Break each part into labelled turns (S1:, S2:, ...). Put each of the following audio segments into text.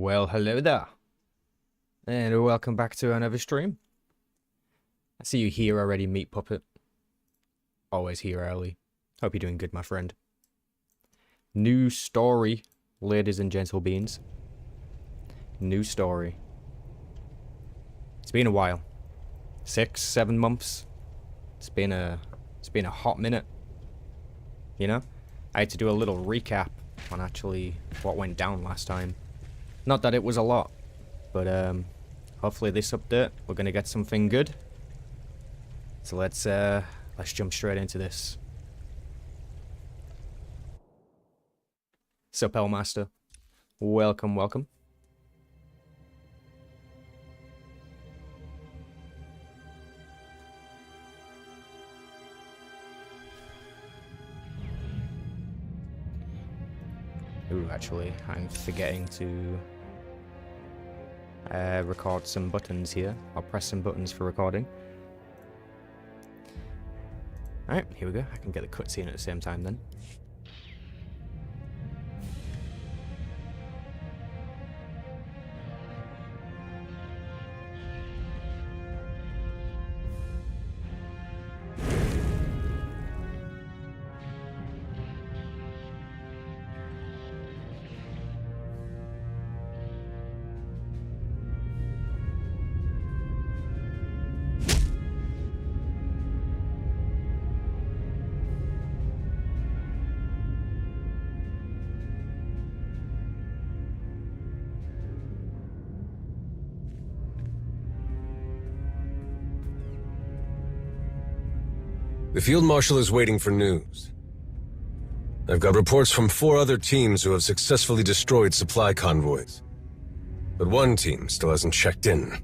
S1: Well, hello there, and welcome back to another stream. I see you here already, Meat Puppet. Always here early. Hope you're doing good, my friend. New story, ladies and gentle beans. New story. It's been a while. 6, 7 months. It's been a hot minute. You know? I had to do a little recap on actually what went down last time. Not that it was a lot, but hopefully this update we're gonna get something good. So let's jump straight into this. So Pellmaster, welcome, welcome. Ooh, actually, I'm forgetting to record some buttons here. I'll press some buttons for recording. Alright, here we go. I can get the cutscene at the same time then.
S2: The Field Marshal is waiting for news. I've got reports from 4 other teams who have successfully destroyed supply convoys. But one team still hasn't checked in.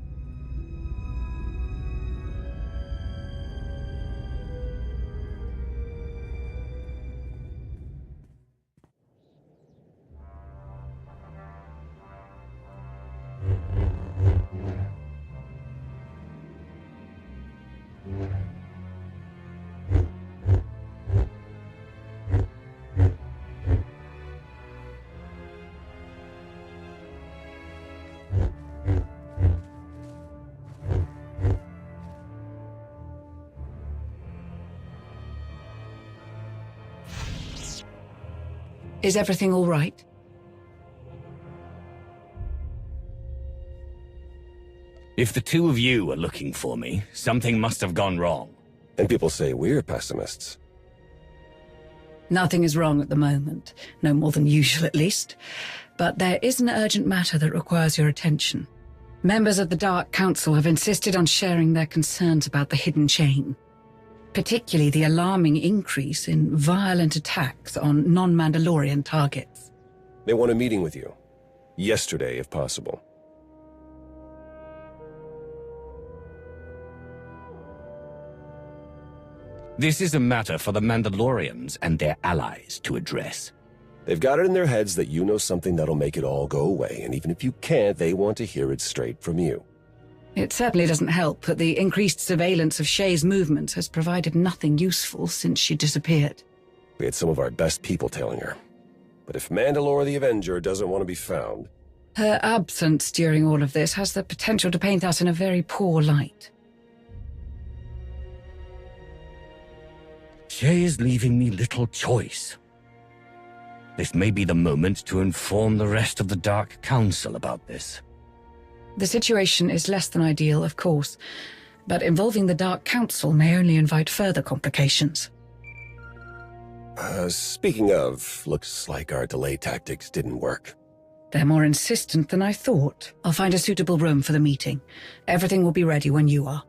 S3: Is everything all right?
S4: If the two of you are looking for me, something must have gone wrong.
S2: And people say we're pessimists.
S3: Nothing is wrong at the moment. No more than usual, at least. But there is an urgent matter that requires your attention. Members of the Dark Council have insisted on sharing their concerns about the hidden chain. Particularly the alarming increase in violent attacks on non-Mandalorian targets.
S2: They want a meeting with you. Yesterday, if possible.
S4: This is a matter for the Mandalorians and their allies to address.
S2: They've got it in their heads that you know something that'll make it all go away, and even if you can't, they want to hear it straight from you.
S3: It certainly doesn't help that the increased surveillance of Shay's movements has provided nothing useful since she disappeared.
S2: We had some of our best people tailing her. But if Mandalore the Avenger doesn't want to be found...
S3: Her absence during all of this has the potential to paint us in a very poor light.
S4: Shay is leaving me little choice. This may be the moment to inform the rest of the Dark Council about this.
S3: The situation is less than ideal, of course, but involving the Dark Council may only invite further complications.
S2: Speaking of, looks like our delay tactics didn't work.
S3: They're more insistent than I thought. I'll find a suitable room for the meeting. Everything will be ready when you are.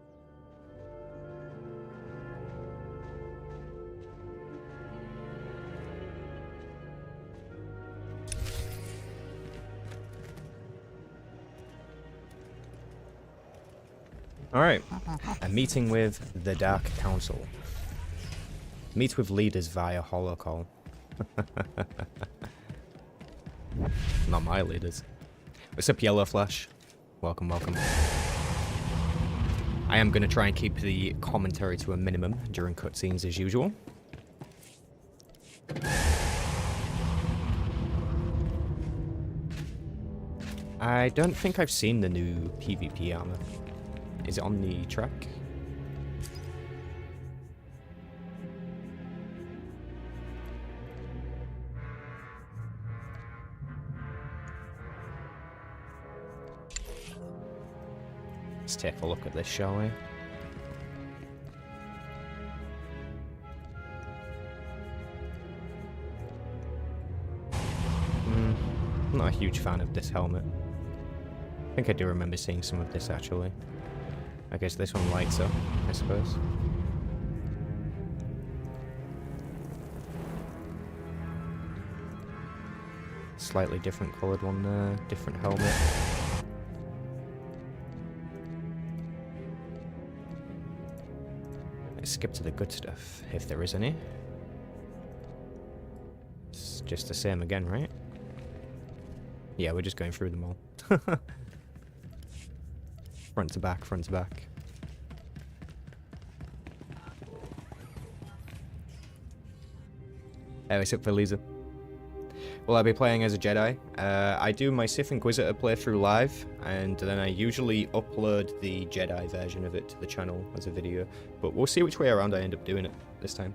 S1: Alright, a meeting with the Dark Council. Meet with leaders via holocall. Not my leaders. What's up, Yellow Flash? Welcome, welcome. I am going to try and keep the commentary to a minimum during cutscenes as usual. I don't think I've seen the new PvP armor. Is it on the track? Let's take a look at this, shall we? I'm not a huge fan of this helmet. I think I do remember seeing some of this actually. I guess this one lights up, I suppose. Slightly different coloured one there, different helmet. Let's skip to the good stuff, if there is any. It's just the same again, right? Yeah, we're just going through them all. Front to back, front to back. Hey, what's up for Lisa? Will I be playing as a Jedi? I do my Sith Inquisitor playthrough live, and then I usually upload the Jedi version of it to the channel as a video. But we'll see which way around I end up doing it this time.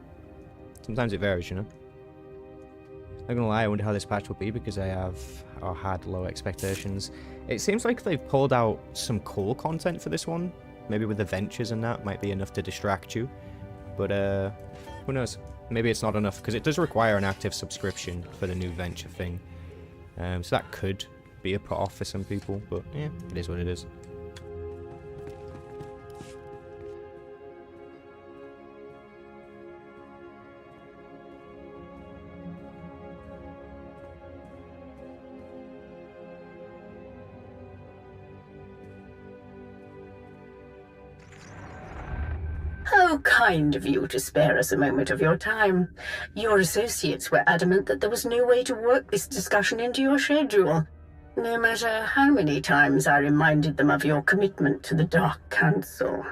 S1: Sometimes it varies, you know? Not gonna lie, I wonder how this patch will be because I had low expectations. It seems like they've pulled out some cool content for this one. Maybe with the ventures and that might be enough to distract you. But who knows? Maybe it's not enough because it does require an active subscription for the new venture thing. So that could be a put off for some people, but yeah, it is what it is.
S5: How kind of you to spare us a moment of your time. Your associates were adamant that there was no way to work this discussion into your schedule, no matter how many times I reminded them of your commitment to the Dark Council.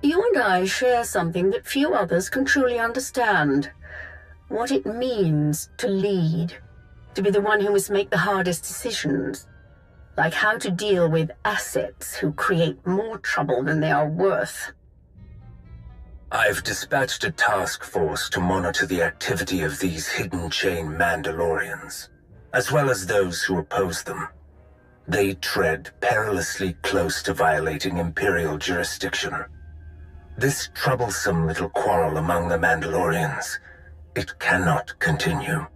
S5: You and I share something that few others can truly understand. What it means to lead, to be the one who must make the hardest decisions, like how to deal with assets who create more trouble than they are worth.
S2: I've dispatched a task force to monitor the activity of these hidden chain Mandalorians, as well as those who oppose them. They tread perilously close to violating Imperial jurisdiction. This troublesome little quarrel among the Mandalorians, it cannot continue.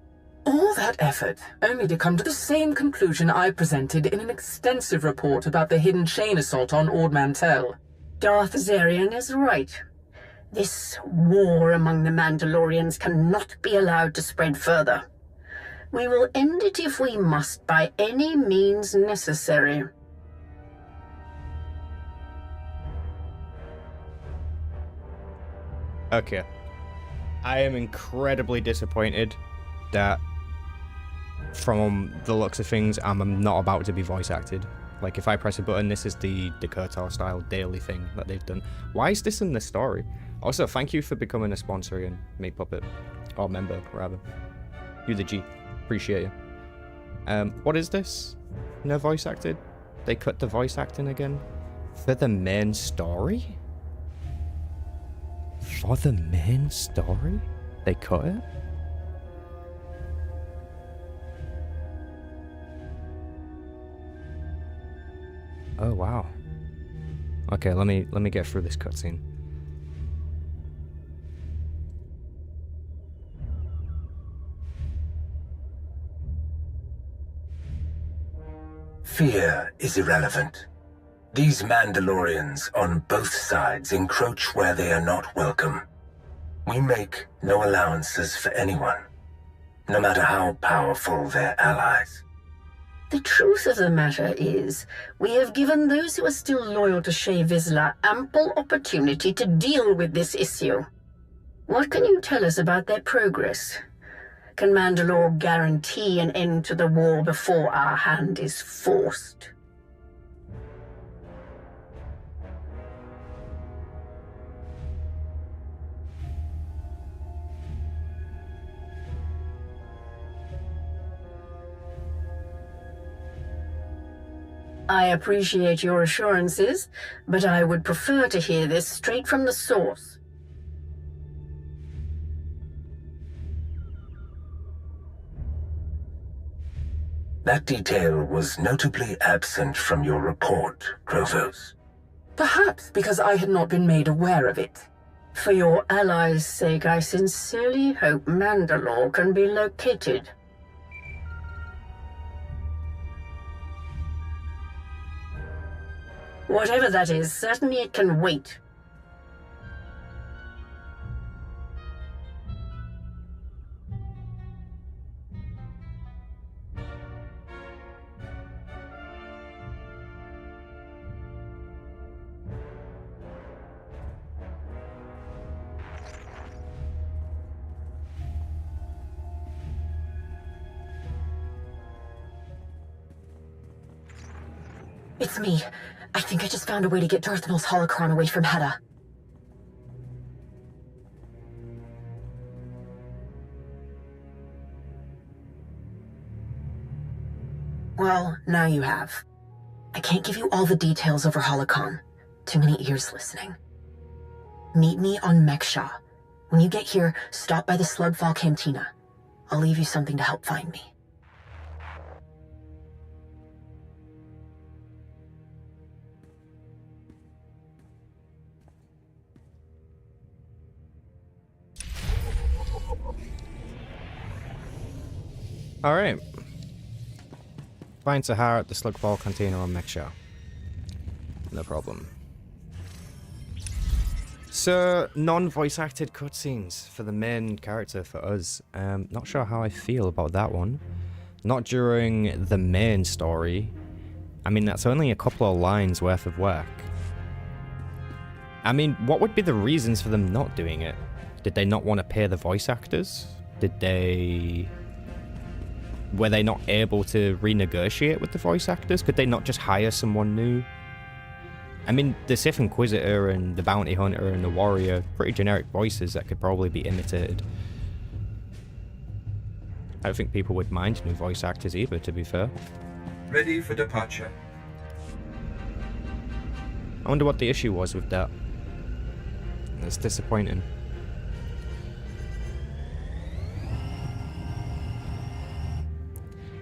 S6: All that effort, only to come to the same conclusion I presented in an extensive report about the hidden chain assault on Ord Mantell.
S5: Darth Zarian is right. This war among the Mandalorians cannot be allowed to spread further. We will end it if we must, by any means necessary.
S1: Okay. I am incredibly disappointed that, from the looks of things, I'm not about to be voice acted. Like, if I press a button, this is the KOTOR style daily thing that they've done. Why is this in the story? Also, thank you for becoming a sponsor again, Meat Puppet. Or member, rather. You the G. Appreciate you. What is this? No voice acted? They cut the voice acting again? For the main story? For the main story? They cut it? Oh wow. Okay, let me get through this cutscene.
S2: Fear is irrelevant. These Mandalorians on both sides encroach where they are not welcome. We make no allowances for anyone, no matter how powerful their allies.
S5: The truth of the matter is, we have given those who are still loyal to Shae Vizsla ample opportunity to deal with this issue. What can you tell us about their progress? Can Mandalore guarantee an end to the war before our hand is forced? I appreciate your assurances, but I would prefer to hear this straight from the source.
S2: That detail was notably absent from your report, Krovos.
S6: Perhaps because I had not been made aware of it.
S5: For your allies' sake, I sincerely hope Mandalore can be located. Whatever that is, certainly it can wait.
S7: It's me. I think I just found a way to get Darth Maul's holocron away from Hedda. Well, now you have. I can't give you all the details over holocron. Too many ears listening. Meet me on Meksha. When you get here, stop by the Slugfall Cantina. I'll leave you something to help find me.
S1: Alright. Find Sahara at the Slugfall Container on Meksha. No problem. So, non-voice acted cutscenes for the main character for us. Not sure how I feel about that one. Not during the main story. I mean, that's only a couple of lines worth of work. I mean, what would be the reasons for them not doing it? Did they not want to pay the voice actors? Were they not able to renegotiate with the voice actors? Could they not just hire someone new? I mean, the Sith Inquisitor and the Bounty Hunter and the Warrior, pretty generic voices that could probably be imitated. I don't think people would mind new voice actors either, to be fair.
S8: Ready for departure.
S1: I wonder what the issue was with that. It's disappointing.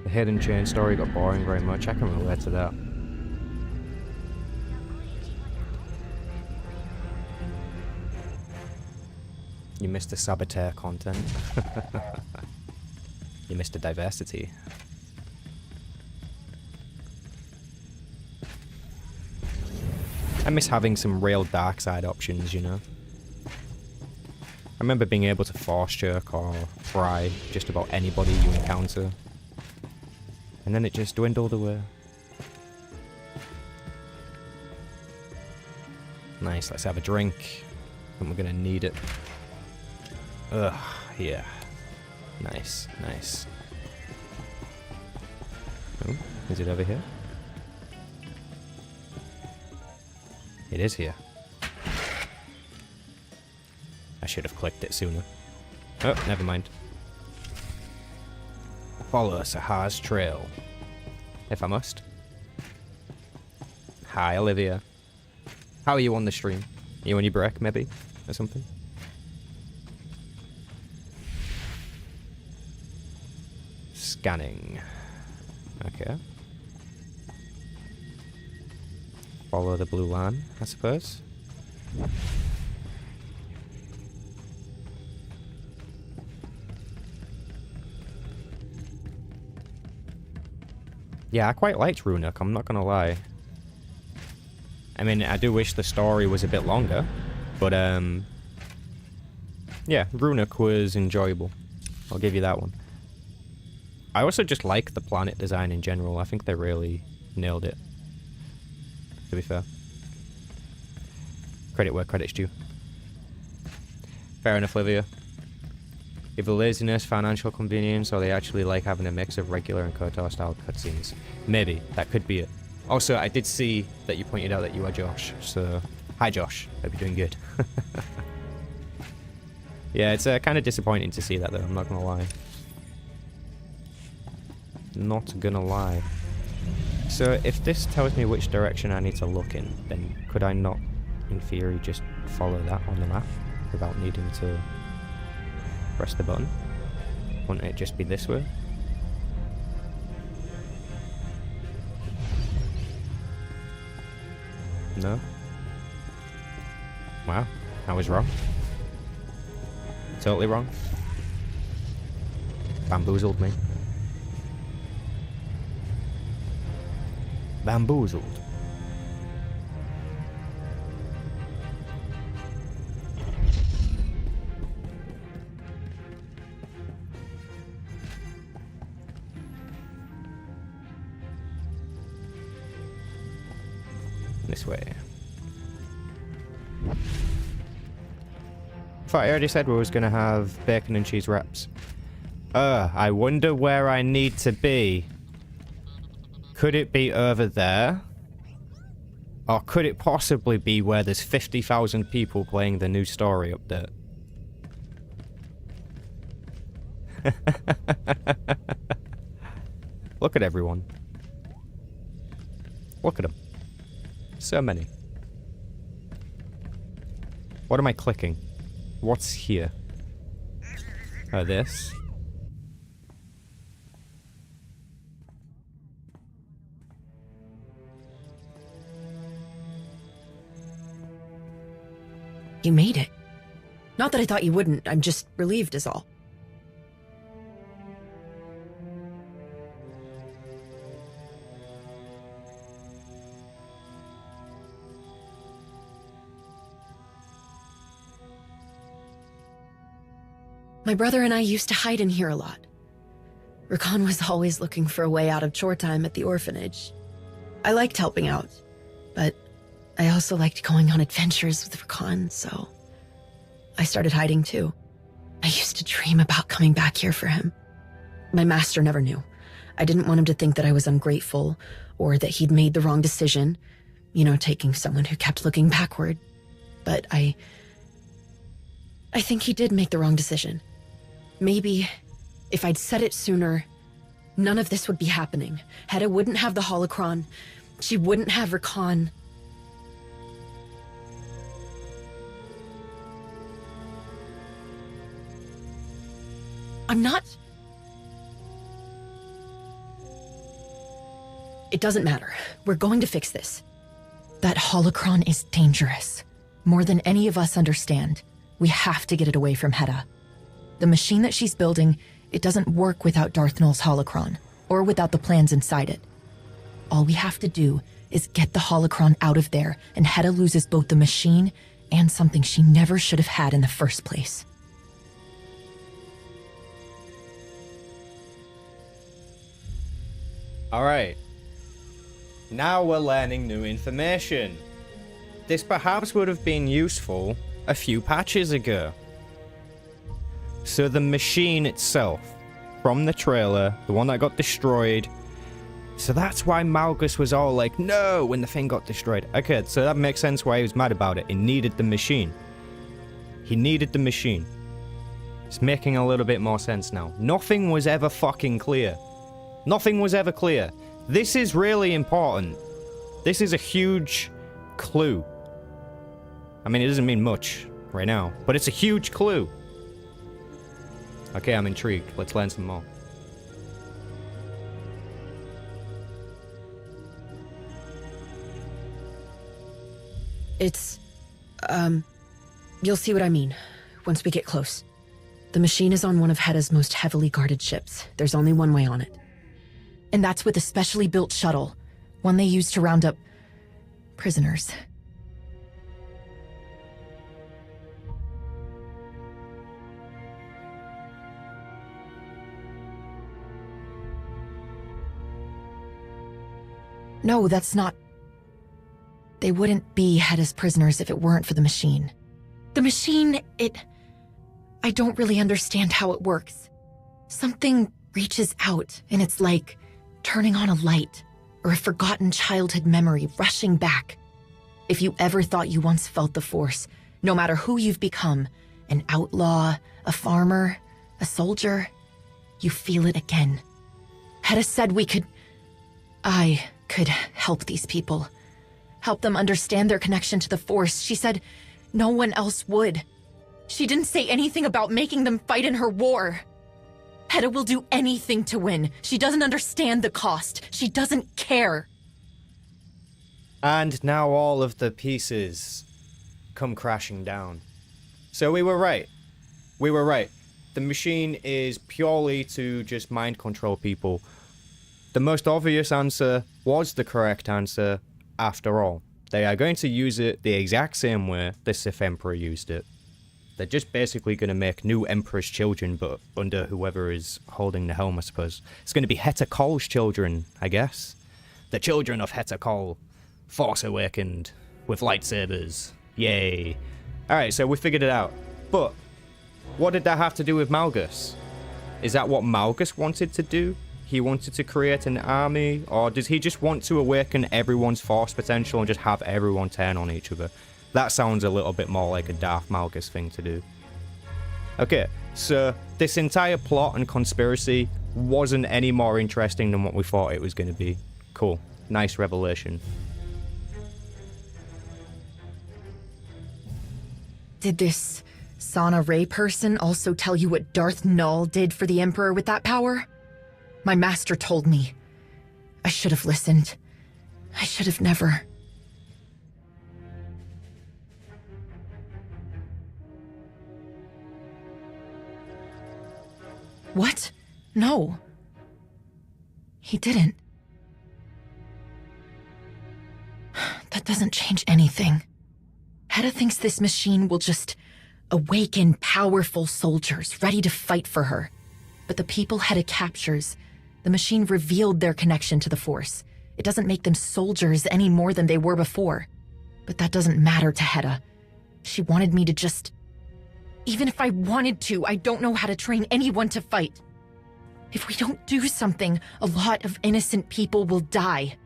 S1: The Hidden Chain story got boring very much. I can relate to that. You missed the Saboteur content. You missed the diversity. I miss having some real dark side options, you know? I remember being able to force choke or fry just about anybody you encounter. And then it just dwindled away. Nice, let's have a drink. And we're gonna need it. Ugh, yeah. Nice, nice. Oh, is it over here? It is here. I should have clicked it sooner. Oh, never mind. Follow Sahar's trail. If I must. Hi, Olivia. How are you on the stream? Are you on your break, maybe? Or something? Scanning. Okay. Follow the blue line, I suppose. Yeah, I quite liked Runuk, I'm not gonna lie. I mean, I do wish the story was a bit longer, but yeah, Runuk was enjoyable. I'll give you that one. I also just like the planet design in general. I think they really nailed it, to be fair. Credit where credit's due. Fair enough, Livia. Either laziness, financial convenience, or they actually like having a mix of regular and KOTOR-style cutscenes. Maybe. That could be it. Also, I did see that you pointed out that you are Josh, so... Hi, Josh. Hope you're doing good. Yeah, it's kind of disappointing to see that, though. I'm not gonna lie. Not gonna lie. So if this tells me which direction I need to look in, then could I not, in theory, just follow that on the map without needing to press the button? Wouldn't it just be this way? No? Wow, I was wrong. Totally wrong. Bamboozled me. Bamboozled. This way. I thought I already said we was gonna have bacon and cheese wraps. I wonder where I need to be. Could it be over there? Or could it possibly be where there's 50,000 people playing the new story update? Look at everyone. Look at them. So many. What am I clicking? What's here? Oh, this.
S7: You made it. Not that I thought you wouldn't, I'm just relieved is all. My brother and I used to hide in here a lot. Rakan was always looking for a way out of chore time at the orphanage. I liked helping out, but I also liked going on adventures with Rakan, so I started hiding too. I used to dream about coming back here for him. My master never knew. I didn't want him to think that I was ungrateful or that he'd made the wrong decision, taking someone who kept looking backward. But I think he did make the wrong decision. Maybe if I'd said it sooner, none of this would be happening. Hedda wouldn't have the holocron. She wouldn't have Rakan. I'm not... It doesn't matter. We're going to fix this. That holocron is dangerous. More than any of us understand. We have to get it away from Hedda. The machine that she's building, it doesn't work without Darth Nul's holocron, or without the plans inside it. All we have to do is get the holocron out of there, and Hedda loses both the machine and something she never should have had in the first place.
S1: Alright. Now we're learning new information. This perhaps would have been useful a few patches ago. So the machine itself, from the trailer, the one that got destroyed. So that's why Malgus was all like, no, when the thing got destroyed. Okay, so that makes sense why he was mad about it. He needed the machine. He needed the machine. It's making a little bit more sense now. Nothing was ever fucking clear. Nothing was ever clear. This is really important. This is a huge clue. I mean, it doesn't mean much right now, but it's a huge clue. Okay, I'm intrigued. Let's learn some more.
S7: It's... You'll see what I mean once we get close. The machine is on one of Hedda's most heavily guarded ships. There's only one way on it. And that's with a specially built shuttle, one they use to round up prisoners. No, that's not... They wouldn't be Hedda's prisoners if it weren't for the machine. The machine, I don't really understand how it works. Something reaches out, and it's like turning on a light, or a forgotten childhood memory rushing back. If you ever thought you once felt the Force, no matter who you've become, an outlaw, a farmer, a soldier, you feel it again. Hedda said we could...
S9: could help these people. Help them understand their connection to the Force. She said no one else would. She didn't say anything about making them fight in her war. Hedda will do anything to win. She doesn't understand the cost. She doesn't care.
S1: And now all of the pieces come crashing down. So we were right. We were right. The machine is purely to just mind control people. The most obvious answer was the correct answer after all. They are going to use it the exact same way the Sith Emperor used it. They're just basically going to make new Emperor's children, but under whoever is holding the helm, I suppose. It's going to be Heta Kol's children, I guess. The children of Heta Kol. Force awakened. With lightsabers. Yay. Alright, so we figured it out. But, what did that have to do with Malgus? Is that what Malgus wanted to do? He wanted to create an army? Or does he just want to awaken everyone's Force potential and just have everyone turn on each other? That sounds a little bit more like a Darth Malgus thing to do. Okay, so this entire plot and conspiracy wasn't any more interesting than what we thought it was going to be. Cool. Nice revelation.
S9: Did this Sana Ray person also tell you what Darth Null did for the Emperor with that power? My master told me. I should have listened. I should have never. What? No. He didn't. That doesn't change anything. Hedda thinks this machine will just awaken powerful soldiers ready to fight for her. But the people Hedda captures, the machine revealed their connection to the Force. It doesn't make them soldiers any more than they were before. But that doesn't matter to Hedda. She wanted me to just... Even if I wanted to, I don't know how to train anyone to fight. If we don't do something, a lot of innocent people will die.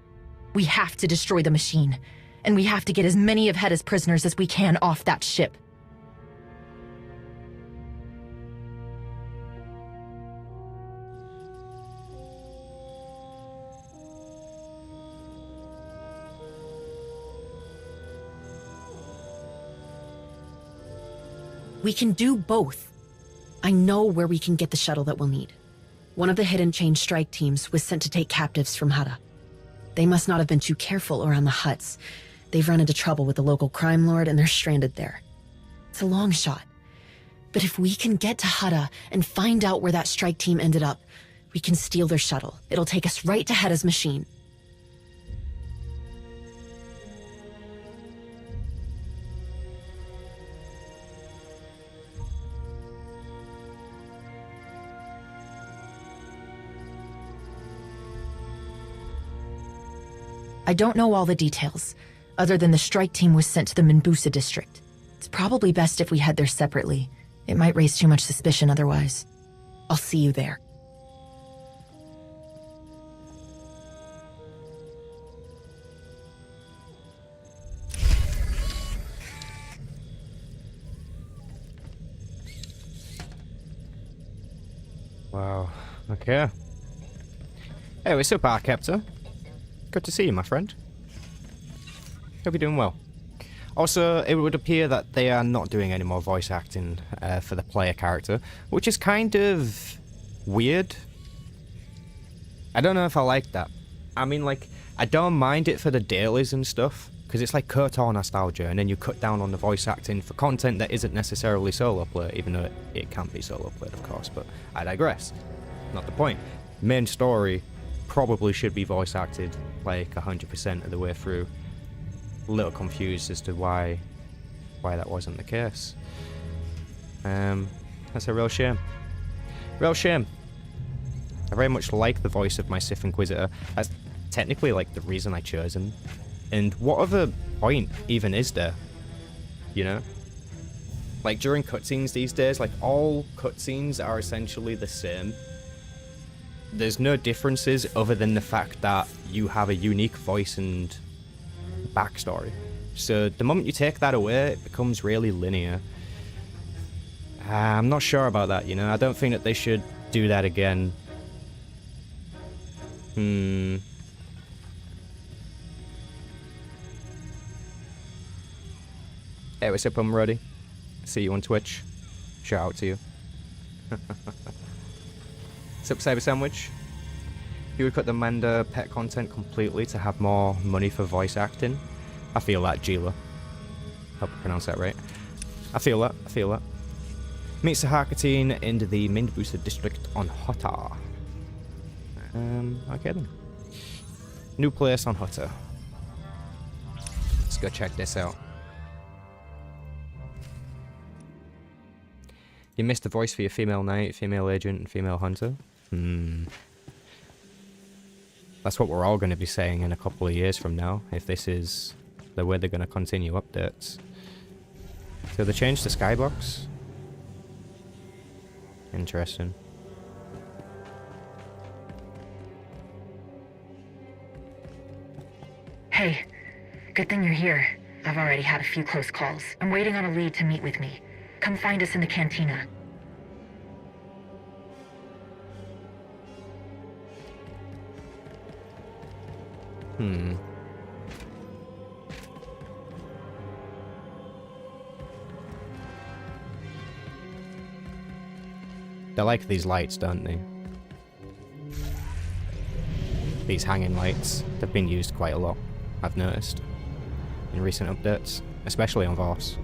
S9: We have to destroy the machine, and we have to get as many of Hedda's prisoners as we can off that ship. We can do both. I know where we can get the shuttle that we'll need. One of the hidden chain strike teams was sent to take captives from Hedda. They must not have been too careful around the huts. They've run into trouble with the local crime lord and they're stranded there. It's a long shot. But if we can get to Hedda and find out where that strike team ended up, we can steal their shuttle. It'll take us right to Hedda's machine. I don't know all the details, other than the strike team was sent to the Minbusa district. It's probably best if we head there separately. It might raise too much suspicion otherwise. I'll see you there.
S1: Wow. Okay. Hey, what's up, Archeptor? Good to see you, my friend. Hope you're doing well. Also, it would appear that they are not doing any more voice acting for the player character, which is kind of weird. I don't know if I like that. I mean, like, I don't mind it for the dailies and stuff, because it's like KOTOR nostalgia, and then you cut down on the voice acting for content that isn't necessarily solo play, even though it can be solo played, of course, but I digress. Not the point. Main story probably should be voice acted like 100% of the way through. A little confused as to why that wasn't the case. That's a real shame. Real shame. I very much like the voice of my Sith Inquisitor. That's technically like the reason I chose him. And what other point even is there? You know? Like during cutscenes these days, like all cutscenes are essentially the same. There's no differences other than the fact that you have a unique voice and backstory. So the moment you take that away, it becomes really linear. I'm not sure about that, you know? I don't think that they should do that again. Hey, what's up, I'm ready. See you on Twitch. Shout out to you. What's up, Cyber Sandwich? You would cut the Manda pet content completely to have more money for voice acting. I feel that, Gila. Hope I pronounced that right. I feel that. Meet Sahakatine in the Mind Booster district on Swtor. Okay then. New place on Swtor. Let's go check this out. You missed the voice for your female knight, female agent, and female hunter? That's what we're all going to be saying in a couple of years from now, if this is the way they're going to continue updates. So they changed the skybox? Interesting.
S10: Hey, good thing you're here. I've already had a few close calls. I'm waiting on a lead to meet with me. Come find us in the cantina.
S1: They like these lights, don't they? These hanging lights. They've been used quite a lot, I've noticed, in recent updates, especially on Voss.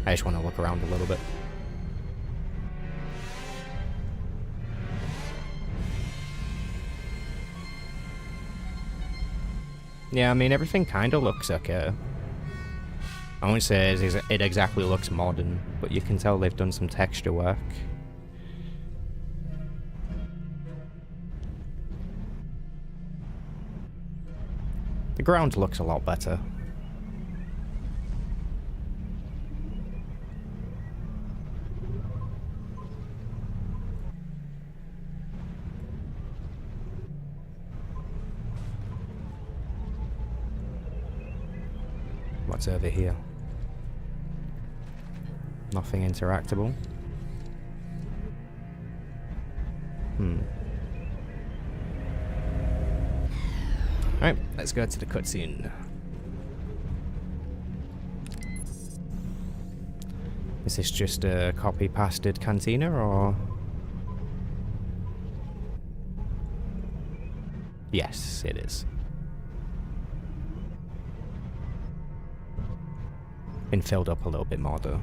S1: I just want to look around a little bit. Yeah, I mean, everything kind of looks okay. I won't say it exactly looks modern, but you can tell they've done some texture work. The ground looks a lot better. What's over here? Nothing interactable. Alright, let's go to the cutscene. Is this just a copy-pasted cantina, or...? Yes, it is. Been filled up a little bit more, though.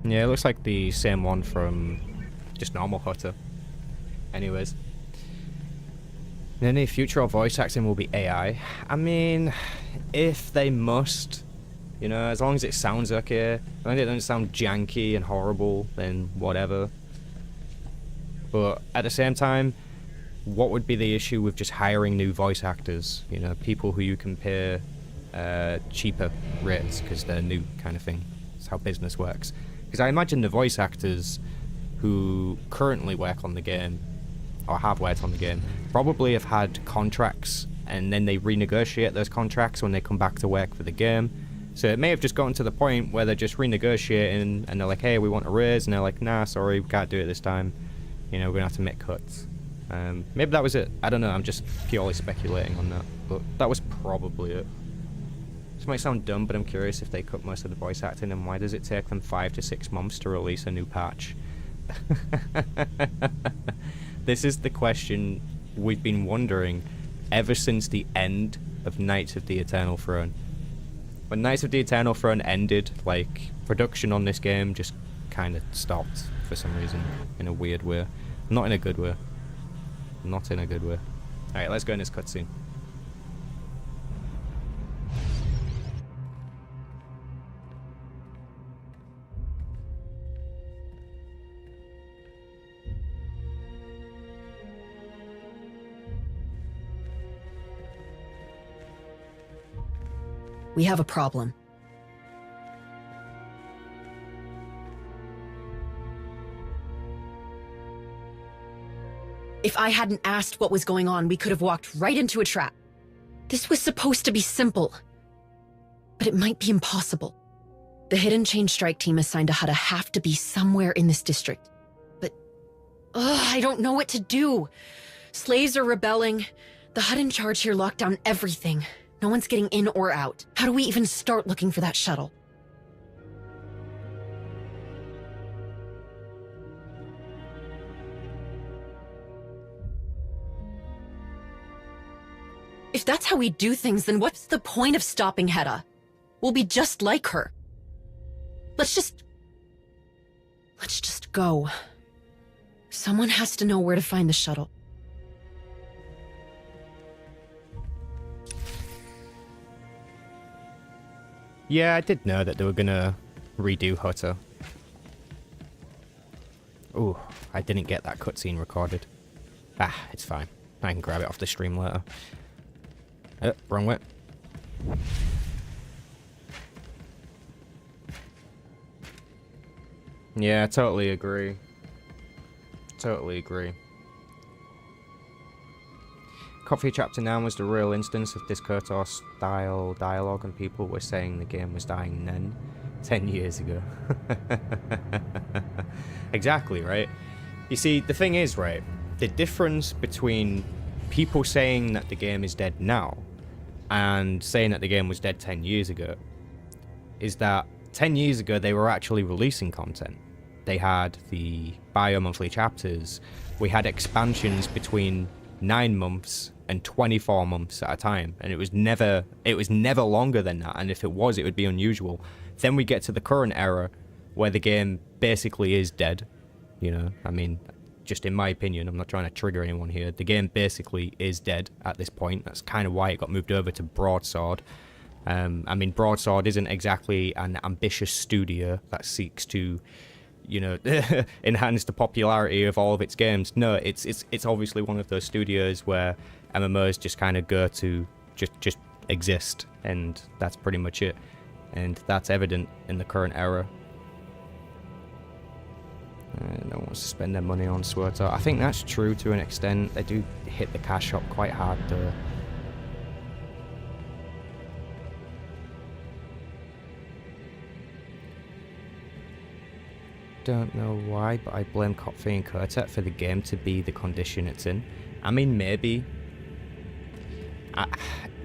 S1: Yeah, it looks like the same one from just normal Swtor. Anyways. Any future voice acting will be AI. I mean, if they must, you know, as long as it sounds okay, as long as it doesn't sound janky and horrible, then whatever. But at the same time, what would be the issue with just hiring new voice actors? You know, people who you can pay cheaper rates because they're new, kind of thing. That's how business works. Because I imagine the voice actors who currently work on the game, or have worked on the game, probably have had contracts, and then they renegotiate those contracts when they come back to work for the game. So it may have just gotten to the point where they're just renegotiating, and they're like, hey, we want a raise, and they're like, nah, sorry, we can't do it this time. You know, we're gonna have to make cuts. Maybe that was it. I don't know, I'm just purely speculating on that. But that was probably it. This might sound dumb, but I'm curious if they cut most of the voice acting, and why does it take them 5 to 6 months to release a new patch? This is the question we've been wondering ever since the end of Knights of the Eternal Throne. When Knights of the Eternal Throne ended, like, production on this game just kind of stopped for some reason, in a weird way. Not in a good way. Not in a good way. Alright, let's go in this cutscene.
S3: We have a problem.
S9: If I hadn't asked what was going on, we could have walked right into a trap. This was supposed to be simple. But it might be impossible. The Hidden Chain strike team assigned to Hutta have to be somewhere in this district. But, I don't know what to do. Slaves are rebelling. The Hut in charge here locked down everything. No one's getting in or out. How do we even start looking for that shuttle? If that's how we do things, then what's the point of stopping Hedda? We'll be just like her. Let's just go. Someone has to know where to find the shuttle.
S1: Yeah, I did know that they were gonna redo Hutta. Ooh, I didn't get that cutscene recorded. Ah, it's fine. I can grab it off the stream later. Wrong way. Yeah, I totally agree. Totally agree. Coffee Chapter 9 was the real instance of this Swtor-style dialogue, and people were saying the game was dying then, 10 years ago. Exactly, right? You see, the thing is, right, the difference between people saying that the game is dead now and saying that the game was dead 10 years ago is that 10 years ago they were actually releasing content. They had the bi-monthly chapters. We had expansions between 9 months and 24 months at a time, and it was never longer than that, and if it was, it would be unusual. Then we get to the current era where the game basically is dead. You know, I mean, just in my opinion, I'm not trying to trigger anyone here, the game basically is dead at this point. That's kind of why it got moved over to Broadsword. I mean, Broadsword isn't exactly an ambitious studio that seeks to, you know, enhance the popularity of all of its games. No, it's obviously one of those studios where MMOs just kind of go to just exist, and that's pretty much it. And that's evident in the current era. No one wants to spend their money on Swtor. I think that's true to an extent. They do hit the cash shop quite hard though. Don't know why, but I blame Kopfi and Kurtet for the game to be the condition it's in. I mean, maybe.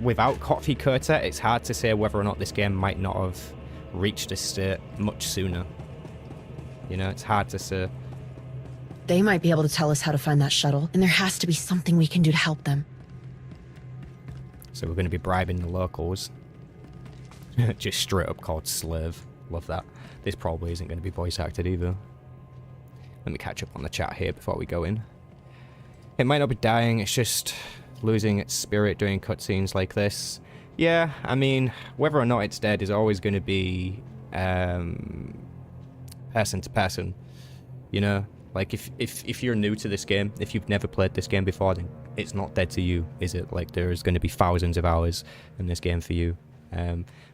S1: Without Kopfi Kurtet, it's hard to say whether or not this game might not have reached a state much sooner. You know, it's hard to say.
S9: They might be able to tell us how to find that shuttle, and there has to be something we can do to help them.
S1: So we're going to be bribing the locals. Just straight up called slave. Love that. This probably isn't going to be voice acted either. Let me catch up on the chat here before we go in. It might not be dying, it's just losing its spirit doing cutscenes like this. Yeah, I mean, whether or not it's dead is always going to be person to person. You know, like if you're new to this game, if you've never played this game before, then it's not dead to you, is it? Like, there's going to be thousands of hours in this game for you.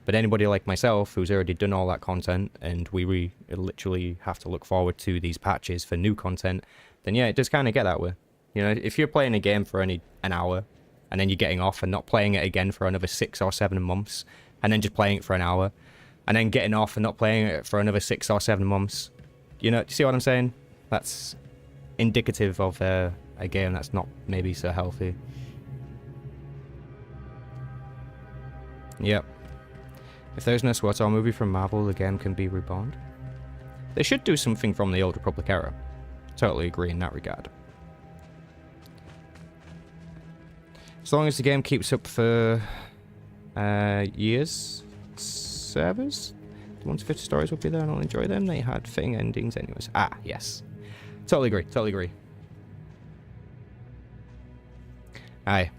S1: But anybody like myself who's already done all that content, and we literally have to look forward to these patches for new content, then yeah, it does kind of get that way. You know, if you're playing a game for only an hour, and then you're getting off and not playing it again for another 6 or 7 months, and then just playing it for an hour, and then getting off and not playing it for another 6 or 7 months, you know, do you see what I'm saying? That's indicative of a game that's not maybe so healthy. Yep. If there's no Swtor movie from Marvel, the game can be reborn. They should do something from the Old Republic era. Totally agree in that regard. As long as the game keeps up for years, servers, the 1-50 stories will be there and I'll enjoy them. They had fitting endings anyways. Ah, yes. Totally agree, totally agree. Aye.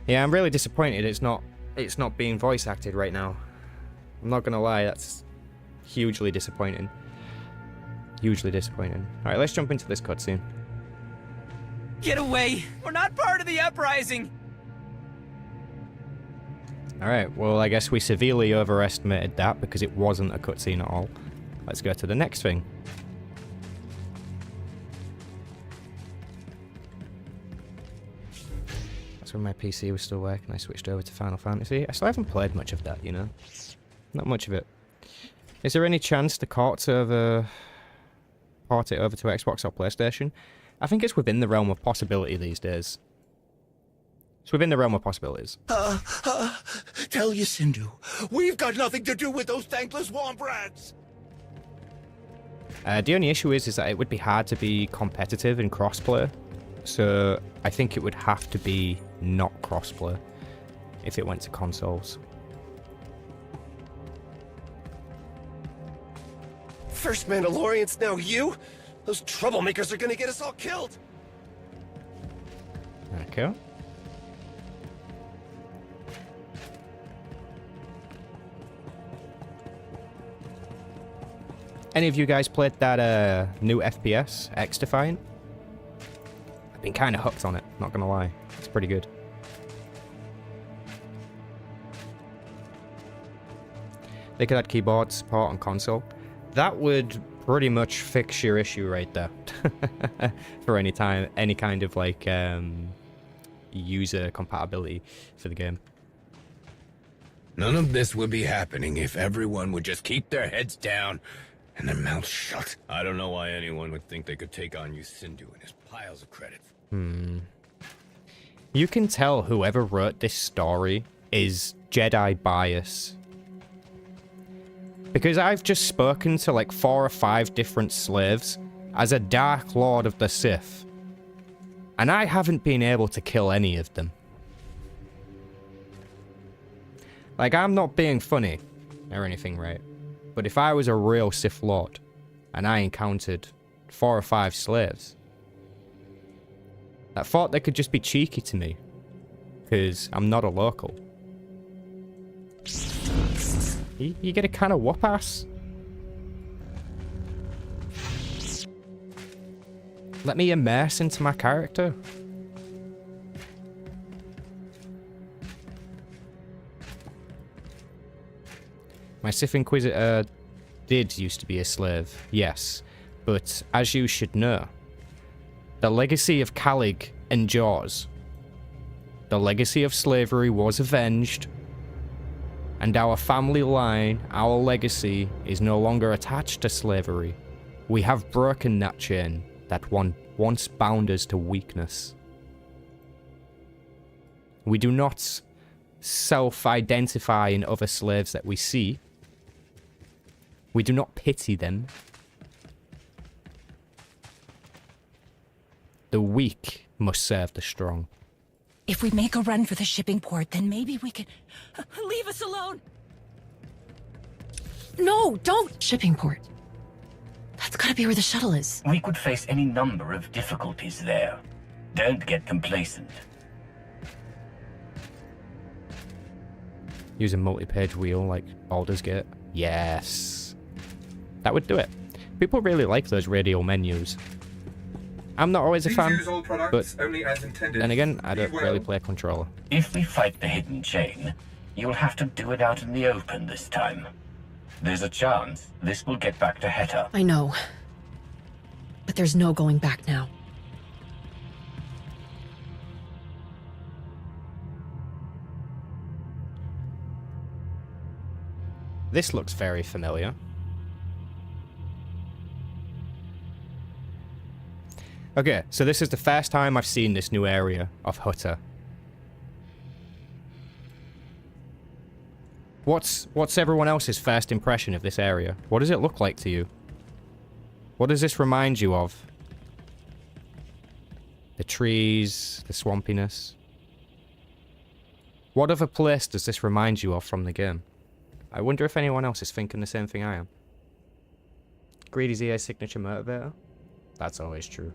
S1: Yeah, I'm really disappointed it's not being voice acted right now. I'm not gonna lie, that's hugely disappointing. Hugely disappointing. Alright, let's jump into this cutscene.
S11: Get away! We're not part of the uprising!
S1: Alright, well, I guess we severely overestimated that because it wasn't a cutscene at all. Let's go to the next thing. That's when my PC was still working. I switched over to Final Fantasy. I still haven't played much of that, you know? Not much of it. Is there any chance to port it over to Xbox or PlayStation? I think it's within the realm of possibility these days. It's within the realm of possibilities.
S12: Tell Yacindu, we've got nothing to do with those thankless womp rats!
S1: The only issue is that it would be hard to be competitive in crossplay. So I think it would have to be not crossplay if it went to consoles.
S12: First Mandalorian's now you? Those troublemakers are gonna get us all killed!
S1: Okay. Any of you guys played that new FPS, Defiance? I've been kind of hooked on it, not gonna lie. It's pretty good. They could add keyboard support on console. That would pretty much fix your issue right there. For any kind of like user compatibility for the game.
S4: None of this would be happening if everyone would just keep their heads down and their mouths shut. I don't know why anyone would think they could take on Yacindu and his piles of credits.
S1: You can tell whoever wrote this story is Jedi bias. Because I've just spoken to like 4 or 5 different slaves as a Dark Lord of the Sith. And I haven't been able to kill any of them. Like, I'm not being funny or anything, right? But if I was a real Sith Lord and I encountered 4 or 5 slaves, I thought they could just be cheeky to me because I'm not a local. You get a kind of whoop ass. Let me immerse into my character. My Sith Inquisitor did used to be a slave, yes. But as you should know, the legacy of Calig endures. The legacy of slavery was avenged. And our family line, our legacy, is no longer attached to slavery. We have broken that chain that once bound us to weakness. We do not self-identify in other slaves that we see. We do not pity them. The weak must serve the strong.
S13: If we make a run for the shipping port, then maybe we can... Leave us alone!
S9: No, don't! Shipping port. That's gotta be where the shuttle is.
S14: We could face any number of difficulties there. Don't get complacent.
S1: Use a multi-page wheel like Baldur's Gate. Yes. That would do it. People really like those radial menus. I'm not always a fan, but
S8: only as intended.
S1: then again, I don't really play a controller.
S14: If we fight the hidden chain, you'll have to do it out in the open this time. There's a chance this will get back to Heta.
S9: I know. But there's no going back now.
S1: This looks very familiar. Okay, so this is the first time I've seen this new area of Hutta. What's everyone else's first impression of this area? What does it look like to you? What does this remind you of? The trees, the swampiness. What other place does this remind you of from the game? I wonder if anyone else is thinking the same thing I am. Greedy's EA signature motivator? That's always true.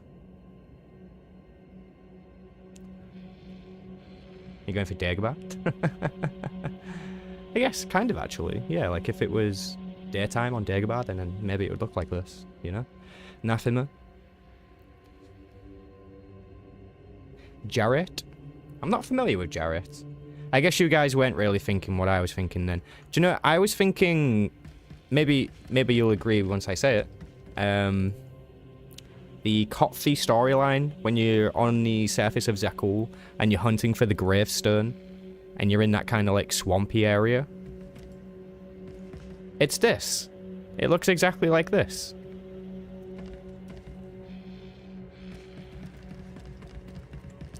S1: You going for Dagobah? I guess, kind of, actually. Yeah, like if it was daytime on Dagobah, then maybe it would look like this, you know? Nathima. Jarrett? I'm not familiar with Jarrett. I guess you guys weren't really thinking what I was thinking then. Do you know, I was thinking... Maybe you'll agree once I say it. the Kotfi storyline, when you're on the surface of Zakul and you're hunting for the gravestone, and you're in that kind of like swampy area. It's this. It looks exactly like this.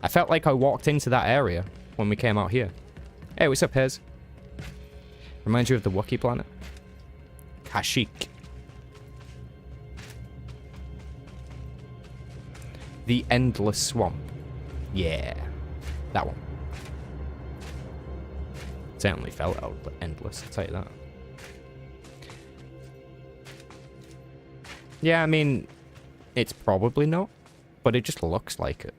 S1: I felt like I walked into that area when we came out here. Hey, what's up, Hez? Reminds you of the Wookiee planet? Kashyyyk. The Endless Swamp. Yeah, that one. Certainly felt endless, I'll tell you that. Yeah, I mean, it's probably not, but it just looks like it.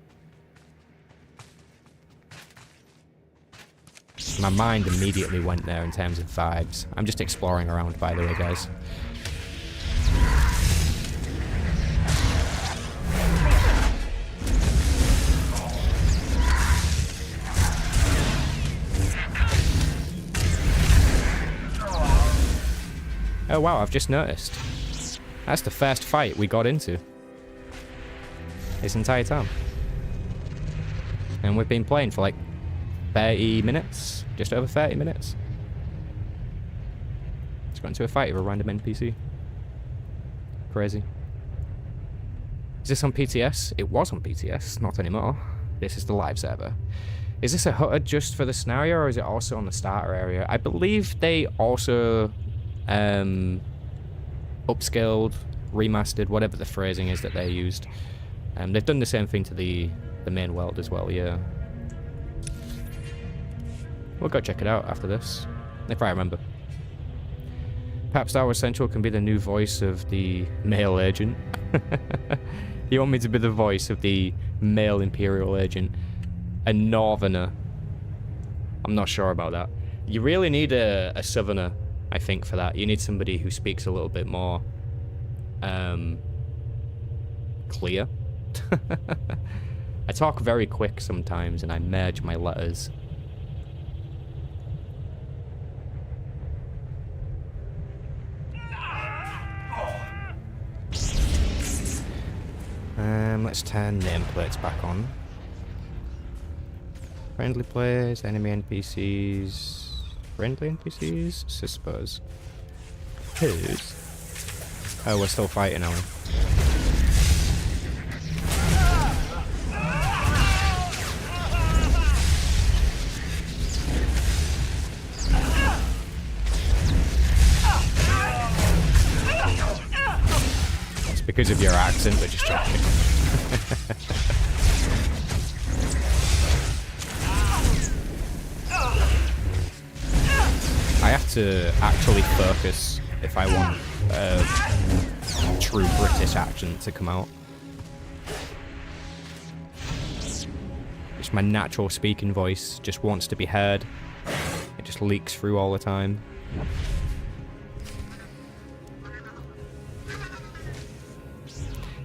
S1: My mind immediately went there in terms of vibes. I'm just exploring around, by the way, guys. Oh wow, I've just noticed. That's the first fight we got into this entire time. And we've been playing for like 30 minutes, just over 30 minutes. Just got into a fight with a random NPC. Crazy. Is this on PTS? It was on PTS, not anymore. This is the live server. Is this a HUD just for the scenario, or is it also on the starter area? I believe they also upscaled, remastered, whatever the phrasing is that they used. They've done the same thing to the main world as well, yeah. We'll go check it out after this, if I remember. Perhaps Star Wars Central can be the new voice of the male agent. You want me to be the voice of the male Imperial agent? A Northerner. I'm not sure about that. You really need a Southerner, I think, for that. You need somebody who speaks a little bit more clear. I talk very quick sometimes and I merge my letters. Let's turn nameplates back on. Friendly players, enemy NPCs, friendly NPCs, suppose. Who's? Oh, we're still fighting, are we? It's because of your accent, but just joking. I have to actually focus if I want a true British accent to come out. Just my natural speaking voice just wants to be heard. It just leaks through all the time.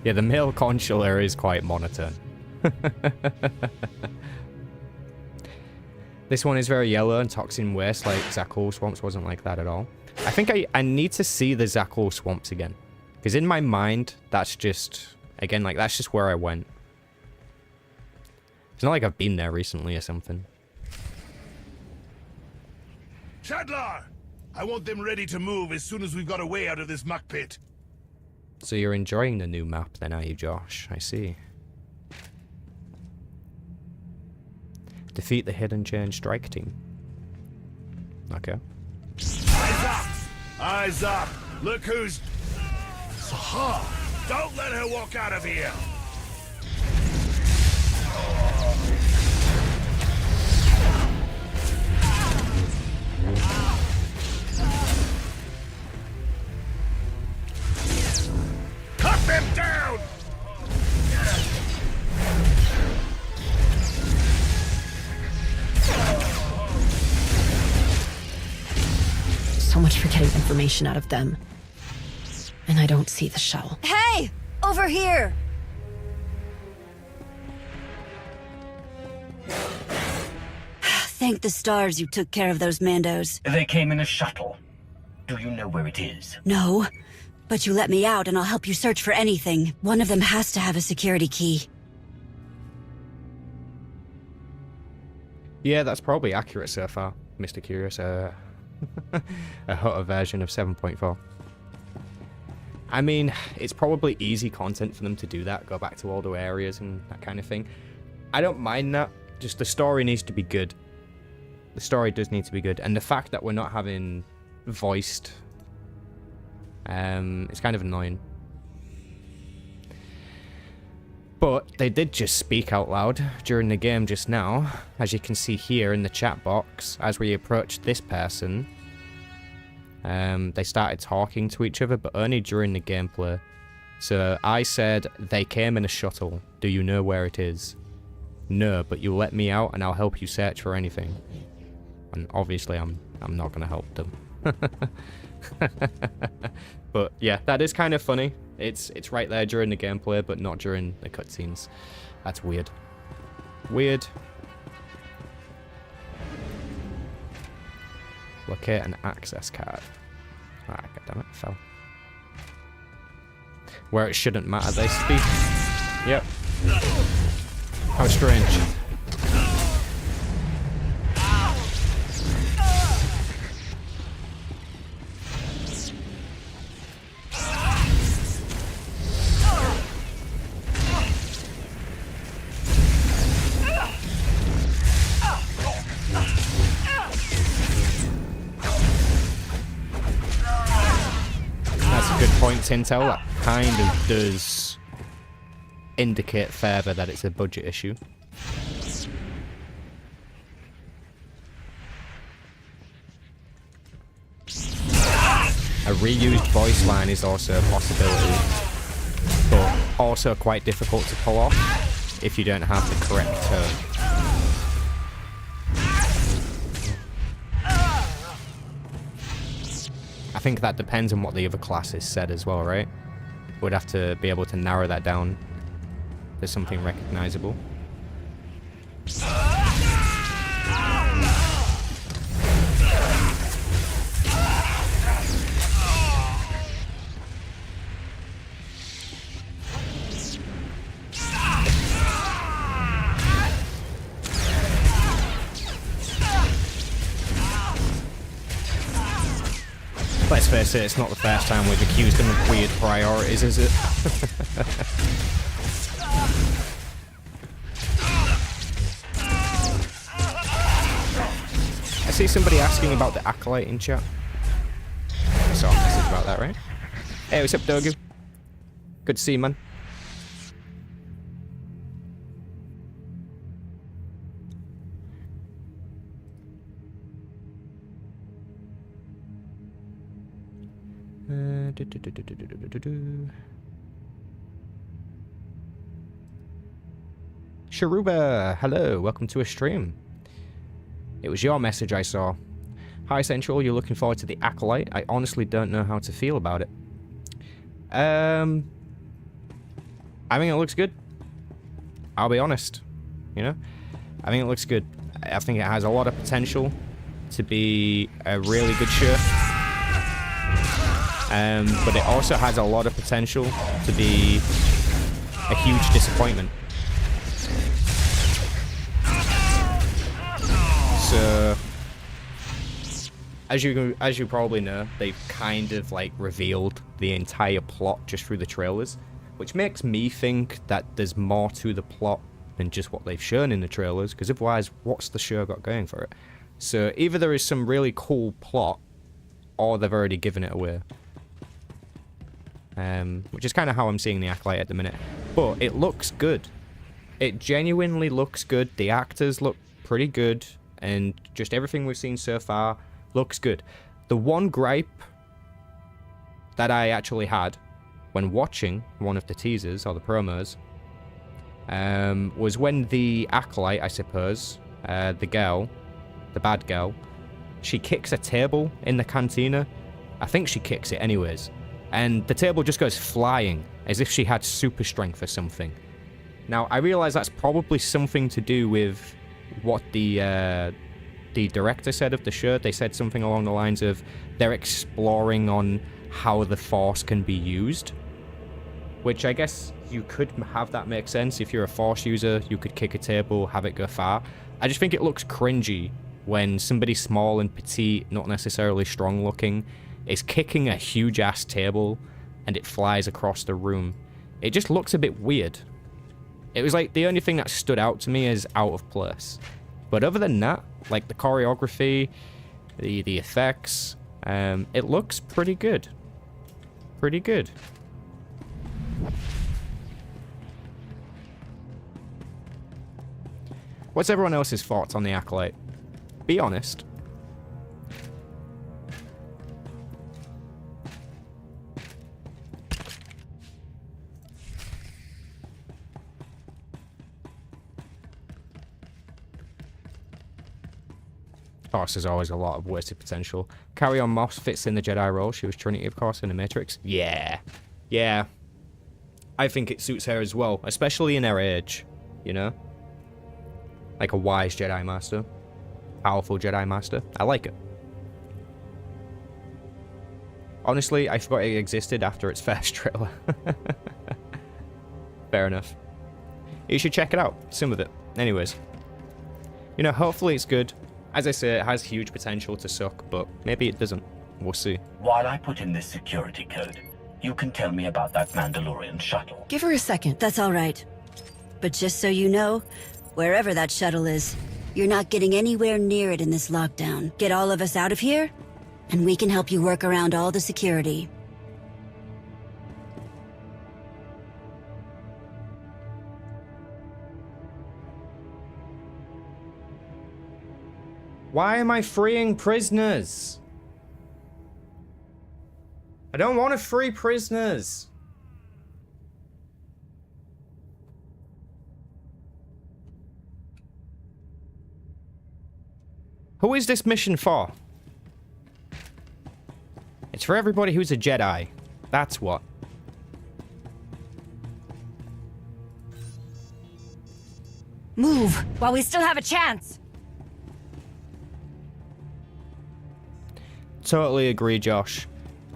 S1: Yeah, the male consular is quite monotone. This one is very yellow and toxin waste, like Zakul Swamps wasn't like that at all. I think I need to see the Zakul Swamps again. Because in my mind, that's just, again, like, that's just where I went. It's not like I've been there recently or something.
S12: Shadlar! I want them ready to move as soon as we've got a way out of this muck pit.
S1: So you're enjoying the new map then, are you, Josh? I see. Defeat the Hidden Chain Strike Team. Okay.
S12: Eyes up! Eyes up! Look who's... Sahar! Don't let her walk out of here! Cut them down!
S7: So much for getting information out of them. And I don't see the shell.
S15: Hey! Over here! Thank the stars you took care of those Mandos.
S14: They came in a shuttle. Do you know where it is?
S15: No. But you let me out and I'll help you search for anything. One of them has to have a security key.
S1: Yeah, that's probably accurate so far, Mr. Curious. A hotter version of 7.4. I mean, it's probably easy content for them to do that, go back to older areas and that kind of thing. I don't mind that, just the story needs to be good. The story does need to be good, and the fact that we're not having voiced, it's kind of annoying. But they did just speak out loud during the game just now, as you can see here in the chat box. As we approached this person, they started talking to each other, but only during the gameplay. So I said, they came in a shuttle. Do you know where it is? No, but you let me out and I'll help you search for anything. And obviously I'm not going to help them. But yeah, that is kind of funny. It's right there during the gameplay, but not during the cutscenes. That's weird. Weird. Locate an access card. Ah, goddammit, it fell. Where it shouldn't matter, they speak. Yep. How strange. Intel, that kind of does indicate further that it's a budget issue. A reused voice line is also a possibility, but also quite difficult to pull off if you don't have the correct tone. I think that depends on what the other classes said as well, right? We'd have to be able to narrow that down to something recognizable. Let's face it, it's not the first time we've accused them of weird priorities, is it? I see somebody asking about the Acolyte in chat. I saw a message about that, right? Hey, what's up, Dogu? Good to see you, man. Sharuba, hello, welcome to a stream. It was your message I saw. Hi Central, you're looking forward to the Acolyte? I honestly don't know how to feel about it. I think it looks good. I'll be honest, you know? I think it looks good. I think it has a lot of potential to be a really good show. But it also has a lot of potential to be a huge disappointment. So, as you probably know, they've kind of like revealed the entire plot just through the trailers, which makes me think that there's more to the plot than just what they've shown in the trailers, because otherwise, what's the show got going for it? So either there is some really cool plot, or they've already given it away. Which is kind of how I'm seeing the Acolyte at the minute. But it looks good. It genuinely looks good. The actors look pretty good. And just everything we've seen so far looks good. The one gripe that I actually had when watching one of the teasers or the promos was when the Acolyte, I suppose, the girl, the bad girl, she kicks a table in the cantina. I think she kicks it anyways. And the table just goes flying, as if she had super strength or something. Now, I realise that's probably something to do with what the director said of the show. They said something along the lines of they're exploring on how the Force can be used. Which I guess you could have that make sense. If you're a Force user, you could kick a table, have it go far. I just think it looks cringy when somebody small and petite, not necessarily strong looking, is kicking a huge ass table and it flies across the room. It just looks a bit weird. It was like the only thing that stood out to me as out of place. But other than that, like the choreography, the effects, it looks pretty good. Pretty good. What's everyone else's thoughts on the Acolyte? Be honest. Course, there's always a lot of wasted potential. Carry-On Moss fits in the Jedi role. She was Trinity, of course, in the Matrix. Yeah. Yeah. I think it suits her as well, especially in her age, you know? Like a wise Jedi Master. Powerful Jedi Master. I like it. Honestly, I forgot it existed after its first trailer. Fair enough. You should check it out. Some of it. Anyways. You know, hopefully it's good. As I say, it has huge potential to suck, but maybe it doesn't. We'll see.
S14: While I put in this security code, you can tell me about that Mandalorian shuttle.
S15: Give her a second. That's all right. But just so you know, wherever that shuttle is, you're not getting anywhere near it in this lockdown. Get all of us out of here, and we can help you work around all the security.
S1: Why am I freeing prisoners? I don't want to free prisoners. Who is this mission for? It's for everybody who's a Jedi. That's what.
S13: Move while we still have a chance.
S1: Totally agree, Josh.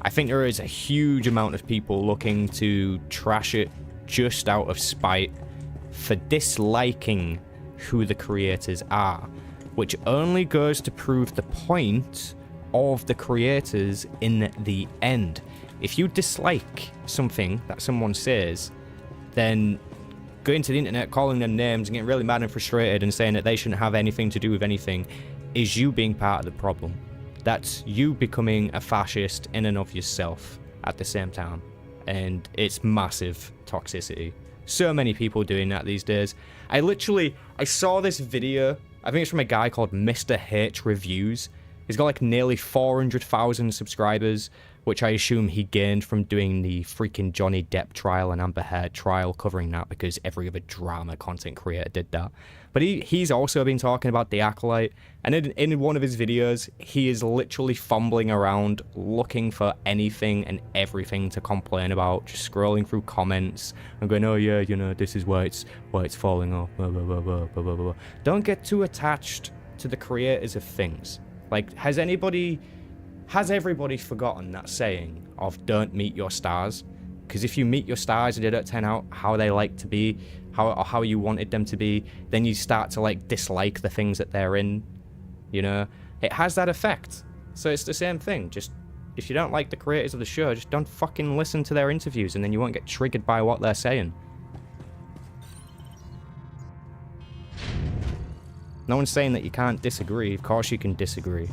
S1: I think there is a huge amount of people looking to trash it just out of spite for disliking who the creators are, which only goes to prove the point of the creators in the end. If you dislike something that someone says, then going to the internet, calling them names, and getting really mad and frustrated and saying that they shouldn't have anything to do with anything is you being part of the problem. That's you becoming a fascist in and of yourself at the same time. And it's massive toxicity. So many people doing that these days. I saw this video. I think it's from a guy called Mr. H Reviews. He's got like nearly 400,000 subscribers, which I assume he gained from doing the freaking Johnny Depp trial and Amber Heard trial, covering that because every other drama content creator did that. But he's also been talking about the Acolyte, and in one of his videos, he is literally fumbling around looking for anything and everything to complain about, just scrolling through comments and going, oh yeah, you know, this is why it's falling off, blah, blah, blah, blah, blah, blah, blah. Don't get too attached to the creators of things. Like, has everybody forgotten that saying of don't meet your stars? Because if you meet your stars and they don't turn out how they like to be, how you wanted them to be, then you start to like dislike the things that they're in, you know? It has that effect. So it's the same thing. Just, if you don't like the creators of the show, just don't fucking listen to their interviews and then you won't get triggered by what they're saying. No one's saying that you can't disagree. Of course you can disagree.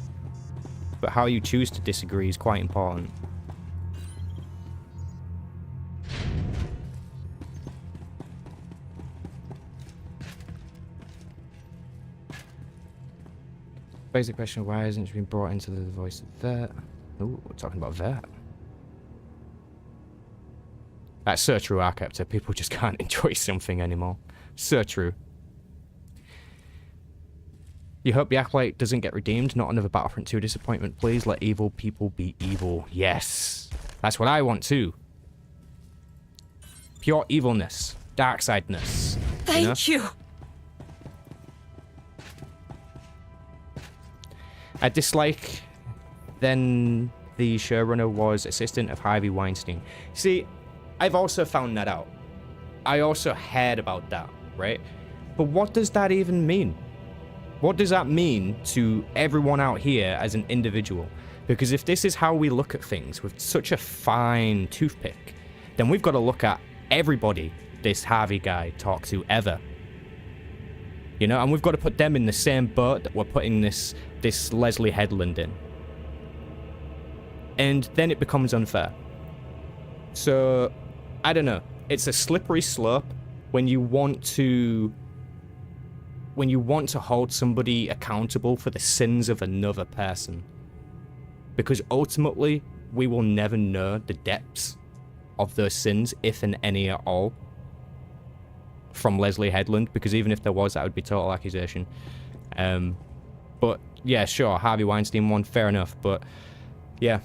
S1: But how you choose to disagree is quite important. Basic question, why hasn't she been brought into the voice of Vert? Ooh, we're talking about Vert. That's so true, Archeptor. People just can't enjoy something anymore. So true. You hope the Acolyte doesn't get redeemed. Not another Battlefront 2 disappointment, please. Let evil people be evil. Yes. That's what I want too. Pure evilness. Darksideness.
S13: Thank you.
S1: I dislike then the showrunner was assistant of Harvey Weinstein. See, I've also found that out. I also heard about that, right? But what does that even mean? What does that mean to everyone out here as an individual? Because if this is how we look at things with such a fine toothpick, then we've got to look at everybody this Harvey guy talked to ever. You know, and we've got to put them in the same boat that we're putting this Leslie Headland in. And then it becomes unfair. So, I don't know. It's a slippery slope when you want to hold somebody accountable for the sins of another person. Because ultimately, we will never know the depths of those sins, if and any at all, from Leslie Headland, because even if there was, that would be total accusation. But yeah, sure, Harvey Weinstein one, fair enough. But yeah,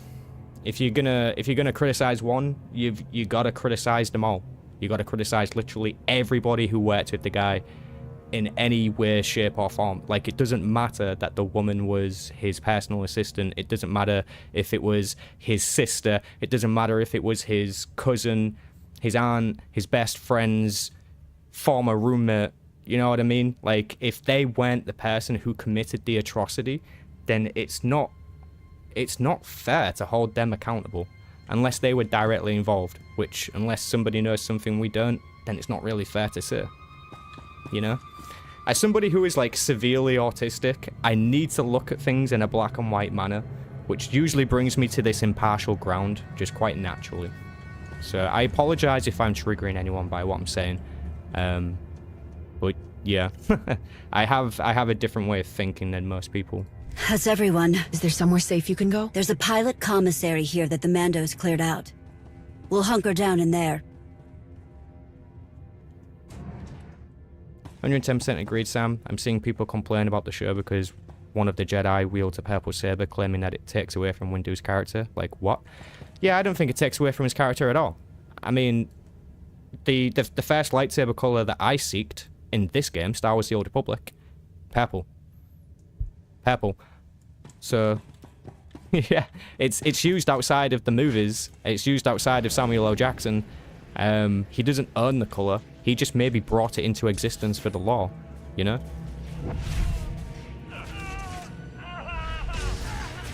S1: if you're gonna criticize one, you gotta criticize them all. You gotta criticize literally everybody who worked with the guy in any way, shape, or form. Like, it doesn't matter that the woman was his personal assistant. It doesn't matter if it was his sister. It doesn't matter if it was his cousin, his aunt, his best friend's former roommate. You know what I mean? Like, if they weren't the person who committed the atrocity, then it's not fair to hold them accountable unless they were directly involved, which, unless somebody knows something we don't, then it's not really fair to say. You know? As somebody who is, like, severely autistic, I need to look at things in a black and white manner, which usually brings me to this impartial ground, just quite naturally. So I apologize if I'm triggering anyone by what I'm saying. But yeah, I have a different way of thinking than most people.
S15: That's everyone.
S9: Is there somewhere safe you can go?
S15: There's a pilot commissary here that the Mandos cleared out. We'll hunker down in there.
S1: 110% agreed, Sam. I'm seeing people complain about the show because one of the Jedi wields a purple saber, claiming that it takes away from Windu's character. Like, what? Yeah, I don't think it takes away from his character at all. I mean, the first lightsaber color that I seeked in this game, Star Wars The Old Republic, purple. Purple. So, yeah, it's used outside of the movies. It's used outside of Samuel L. Jackson. He doesn't own the color. He just maybe brought it into existence for the lore, you know?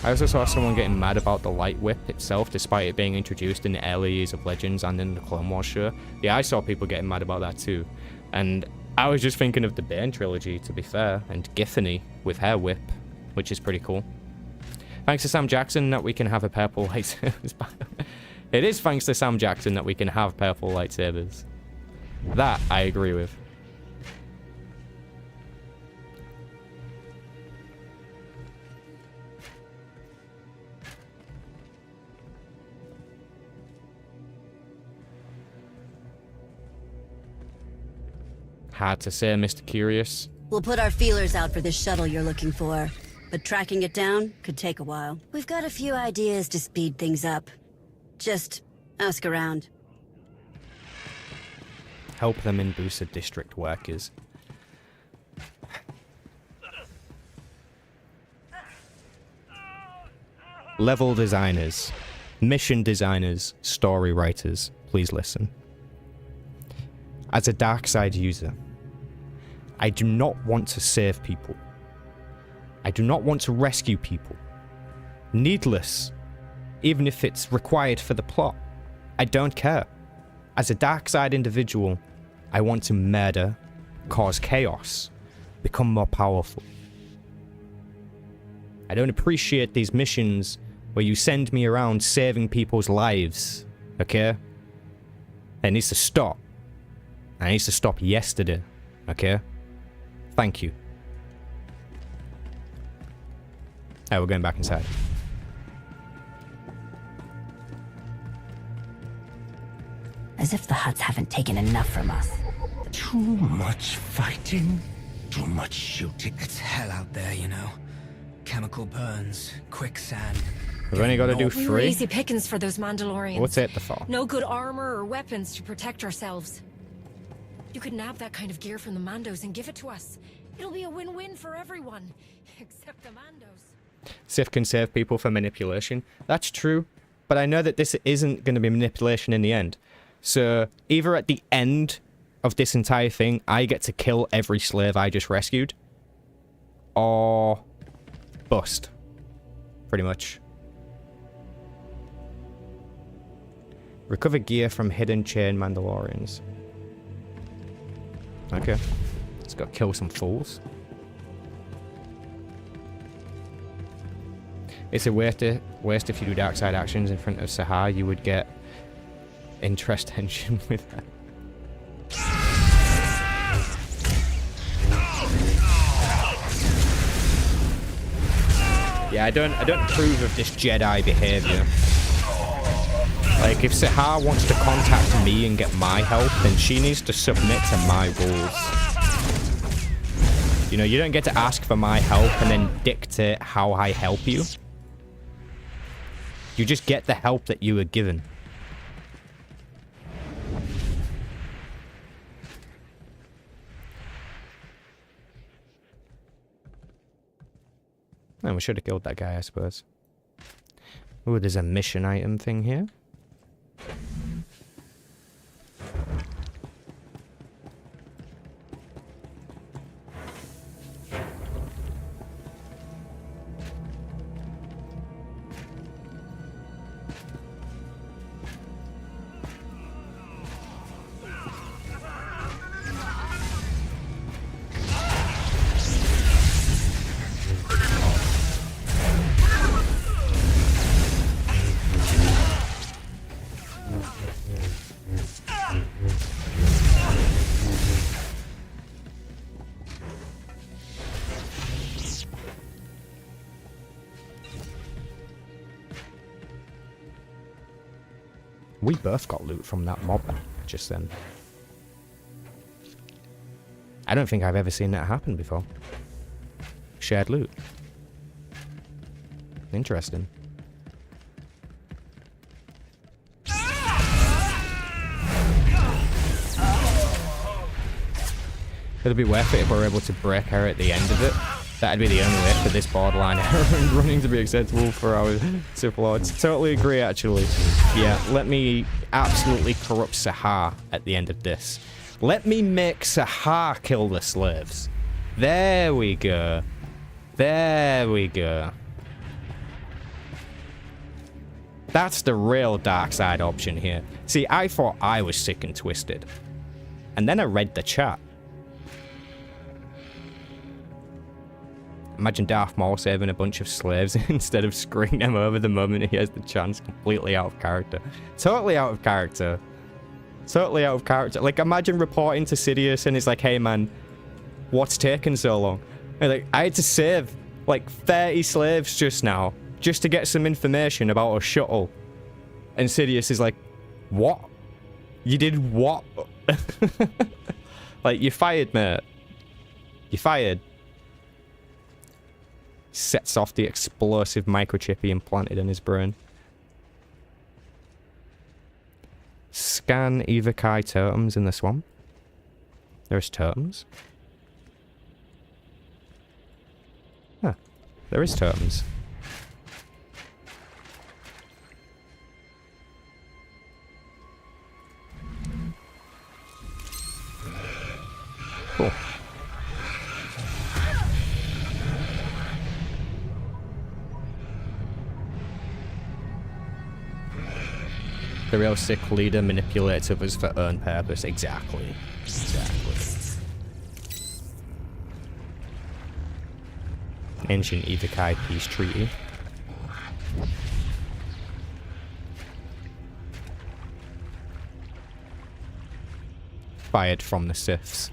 S1: I also saw someone getting mad about the light whip itself, despite it being introduced in the early years of Legends and in the Clone Wars show. Yeah, I saw people getting mad about that too. And I was just thinking of the Bane trilogy, to be fair, and Githany with her whip, which is pretty cool. Thanks to Sam Jackson that we can have a purple lightsabers. It is thanks to Sam Jackson that we can have purple lightsabers. That I agree with. Hard to say, Mr. Curious.
S15: We'll put our feelers out for this shuttle you're looking for, but tracking it down could take a while. We've got a few ideas to speed things up. Just ask around.
S1: Help them in Busa District workers. Level designers, mission designers, story writers, please listen. As a dark side user, I do not want to save people. I do not want to rescue people. Needless, even if it's required for the plot. I don't care. As a dark side individual, I want to murder, cause chaos, become more powerful. I don't appreciate these missions where you send me around saving people's lives, okay? It needs to stop. It needs to stop yesterday, okay? Thank you. Alright, we're going back inside.
S10: As if the Hutts haven't taken enough from us.
S11: Too much fighting, too much shooting. It's hell out there, you know. Chemical burns, quicksand.
S1: We've only got to do 3.
S13: We were easy pickings for those Mandalorians.
S1: What's it for?
S13: No good armor or weapons to protect ourselves. You could nab that kind of gear from the Mandos and give it to us. It'll be a win-win for everyone, except the Mandos.
S1: Sith can save people from manipulation. That's true, but I know that this isn't going to be manipulation in the end. So either at the end of this entire thing, I get to kill every slave I just rescued, or bust, pretty much. Recover gear from hidden chain Mandalorians. Okay, let's go kill some fools. It's a waste if you do dark side actions in front of Sahar, you would get interest tension with that. Yeah, I don't approve of this Jedi behavior. Like, if Sahar wants to contact me and get my help, then she needs to submit to my rules. You know, you don't get to ask for my help and then dictate how I help you. You just get the help that you were given. And we should have killed that guy, I suppose. Ooh, there's a mission item thing here. We both got loot from that mob just then. I don't think I've ever seen that happen before. Shared loot. Interesting. It'll be worth it if we're able to break her at the end of it. That'd be the only way for this borderline running to be acceptable for our Sith Lords. Totally agree, actually. Yeah, let me absolutely corrupt Sahar at the end of this. Let me make Sahar kill the slaves. There we go. There we go. That's the real dark side option here. See, I thought I was sick and twisted. And then I read the chat. Imagine Darth Maul saving a bunch of slaves instead of screwing them over the moment he has the chance. Completely out of character. Totally out of character. Totally out of character. Like, imagine reporting to Sidious and he's like, hey man, what's taking so long? And like, I had to save like 30 slaves just now, just to get some information about a shuttle. And Sidious is like, what? You did what? Like, you're fired, mate. You're fired. Sets off the explosive microchip he implanted in his brain. Scan Evokai totems in the swamp. There's totems. Huh. There is totems. Cool. The real sick leader manipulates others for own purpose. Exactly. Exactly. Ancient Evokai peace treaty. Fired from the Siths.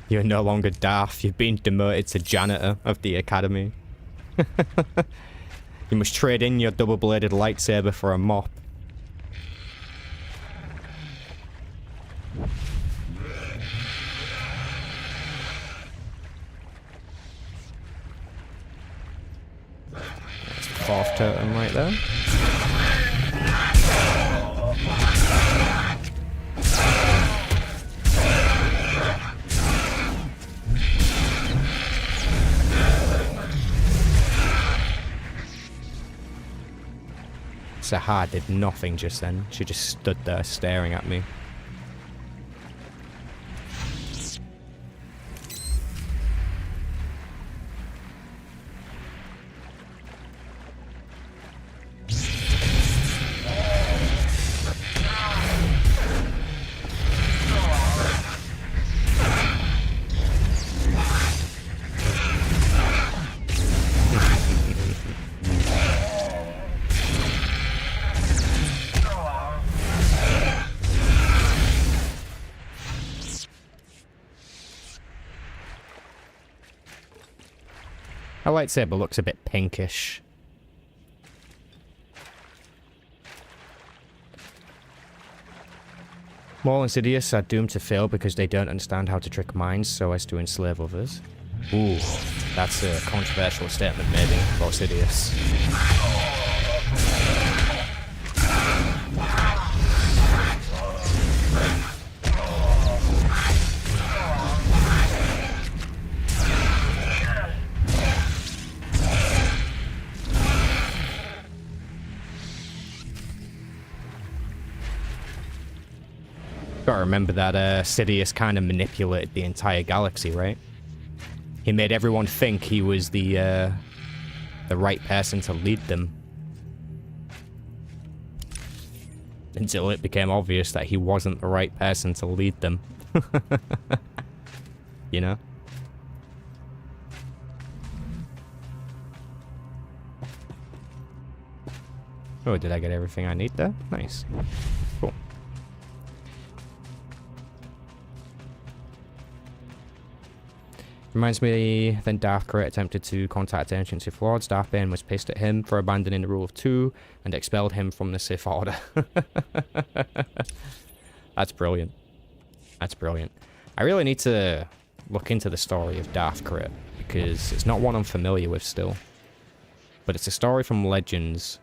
S1: You're no longer Darth. You've been demoted to janitor of the academy. You must trade in your double-bladed lightsaber for a mop. That's the fourth totem right there. Sahar did nothing just then. She just stood there staring at me. Her lightsaber looks a bit pinkish. Maul and Sidious are doomed to fail because they don't understand how to trick minds so as to enslave others. Ooh, that's a controversial statement maybe about Sidious. Gotta remember that Sidious kind of manipulated the entire galaxy, right? He made everyone think he was the right person to lead them. Until it became obvious that he wasn't the right person to lead them. You know? Oh, did I get everything I need there? Nice. Cool. Reminds me, then Darth Krayt attempted to contact ancient Sith Lords. Darth Bane was pissed at him for abandoning the rule of two and expelled him from the Sith Order. That's brilliant. That's brilliant. I really need to look into the story of Darth Krayt because it's not one I'm familiar with still. But it's a story from Legends,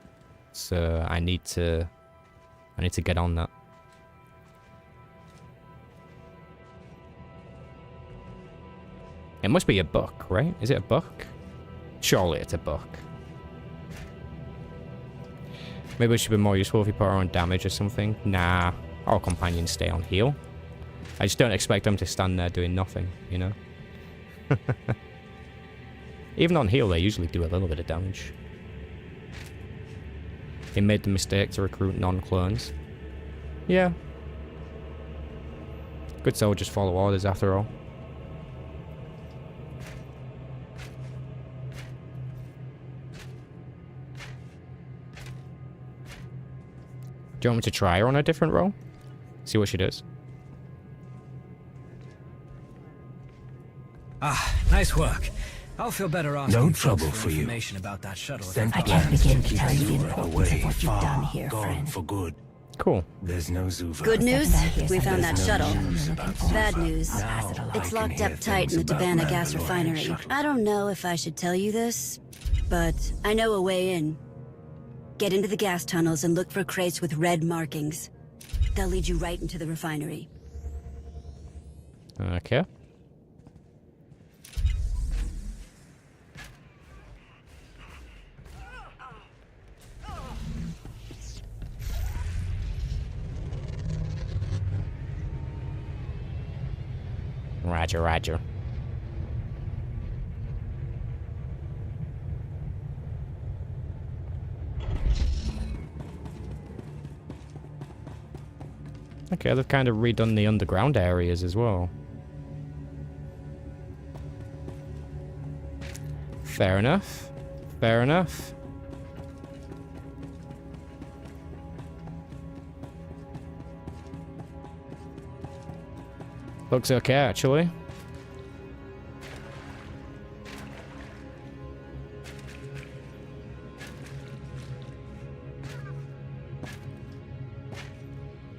S1: so I need to get on that. It must be a book, right? Is it a book? Surely it's a book. Maybe it should be more useful if you put her on damage or something. Nah, all companions stay on heal. I just don't expect them to stand there doing nothing, you know? Even on heal, they usually do a little bit of damage. He made the mistake to recruit non-clones. Yeah. Good soldiers follow orders after all. Do you want me to try her on a different role? See what she does.
S11: Ah, nice work. I'll feel better asking
S2: No
S11: folks
S2: trouble
S11: for
S2: for you.
S11: information about that shuttle.
S2: Sent
S7: I can't begin to
S2: keep
S7: tell you the
S2: Zura
S7: importance
S2: away,
S7: of what you've
S2: far
S7: done here,
S2: gone
S7: friend.
S2: for good.
S1: Cool.
S2: There's no Zuva.
S15: Good news? We found that
S2: There's no
S15: shuttle.
S2: news about
S15: Bad
S2: Zuva.
S15: news.
S2: Now
S15: It's
S2: I can
S15: locked
S2: hear
S15: up tight in
S2: things
S15: the
S2: about
S15: Tabana gas
S2: Mandalorian
S15: refinery.
S2: shuttle.
S15: I don't know if I should tell you this, but I know a way in. Get into the gas tunnels and look for crates with red markings. They'll lead you right into the refinery.
S1: Okay. Roger, roger. Okay, they've kind of redone the underground areas as well. Fair enough. Fair enough. Looks okay, actually.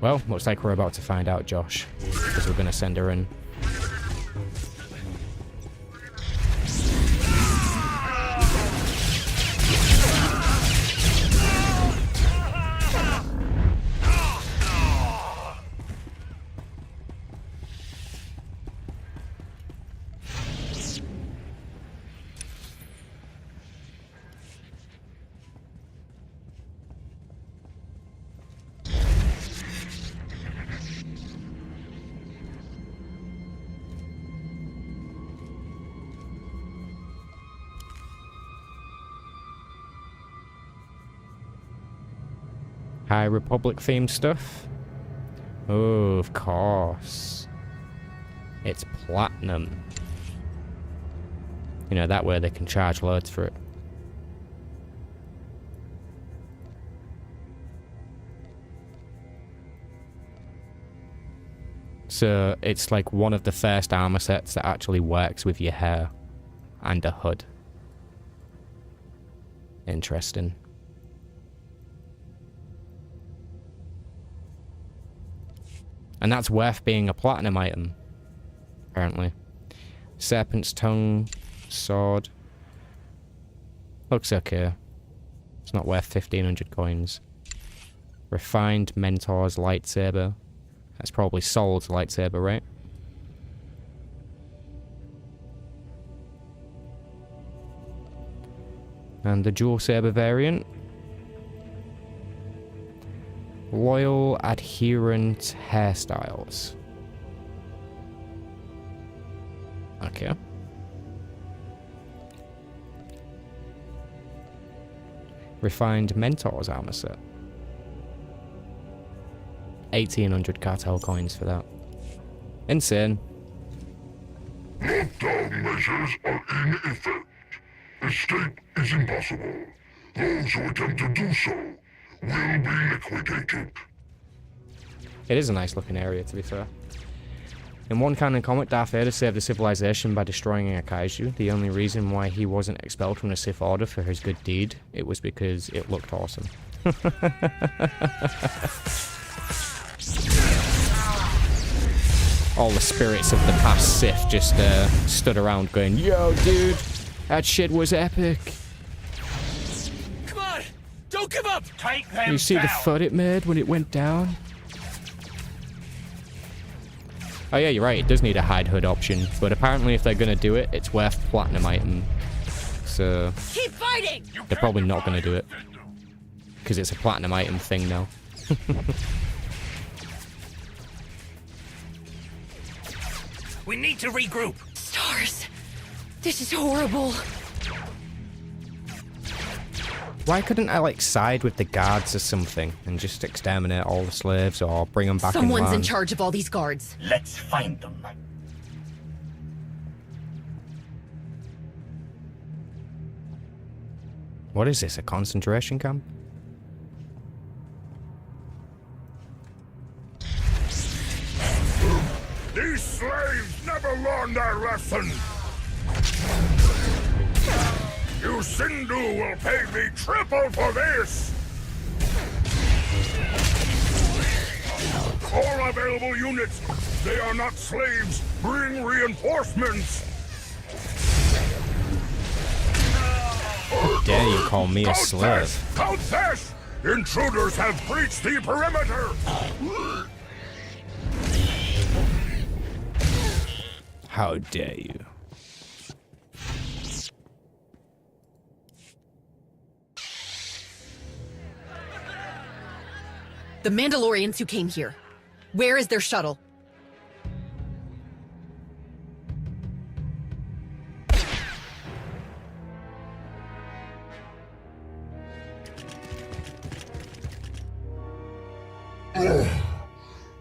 S1: Well, looks like we're about to find out, Josh, because we're going to send her in. High Republic themed stuff. Oh, of course. It's platinum. You know, that way they can charge loads for it. So it's like one of the first armor sets that actually works with your hair and a hood. Interesting. And that's worth being a platinum item, apparently. Serpent's tongue, sword. Looks okay. It's not worth 1,500 coins. Refined Mentor's lightsaber. That's probably Sol's lightsaber, right? And the dual saber variant. Loyal adherent hairstyles. Okay. Refined Mentor's armor set. 1,800 cartel coins for that. Insane.
S12: Lockdown measures are in effect. Escape is impossible. Those who attempt to do so will be liquidated.
S1: It is a nice looking area, to be fair. In one canon comic, Darth Vader saved a civilization by destroying a kaiju. The only reason why he wasn't expelled from the Sith Order for his good deed, it was because it looked awesome. All the spirits of the past Sith just stood around going, "Yo, dude, that shit was epic."
S11: Come on! Don't give up!
S14: Take them
S1: You see
S14: down.
S1: the thud it made when it went down? Oh yeah, you're right, it does need a hide hood option, but apparently if they're gonna do it, it's worth platinum item. So
S11: Keep fighting!
S1: they're probably not gonna do it. Because it's a platinum item thing now.
S11: We need to regroup.
S9: Stars. This is horrible.
S1: Why couldn't I, like, side with the guards or something and just exterminate all the slaves or bring them back
S9: Someone's in
S1: in
S9: charge of all these guards.
S14: Let's find them.
S1: What is this, a concentration camp?
S12: These slaves never learned their lesson. You Sindhu will pay me triple for this. All available units. They are not slaves. Bring reinforcements.
S1: How dare you call me a slave?
S12: Countess! Intruders have breached the perimeter.
S1: How dare you?
S9: The Mandalorians who came here. Where is their shuttle?
S12: How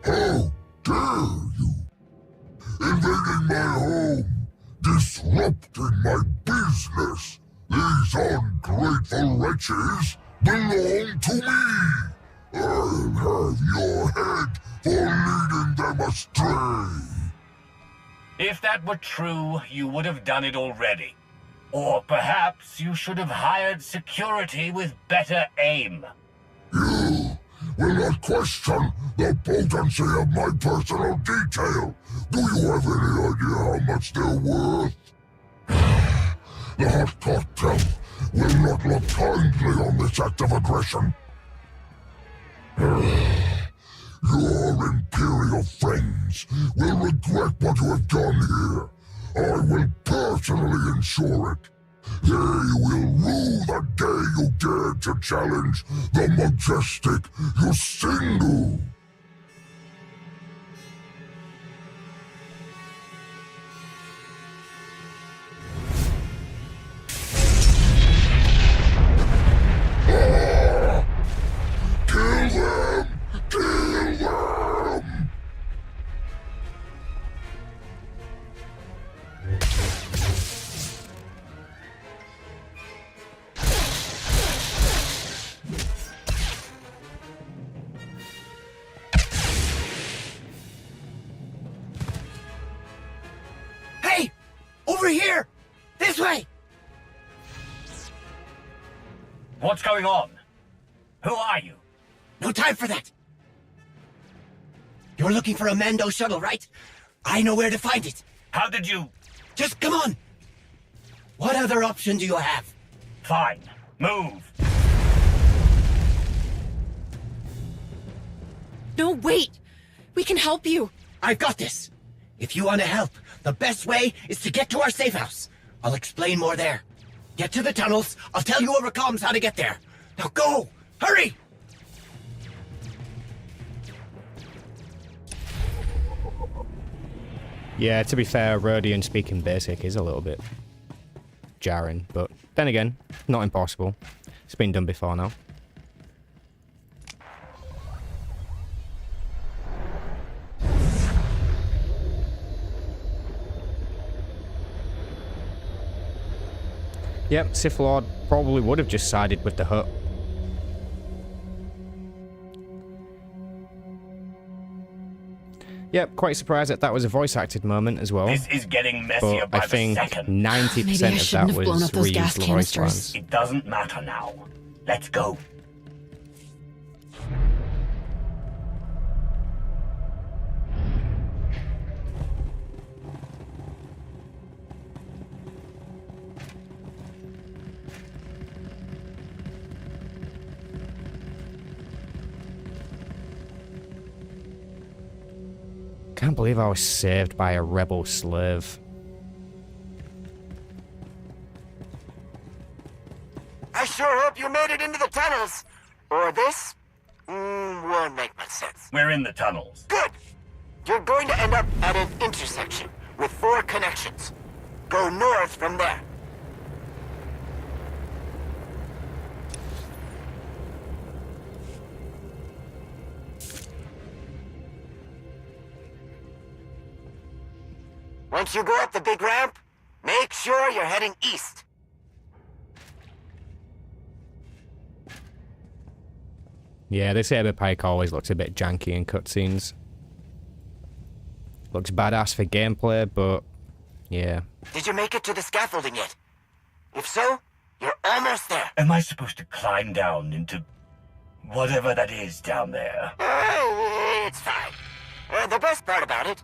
S12: dare you! Invading my home, disrupting my business. These ungrateful wretches belong to me. I'll have your head for leading them astray.
S14: If that were true, you would have done it already. Or perhaps you should have hired security with better aim.
S12: You will not question the potency of my personal detail. Do you have any idea how much they're worth? The hot cartel will not look kindly on this act of aggression. Your Imperial friends will regret what you have done here. I will personally ensure it. They will rue the day you dared to challenge the majestic Yusindu. Kill
S14: What's going on? Who are you?
S16: No time for that! You're looking for a Mando shuttle, right? I know where to find it.
S14: How did you...
S16: Just come on! What other option do you have?
S14: Fine. Move.
S9: No, wait! We can help you!
S16: I've got this! If you want to help, the best way is to get to our safe house. I'll explain more there. Get to the tunnels, I'll tell you over comms how to get there. Now go! Hurry!
S1: Yeah, to be fair, Rodian speaking basic is a little bit jarring, but then again, not impossible. It's been done before now. Yep, Sith Lord probably would have just sided with the Hutt. Yep, quite surprised that was a voice-acted moment as well.
S14: This is getting messier
S1: but
S14: by
S1: I think
S14: the second.
S1: 90% of that was reused voice lines.
S14: It doesn't matter now. Let's go.
S1: Can't believe I was saved by a rebel slave.
S16: I sure hope you made it into the tunnels. Or this won't make much sense.
S14: We're in the tunnels.
S16: Good! You're going to end up at an intersection with 4 connections. Go north from there. Once you go up the big ramp, make sure you're heading east.
S1: Yeah, this Saber Pike always looks a bit janky in cutscenes. Looks badass for gameplay, but yeah.
S16: Did you make it to the scaffolding yet? If so, you're almost there.
S14: Am I supposed to climb down into whatever that is down there?
S16: It's fine. The best part about it,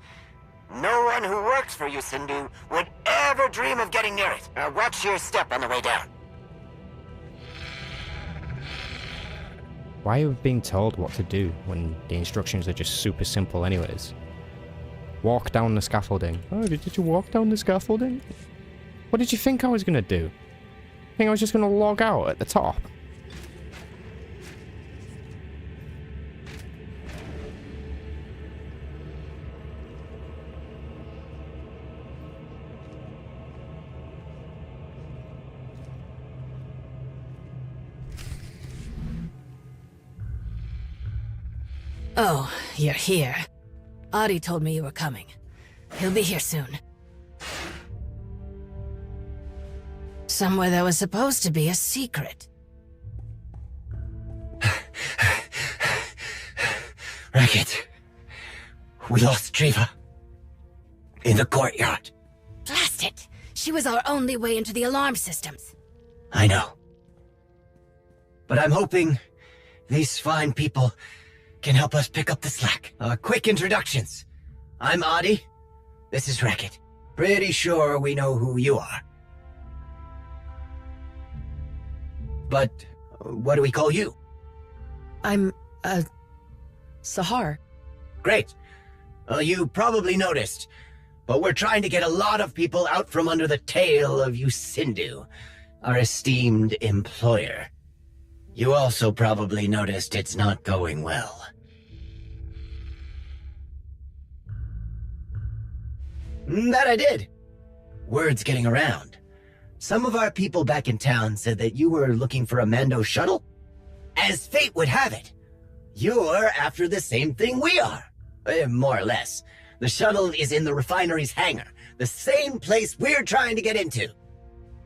S16: no one who works for you, Sindhu, would ever dream of getting near it. Watch your step on the way down.
S1: Why are you being told what to do when the instructions are just super simple anyways? Walk down the scaffolding. Oh, did you walk down the scaffolding? What did you think I was gonna do? Think I was just gonna log out at the top?
S13: Oh, you're here. Adi told me you were coming. He'll be here soon. Somewhere that was supposed to be a secret.
S16: Racket. We lost Driva. In the courtyard.
S13: Blast it! She was our only way into the alarm systems.
S16: I know. But I'm hoping these fine people can help us pick up the slack. Quick introductions. I'm Adi. This is Racket. Pretty sure we know who you are. But what do we call you?
S9: I'm, Sahar.
S16: Great. You probably noticed, but we're trying to get a lot of people out from under the tail of you Sindhu, our esteemed employer. You also probably noticed it's not going well. That I did. Word's getting around. Some of our people back in town said that you were looking for a Mando shuttle. As fate would have it, you're after the same thing we are. More or less. The shuttle is in the refinery's hangar, the same place we're trying to get into.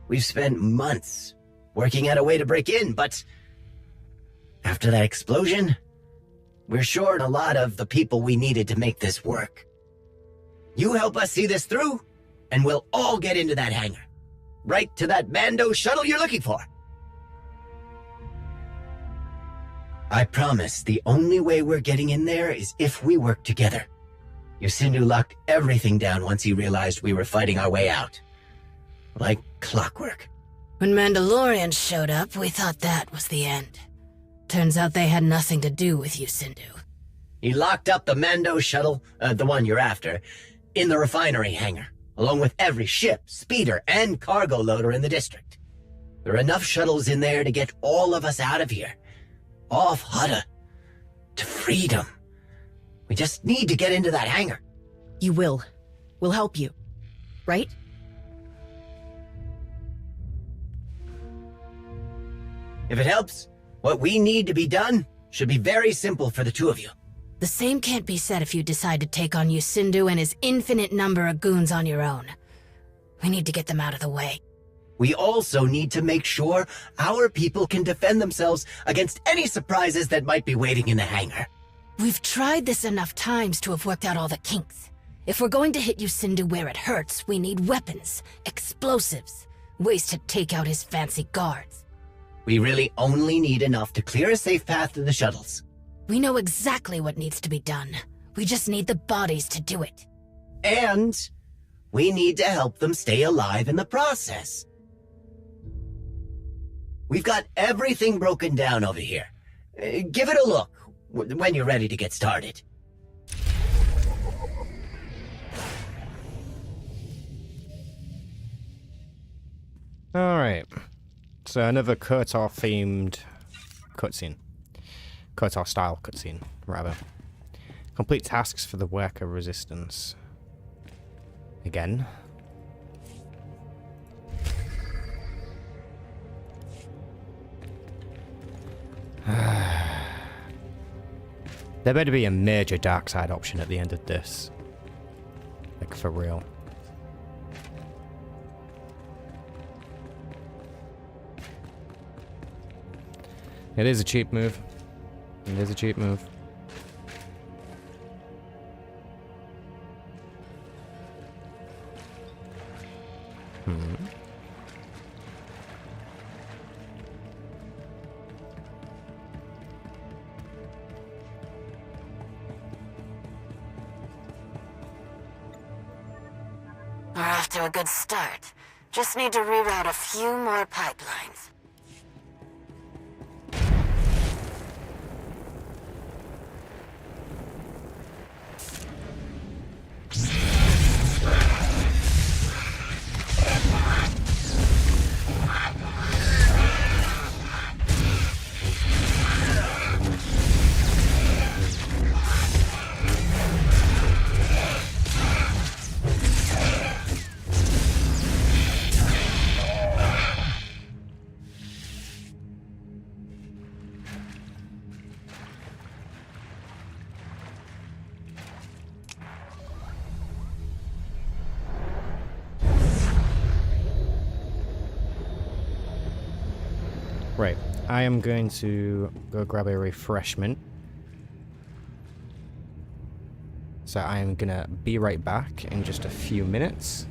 S16: We've spent months working out a way to break in, but after that explosion, we're short a lot of the people we needed to make this work. You help us see this through, and we'll all get into that hangar. Right to that Mando shuttle you're looking for. I promise the only way we're getting in there is if we work together. Yusindu locked everything down once he realized we were fighting our way out. Like clockwork.
S13: When Mandalorians showed up, we thought that was the end. Turns out they had nothing to do with Yusindu.
S16: He locked up the Mando shuttle, the one you're after, in the refinery hangar, along with every ship, speeder, and cargo loader in the district. There are enough shuttles in there to get all of us out of here. Off Hutta. To freedom. We just need to get into that hangar.
S9: You will. We'll help you. Right?
S16: If it helps, what we need to be done should be very simple for the two of you.
S13: The same can't be said if you decide to take on Yusindu and his infinite number of goons on your own. We need to get them out of the way.
S16: We also need to make sure our people can defend themselves against any surprises that might be waiting in the hangar.
S13: We've tried this enough times to have worked out all the kinks. If we're going to hit Yusindu where it hurts, we need weapons, explosives, ways to take out his fancy guards.
S16: We really only need enough to clear a safe path to the shuttles.
S13: We know exactly what needs to be done. We just need the bodies to do it.
S16: And we need to help them stay alive in the process. We've got everything broken down over here. Give it a look when you're ready to get started.
S1: Alright. So another Kurtar-themed cutscene. Kurtar-style cutscene, rather. Complete tasks for the worker resistance. Again. There better be a major dark side option at the end of this. Like, for real. It is a cheap move. It is a cheap move.
S13: We're off to a good start. Just need to reroute a few more pipelines.
S1: Right, I am going to go grab a refreshment. So I am gonna be right back in just a few minutes.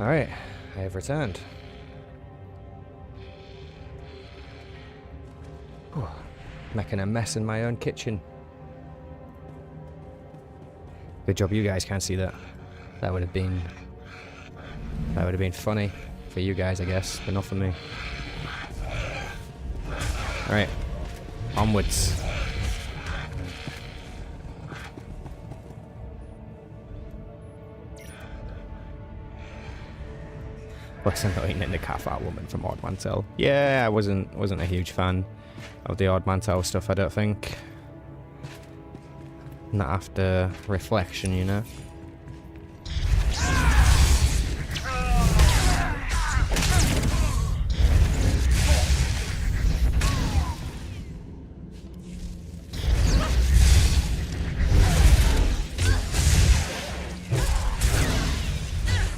S1: Alright, I have returned. Whew, making a mess in my own kitchen. Good job you guys can't see that. That would have been funny for you guys, I guess, but not for me. Alright. Onwards. Looks annoying in the Cathart woman from Odd Mantel. Yeah, I wasn't a huge fan of the Odd Mantel stuff, I don't think. Not after reflection, you know.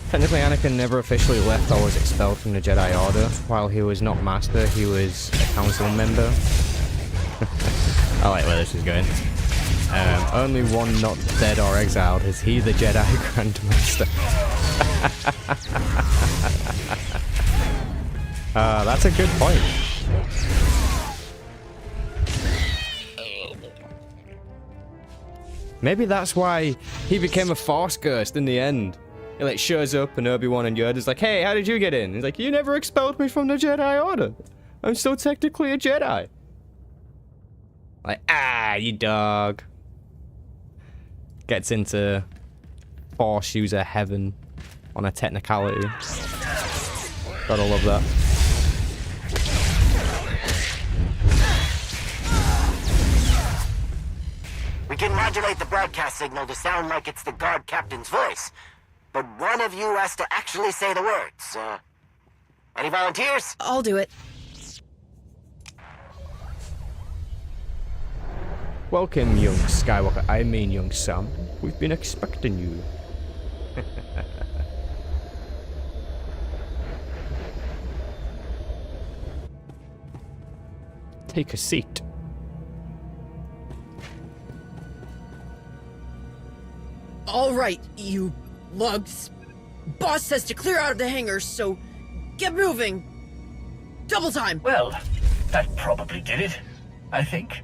S1: Technically, Anakin never officially left or was expelled from the Jedi Order. While he was not Master, he was a Council member. I like where this is going. Only one not dead or exiled. Is he the Jedi Grandmaster? That's a good point. Maybe that's why he became a Force Ghost in the end. He like shows up and Obi-Wan and Yoda's like, hey, how did you get in? He's like, you never expelled me from the Jedi Order. I'm still technically a Jedi. Like, you dog. Gets into Force user heaven on a technicality. Gotta love that.
S16: We can modulate the broadcast signal to sound like it's the guard captain's voice. But one of you has to actually say the words. Any volunteers?
S9: I'll do it.
S1: Welcome, young Skywalker. I mean, young Sam. We've been expecting you. Take a seat.
S17: All right, you lugs. Boss says to clear out of the hangar, so get moving. Double time.
S14: Well, that probably did it, I think.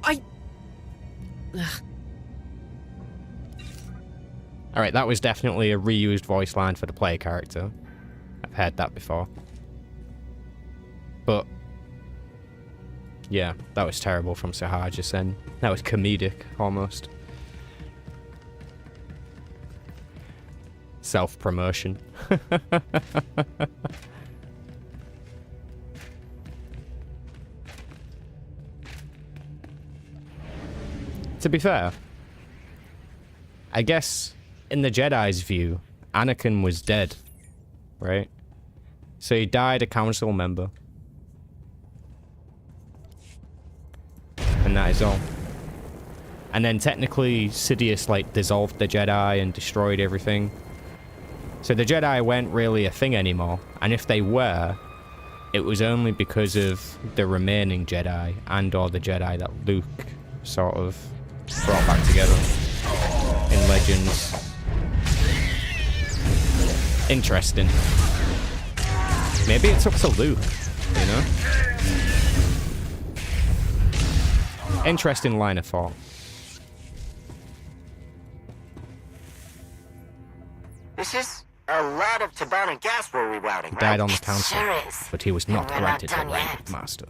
S1: Alright, that was definitely a reused voice line for the player character. I've heard that before. But yeah, that was terrible from Sahar just then. That was comedic, almost. Self-promotion. To be fair, I guess in the Jedi's view, Anakin was dead, right? So he died a council member. And that is all. And then technically Sidious like dissolved the Jedi and destroyed everything. So the Jedi weren't really a thing anymore. And if they were, it was only because of the remaining Jedi and or the Jedi that Luke sort of brought back together in Legends. Interesting. Maybe it's up to Luke, you know? Interesting line of thought.
S16: This is a lot of Tabana gas we're rerouting,
S1: He died
S16: right?
S1: on the council,
S16: Sure is.
S1: but he was not
S16: We're not
S1: granted the
S16: done
S1: rank
S16: yet.
S1: of Master.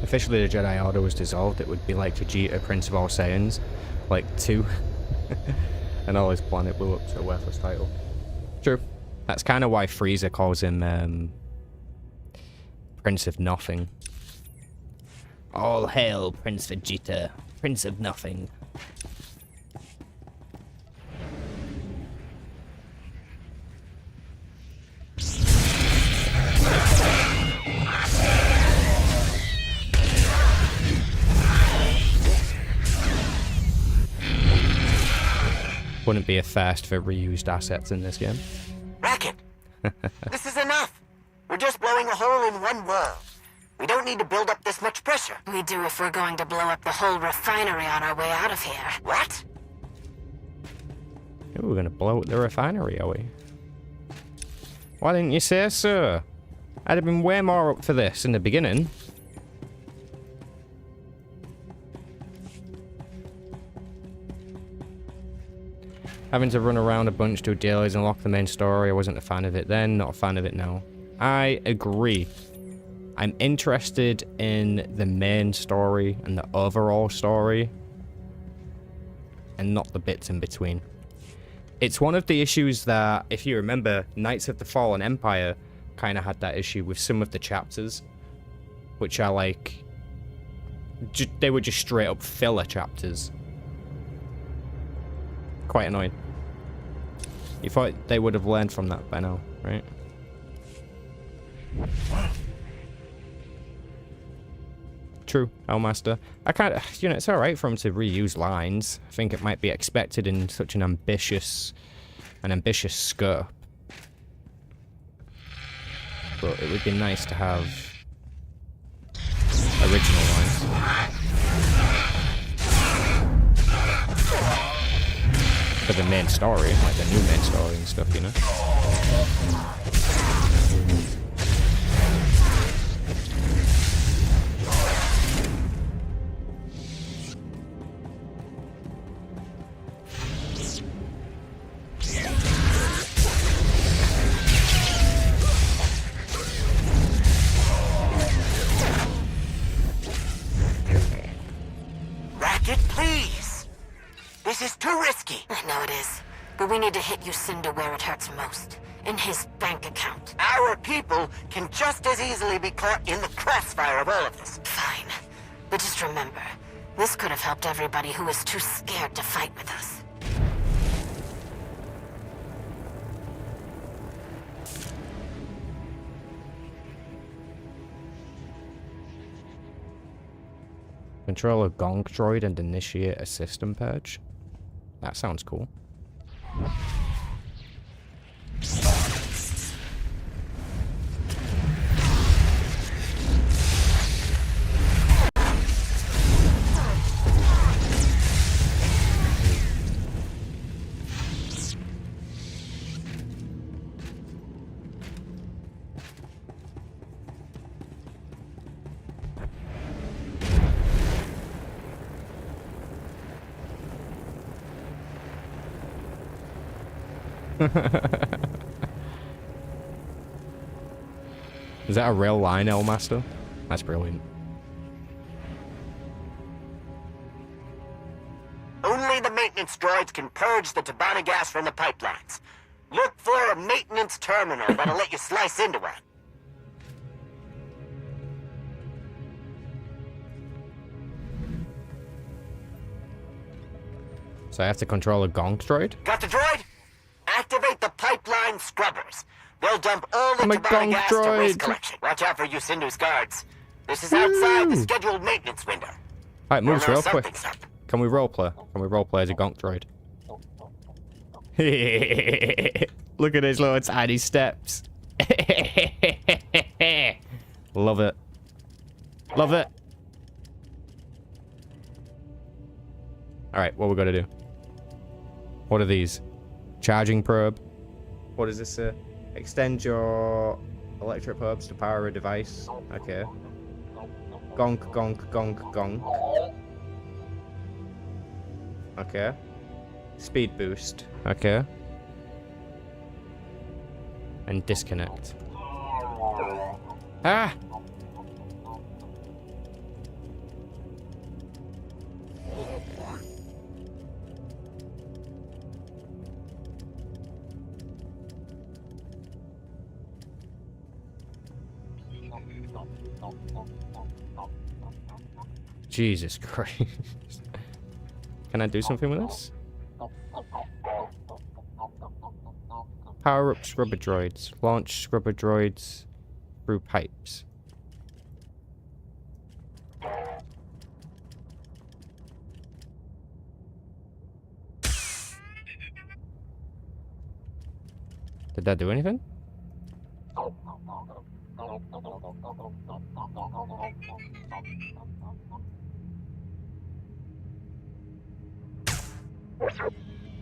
S1: officially the Jedi Order was dissolved, it would be like Vegeta, Prince of All Saiyans, like 2. And all his planet blew up to a worthless title. True. That's kind of why Frieza calls him Prince of Nothing. All hail Prince Vegeta, Prince of Nothing. Wouldn't be a first for reused assets in this game.
S16: Racket! This is enough! We're just blowing a hole in one world. We don't need to build up this much pressure.
S13: We do if we're going to blow up the whole refinery on our way out of here.
S16: What?
S1: Ooh, we're gonna blow up the refinery, are we? Why didn't you say so? I'd have been way more up for this in the beginning. Having to run around a bunch, do dailies, and unlock the main story. I wasn't a fan of it then, not a fan of it now. I agree. I'm interested in the main story and the overall story, and not the bits in between. It's one of the issues that, if you remember, Knights of the Fallen Empire kind of had that issue with some of the chapters, which are like, they were just straight up filler chapters. Quite annoying. You thought they would have learned from that by now, right? True, Elmaster. I can't, you know, it's alright for him to reuse lines. I think it might be expected in such an ambitious scope. But it would be nice to have original lines. For the main story, like the new main story and stuff, you know?
S16: Racket, please! This is too risky.
S13: I know it is, but we need to hit Lucinda where it hurts most. In his bank account.
S16: Our people can just as easily be caught in the crossfire of all of this.
S13: Fine. But just remember, this could have helped everybody who was too scared to fight with us.
S1: Control a gong droid and initiate a system purge. That sounds cool. Is that a real line, Elmaster? That's brilliant.
S16: Only the maintenance droids can purge the Tabana gas from the pipelines. Look for a maintenance terminal that'll let you slice into it.
S1: So I have to control a gong droid?
S16: Got the droid? Activate the pipeline scrubbers. They'll dump all the
S1: I'm a
S16: Tabana
S1: gong
S16: gas to
S1: droid.
S16: waste collection. Watch out for Yusindu's guards. This is outside the scheduled maintenance window.
S1: Alright, moves
S16: We'll know
S1: real quick.
S16: something's up.
S1: Can we roleplay? Can we roleplay as a gonk droid? Look at his little tiny steps. Love it. Love it. Alright, what we gotta do? What are these? Charging probe. What does this say? Extend your electric probes to power a device. Okay. Gonk, gonk, gonk, gonk. Okay. Speed boost. Okay. And disconnect. Ah! Jesus Christ. Can I do something with this? Power up scrubber droids. Launch scrubber droids through pipes. Did that do anything?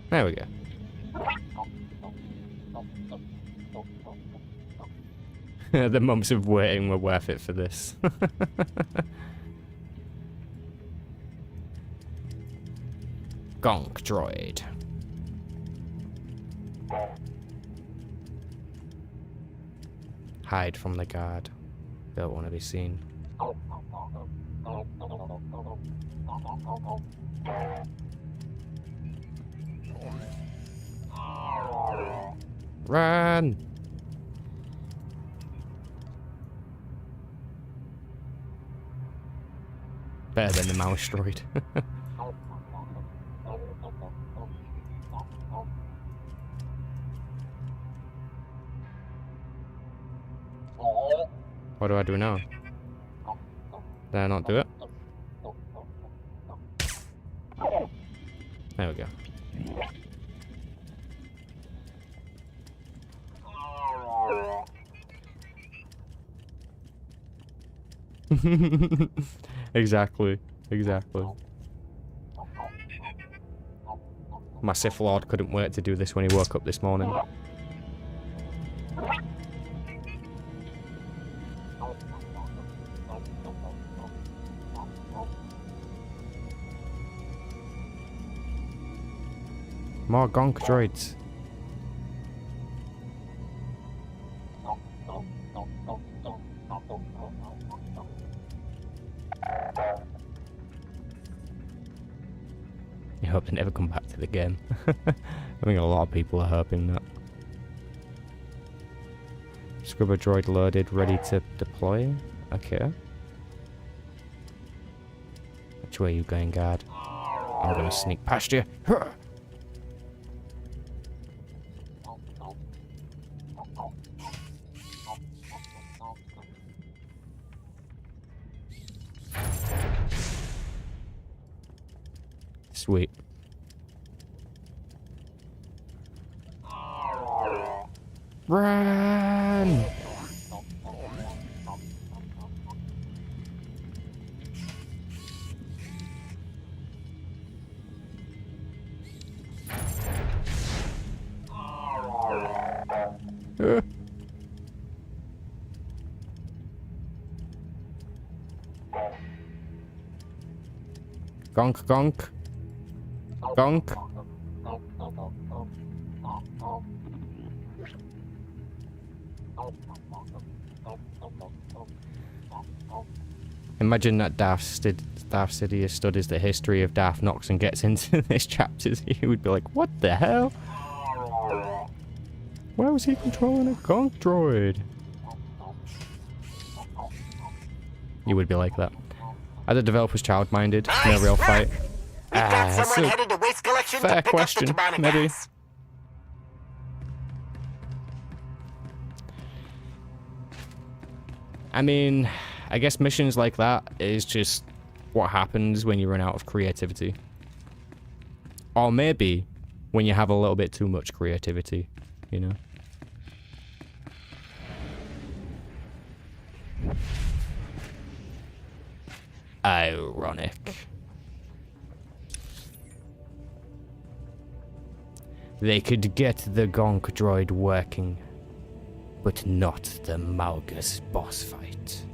S1: There we go. The months of waiting were worth it for this. Gonk droid. Hide from the guard. Don't want to be seen. Run! Better than the mouse droid. What do I do now? Did I not do it? There we go. Exactly. My Sith Lord couldn't wait to do this when he woke up this morning. More gonk droids. I hope they never come back to the game. I think a lot of people are hoping that. Scrubber droid loaded, ready to deploy. Okay. Which way are you going, guard? I'm gonna sneak past you. Sweet. Run! Gonk, gonk. Gonk. Imagine that Darth Sidious studies the history of Darth Nox and gets into this chapter. He would be like, what the hell? Why was he controlling a gonk droid? You would be like that. Are the developers child-minded? No real fight? That's a fair question, maybe. I mean, I guess missions like that is just what happens when you run out of creativity. Or maybe when you have a little bit too much creativity, you know? Ironic. They could get the gonk droid working, but not the Malgus boss fight.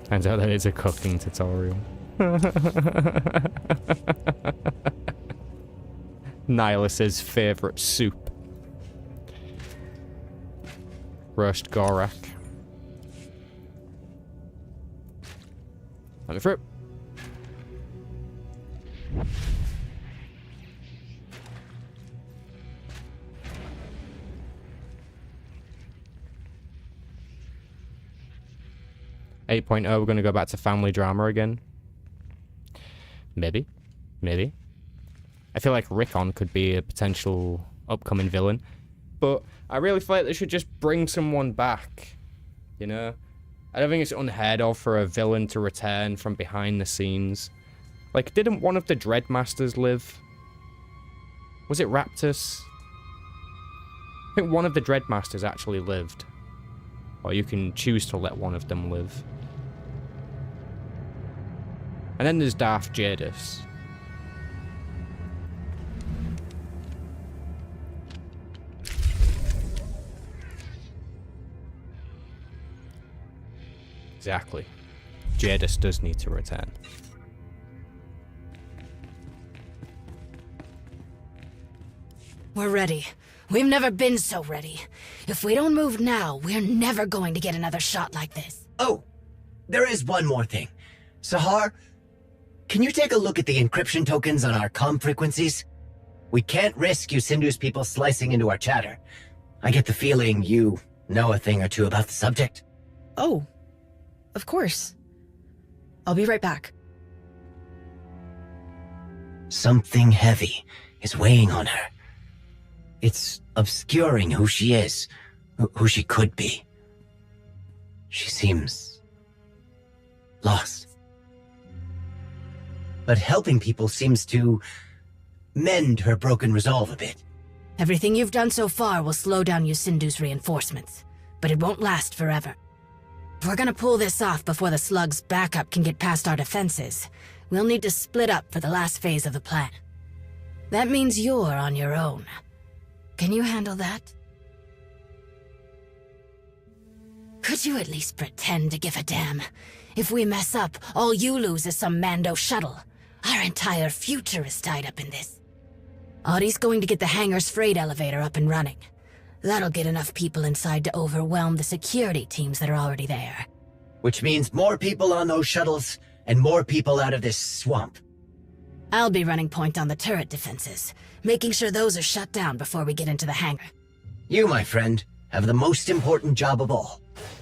S1: Turns out that it's a cooking tutorial. Nihilus's favourite soup. Roast Gorak. Let me through. We're going to go back to family drama again. Maybe. Maybe. I feel like Rickon could be a potential upcoming villain. But I really feel like they should just bring someone back. You know? I don't think it's unheard of for a villain to return from behind the scenes. Like, didn't one of the Dreadmasters live? Was it Raptus? I think one of the Dreadmasters actually lived. Or you can choose to let one of them live. And then there's Darth Jadis. Exactly. Jadis does need to return.
S13: We're ready. We've never been so ready. If we don't move now, we're never going to get another shot like this.
S16: Oh, there is one more thing. Sahar, can you take a look at the encryption tokens on our comm frequencies? We can't risk Yusindu's people slicing into our chatter. I get the feeling you know a thing or two about the subject.
S17: Oh, of course. I'll be right back.
S16: Something heavy is weighing on her. It's obscuring who she is, who she could be. She seems lost. But helping people seems to mend her broken resolve a bit.
S13: Everything you've done so far will slow down Yusindu's reinforcements, but it won't last forever. If we're gonna pull this off before the slug's backup can get past our defenses, we'll need to split up for the last phase of the plan. That means you're on your own. Can you handle that? Could you at least pretend to give a damn? If we mess up, all you lose is some Mando shuttle. Our entire future is tied up in this. Audie's going to get the hangar's freight elevator up and running. That'll get enough people inside to overwhelm the security teams that are already there.
S16: Which means more people on those shuttles, and more people out of this swamp.
S13: I'll be running point on the turret defenses, making sure those are shut down before we get into the hangar.
S16: You, my friend, have the most important job of all.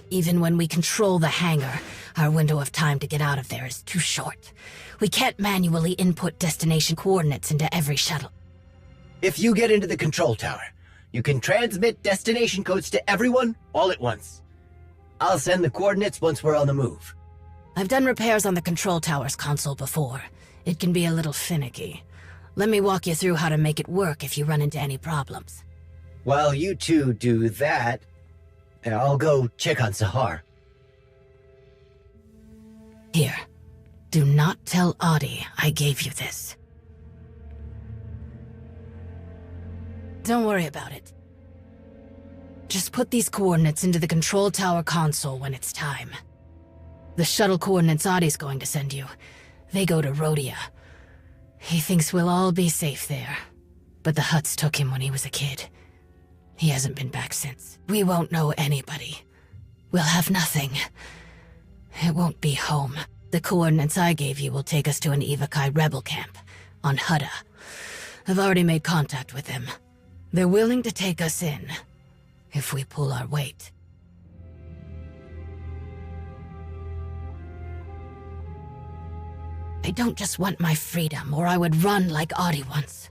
S13: Even when we control the hangar, our window of time to get out of there is too short. We can't manually input destination coordinates into every shuttle.
S16: If you get into the control tower, you can transmit destination codes to everyone all at once. I'll send the coordinates once we're on the move.
S13: I've done repairs on the control tower's console before. It can be a little finicky. Let me walk you through how to make it work if you run into any problems.
S16: While you two do that, I'll go check on Sahar.
S13: Here. Do not tell Audie I gave you this. Don't worry about it. Just put these coordinates into the control tower console when it's time. The shuttle coordinates Audie's going to send you, they go to Rhodia. He thinks we'll all be safe there, but the Hutts took him when he was a kid. He hasn't been back since. We won't know anybody. We'll have nothing. It won't be home. The coordinates I gave you will take us to an Evakai rebel camp on Hutta. I've already made contact with them. They're willing to take us in, if we pull our weight. I don't just want my freedom, or I would run like Audie once.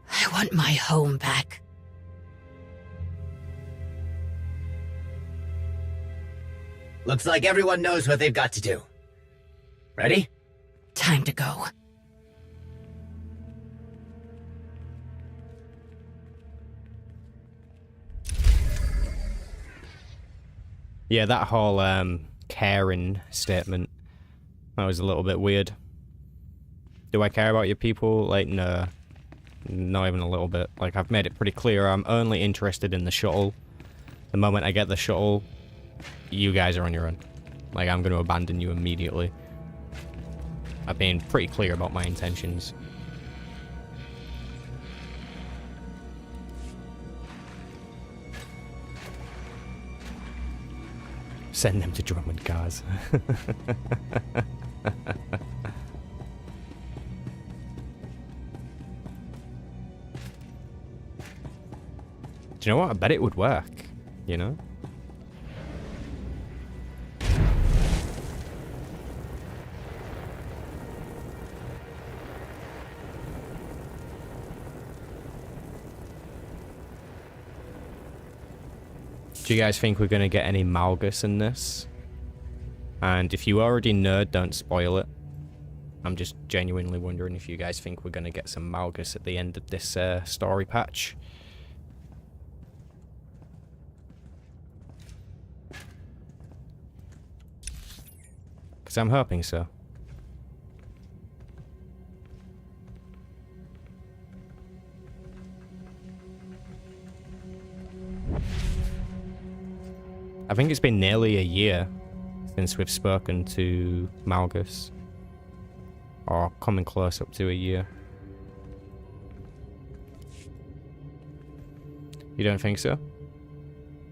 S13: I want my home back.
S16: Looks like everyone knows what they've got to do. Ready?
S13: Time to go.
S1: Yeah, that whole caring statement, that was a little bit weird. Do I care about your people? Like, no. Not even a little bit. Like, I've made it pretty clear I'm only interested in the shuttle. The moment I get the shuttle, you guys are on your own. Like, I'm going to abandon you immediately. I've been pretty clear about my intentions. Send them to Drummond cars. Do you know what? I bet it would work, you know? Do you guys think we're going to get any Malgus in this? And if you already know, don't spoil it. I'm just genuinely wondering if you guys think we're going to get some Malgus at the end of this story patch. Because I'm hoping so. I think it's been nearly a year since we've spoken to Malgus. Or coming close up to a year. You don't think so?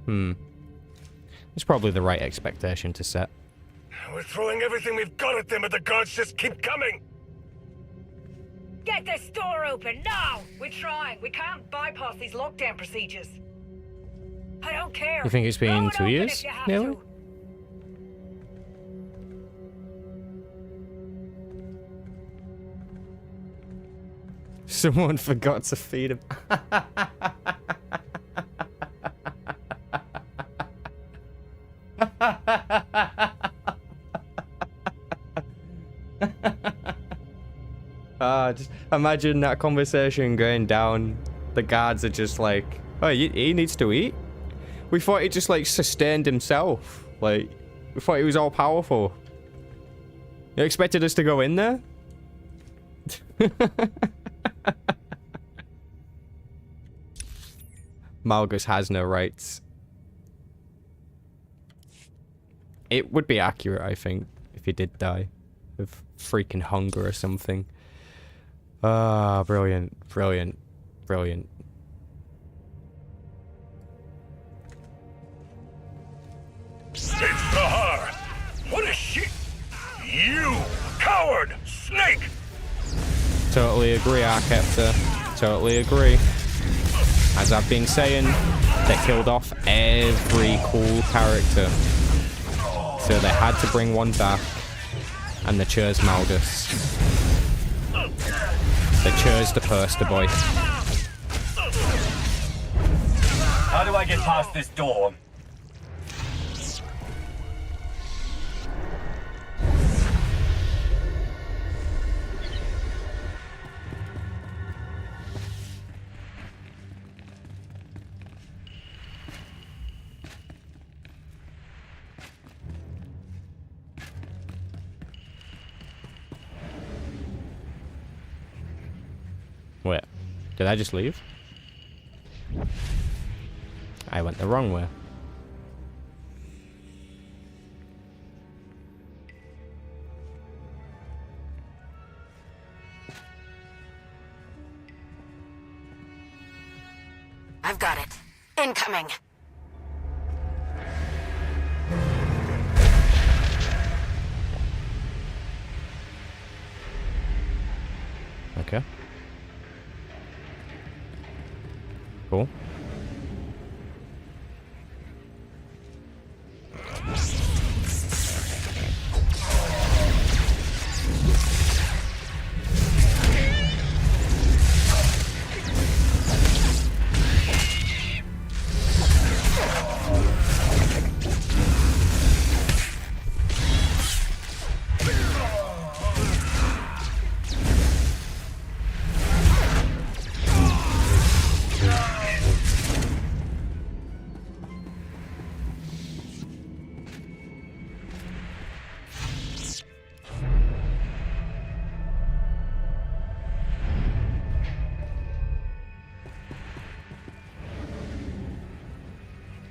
S1: It's probably the right expectation to set.
S18: We're throwing everything we've got at them, but the guards just keep coming!
S19: Get this door open, now! We're trying. We can't bypass these lockdown procedures. I don't care.
S1: You think it's been 2 years, nearly? Someone forgot to feed him. Just imagine that conversation going down. The guards are just like, oh, he needs to eat? We thought he just like sustained himself. Like, we thought he was all powerful. You expected us to go in there? Malgus has no rights. It would be accurate, I think, if he did die of freaking hunger or something. Ah, brilliant, brilliant, brilliant.
S18: It's Sahar! What is she? You coward! Snake!
S1: Totally agree, Archeptor. Totally agree. As I've been saying, they killed off every cool character. So they had to bring one back. And they chose Malgus. They chose the poster boy.
S14: How do I get past this door?
S1: Wait, did I just leave? I went the wrong way.
S13: I've got it. Incoming.
S1: Okay. Cool.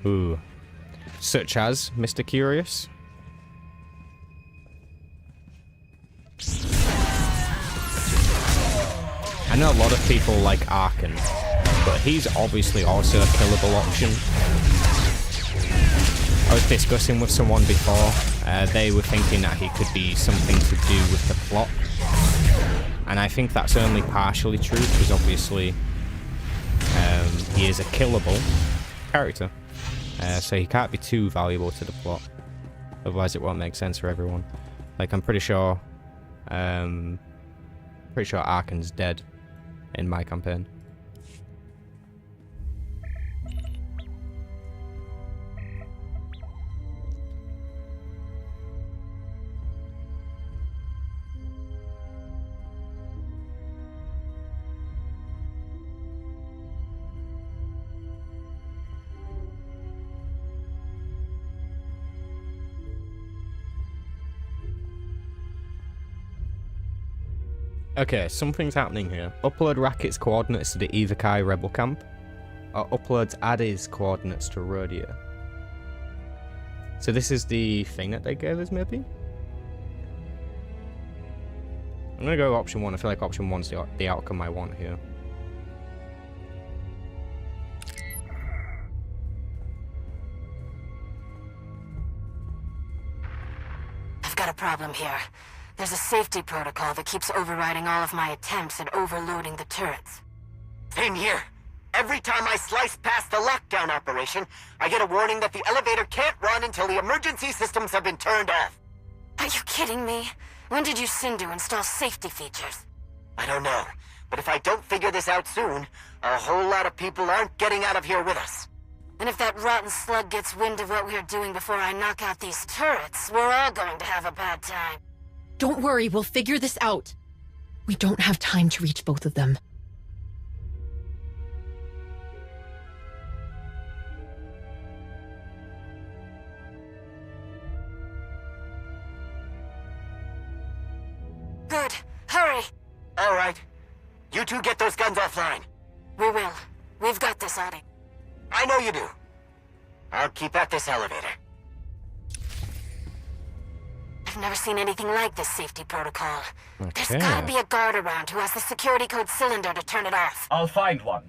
S1: Ooh. Such as Mr. Curious? I know a lot of people like Arkan, but he's obviously also a killable option. I was discussing with someone before. They were thinking that he could be something to do with the plot. And I think that's only partially true, because obviously he is a killable character. So he can't be too valuable to the plot. Otherwise it won't make sense for everyone. Like, I'm pretty sure Arkan's dead in my campaign. Okay, something's happening here. Upload Racket's coordinates to the Evakai rebel camp, or uploads Addy's coordinates to Rhodia. So this is the thing that they gave us, maybe? I'm gonna go option 1. I feel like option 1's the outcome I want here.
S13: I've got a problem here. There's a safety protocol that keeps overriding all of my attempts at overloading the turrets.
S16: Same here. Every time I slice past the lockdown operation, I get a warning that the elevator can't run until the emergency systems have been turned off.
S13: Are you kidding me? When did you Sindu install safety features?
S16: I don't know, but if I don't figure this out soon, a whole lot of people aren't getting out of here with us.
S13: And if that rotten slug gets wind of what we're doing before I knock out these turrets, we're all going to have a bad time.
S9: Don't worry, we'll figure this out. We don't have time to reach both of them.
S13: Good. Hurry.
S16: All right. You two get those guns offline.
S13: We will. We've got this, Audie.
S16: I know you do. I'll keep at this elevator.
S13: I've never seen anything like this safety protocol.
S1: Okay.
S13: There's gotta be a guard around who has the security code cylinder to turn it off.
S14: I'll find one.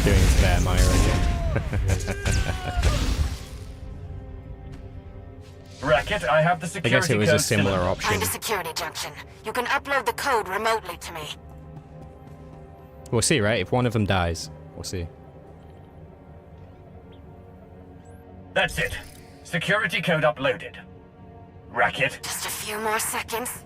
S1: Doing spare Maya again.
S14: Racket, I have the security
S1: I guess it was a
S14: code
S1: similar
S14: cylinder.
S1: option.
S13: Find a security junction. You can upload the code remotely to me.
S1: We'll see, right? If one of them dies, we'll see.
S14: That's it. Security code uploaded. Racket.
S13: Just a few more seconds.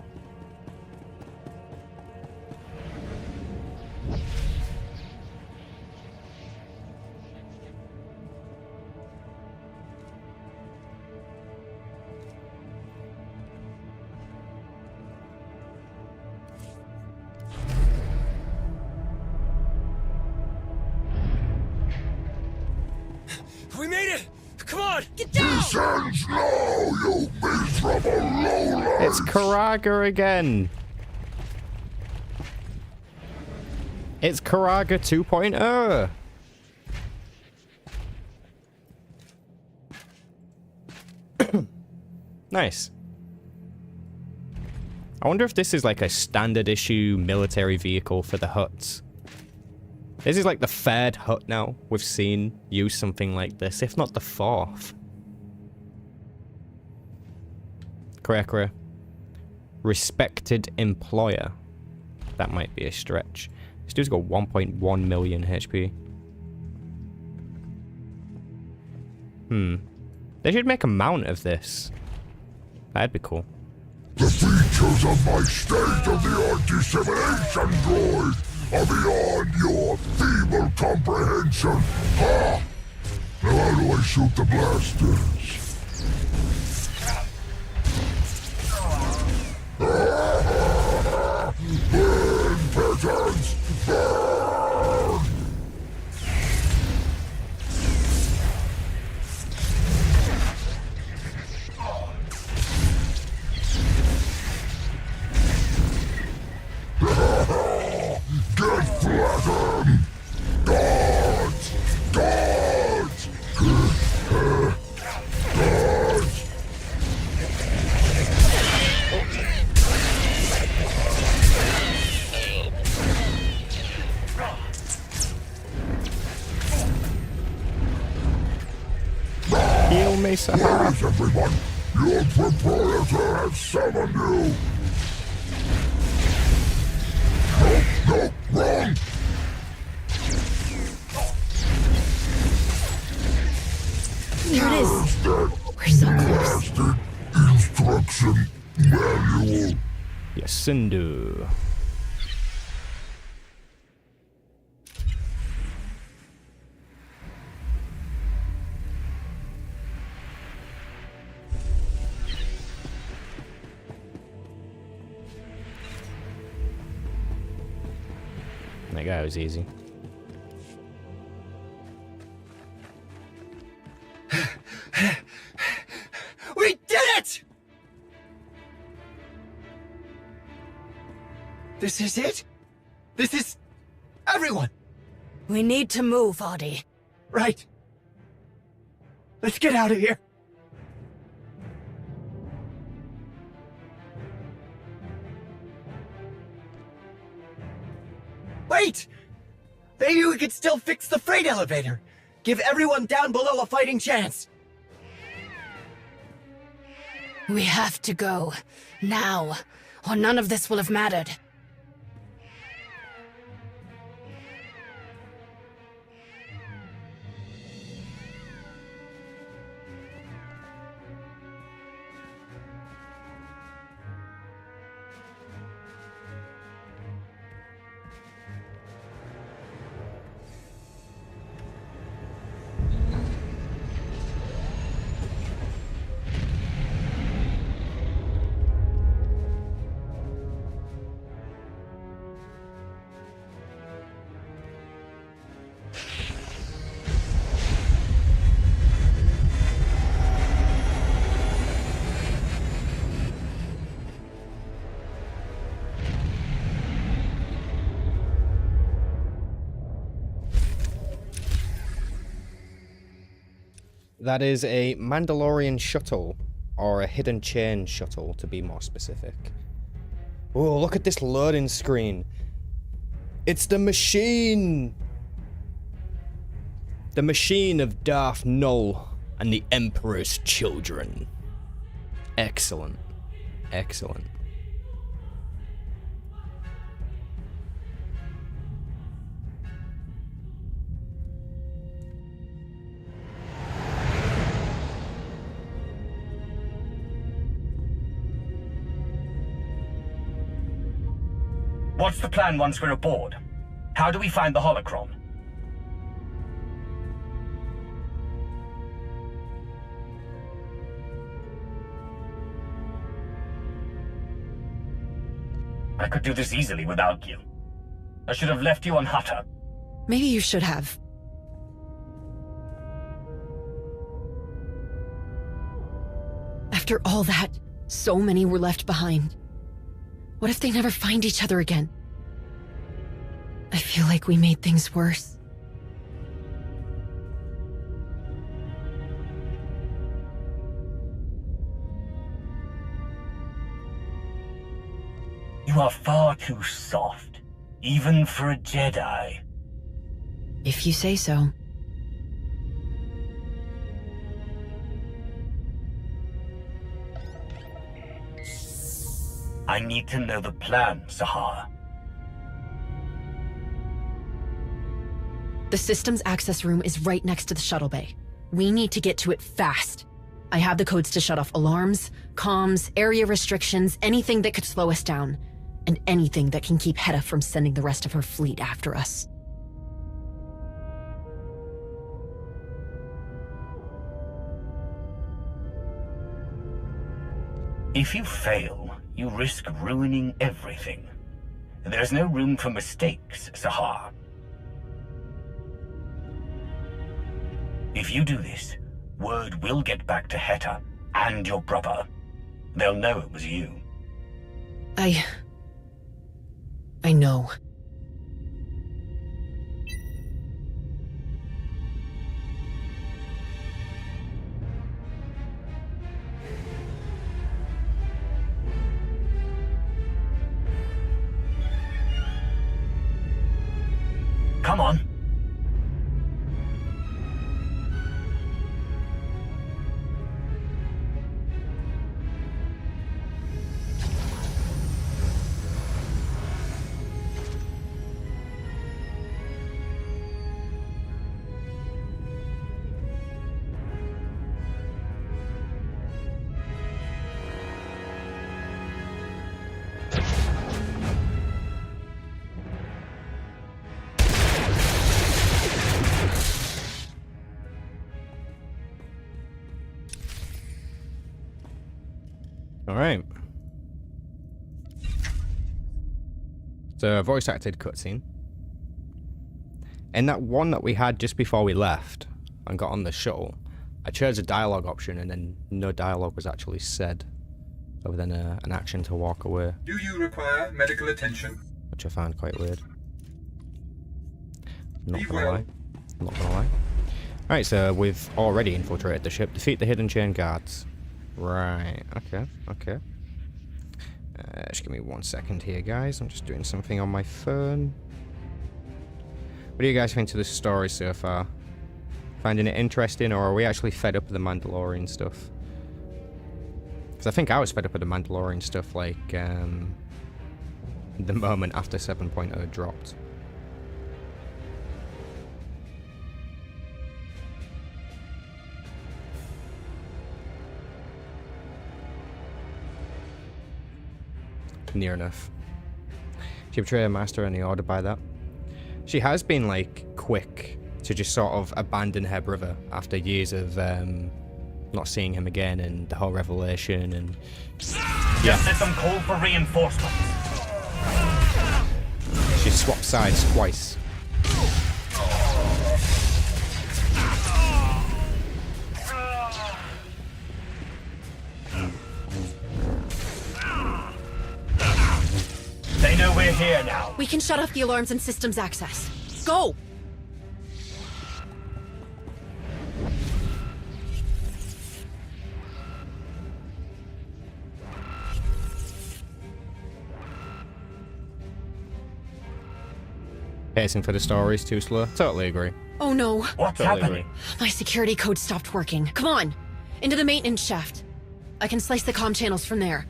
S11: We made it! Come on! Get
S12: This ends now, you miserable lowlife!
S1: It's Karaga again! It's Karaga 2.0! Nice. I wonder if this is like a standard issue military vehicle for the Hutts. This is like the third Hutt now we've seen use something like this, if not the fourth. Correct. Respected employer. That might be a stretch. This dude's got 1.1 million HP. They should make a mount of this. That'd be cool.
S12: The features of my state-of-the-art dissemination droid are beyond your feeble comprehension. Ha! Now how do I shoot the blasters? Burn, peasants! Burn! Get flattened! Gods! Gods!
S1: me,
S12: Where
S1: Sahara.
S12: is everyone? Your proprietor has summoned you! No, wrong!
S13: There it is. We're so close.
S12: Instruction manual.
S1: Yacindu. That guy was easy.
S16: We did it! This is it? This is everyone!
S13: We need to move, Audie.
S16: Right. Let's get out of here. Wait! Maybe we could still fix the freight elevator. Give everyone down below a fighting chance.
S13: We have to go. Now. Or none of this will have mattered.
S1: That is a Mandalorian shuttle, or a hidden chain shuttle, to be more specific. Oh, look at this loading screen. It's the machine! The machine of Darth Null and the Emperor's children. Excellent. Excellent.
S14: What's the plan once we're aboard? How do we find the holocron? I could do this easily without you. I should have left you on Hutter.
S9: Maybe you should have. After all that, so many were left behind. What if they never find each other again? I feel like we made things worse.
S14: You are far too soft, even for a Jedi.
S9: If you say so.
S14: I need to know the plan, Sahara.
S9: The systems access room is right next to the shuttle bay. We need to get to it fast. I have the codes to shut off alarms, comms, area restrictions, anything that could slow us down. And anything that can keep Hedda from sending the rest of her fleet after us.
S14: If you fail, you risk ruining everything. There's no room for mistakes, Sahar. If you do this, word will get back to Heta and your brother. They'll know it was you.
S9: I know.
S14: Come on.
S1: Alright. So, voice acted cutscene. And that one that we had just before we left and got on the shuttle, I chose a dialogue option and then no dialogue was actually said, other than an action to walk away.
S8: Do you require medical attention?
S1: Which I found quite weird. Not
S8: Be
S1: gonna
S8: well.
S1: lie. Not gonna lie. Alright, so we've already infiltrated the ship. Defeat the hidden chain guards. Right, okay, okay. Just give me 1 second here, guys. I'm just doing something on my phone. What do you guys think of the story so far? Finding it interesting, or are we actually fed up with the Mandalorian stuff? Because I think I was fed up with the Mandalorian stuff, like, the moment after 7.0 dropped. Near enough. She betrayed her master and the order by that. She has been, like, quick to just sort of abandon her brother after years of not seeing him again and the whole revelation and...
S14: Yeah. Just let them call for reinforcements.
S1: She swapped sides twice.
S14: They know we're here now.
S9: We can shut off the alarms and systems access. Go!
S1: Pacing for the story is too slow. Totally agree.
S9: Oh no.
S14: What's
S1: Totally
S14: happening?
S1: agree.
S9: My security code stopped working. Come on! Into the maintenance shaft. I can slice the comm channels from there.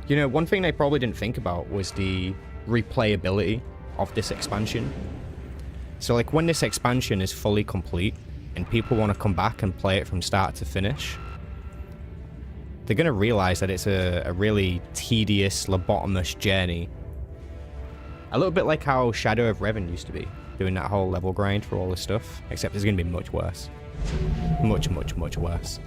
S1: You know, one thing they probably didn't think about was the replayability of this expansion. So, like, when this expansion is fully complete and people want to come back and play it from start to finish, they're going to realize that it's a really tedious, lobotomous journey. A little bit like how Shadow of Revan used to be, doing that whole level grind for all this stuff, except it's going to be much worse. Much, much, much worse.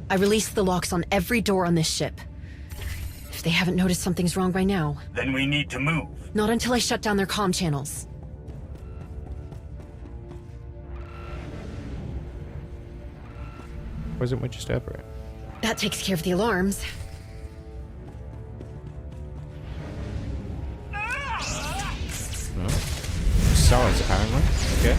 S9: I released the locks on every door on this ship. If they haven't noticed something's wrong by now.
S14: Then we need to move.
S9: Not until I shut down their comm channels.
S1: Wasn't we just over it?
S9: That takes care of the alarms.
S1: No. Solids, apparently. Okay.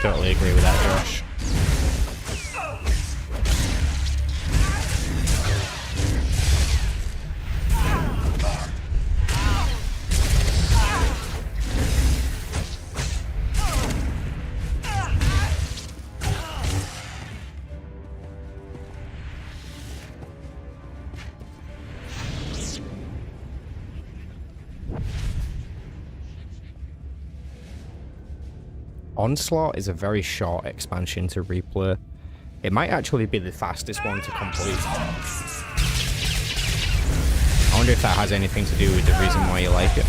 S1: Totally agree with that, Josh. Onslaught is a very short expansion to replay. It might actually be the fastest one to complete. I wonder if that has anything to do with the reason why you like it.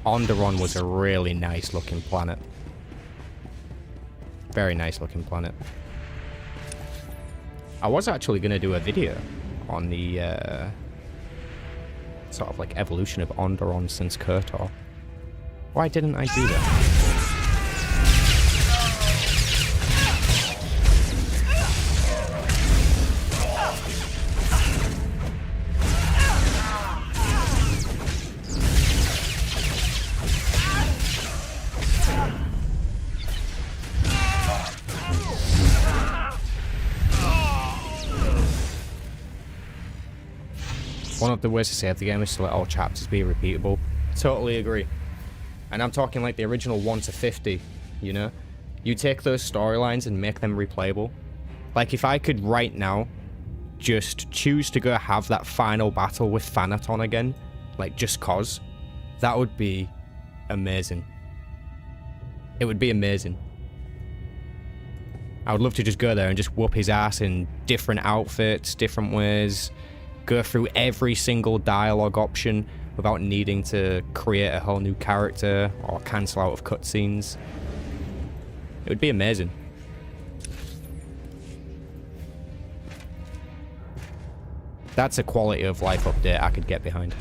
S1: Onderon was a really nice looking planet. Very nice looking planet. I was actually going to do a video on the sort of like evolution of Onderon since Swtor. Why didn't I do that? One of the ways to save the game is to let all chapters be repeatable. Totally agree. And I'm talking like the original 1 to 50, you know? You take those storylines and make them replayable. Like if I could right now just choose to go have that final battle with Thanaton again, like just cause, that would be amazing. It would be amazing. I would love to just go there and just whoop his ass in different outfits, different ways, go through every single dialogue option without needing to create a whole new character or cancel out of cutscenes. It would be amazing. That's a quality of life update I could get behind.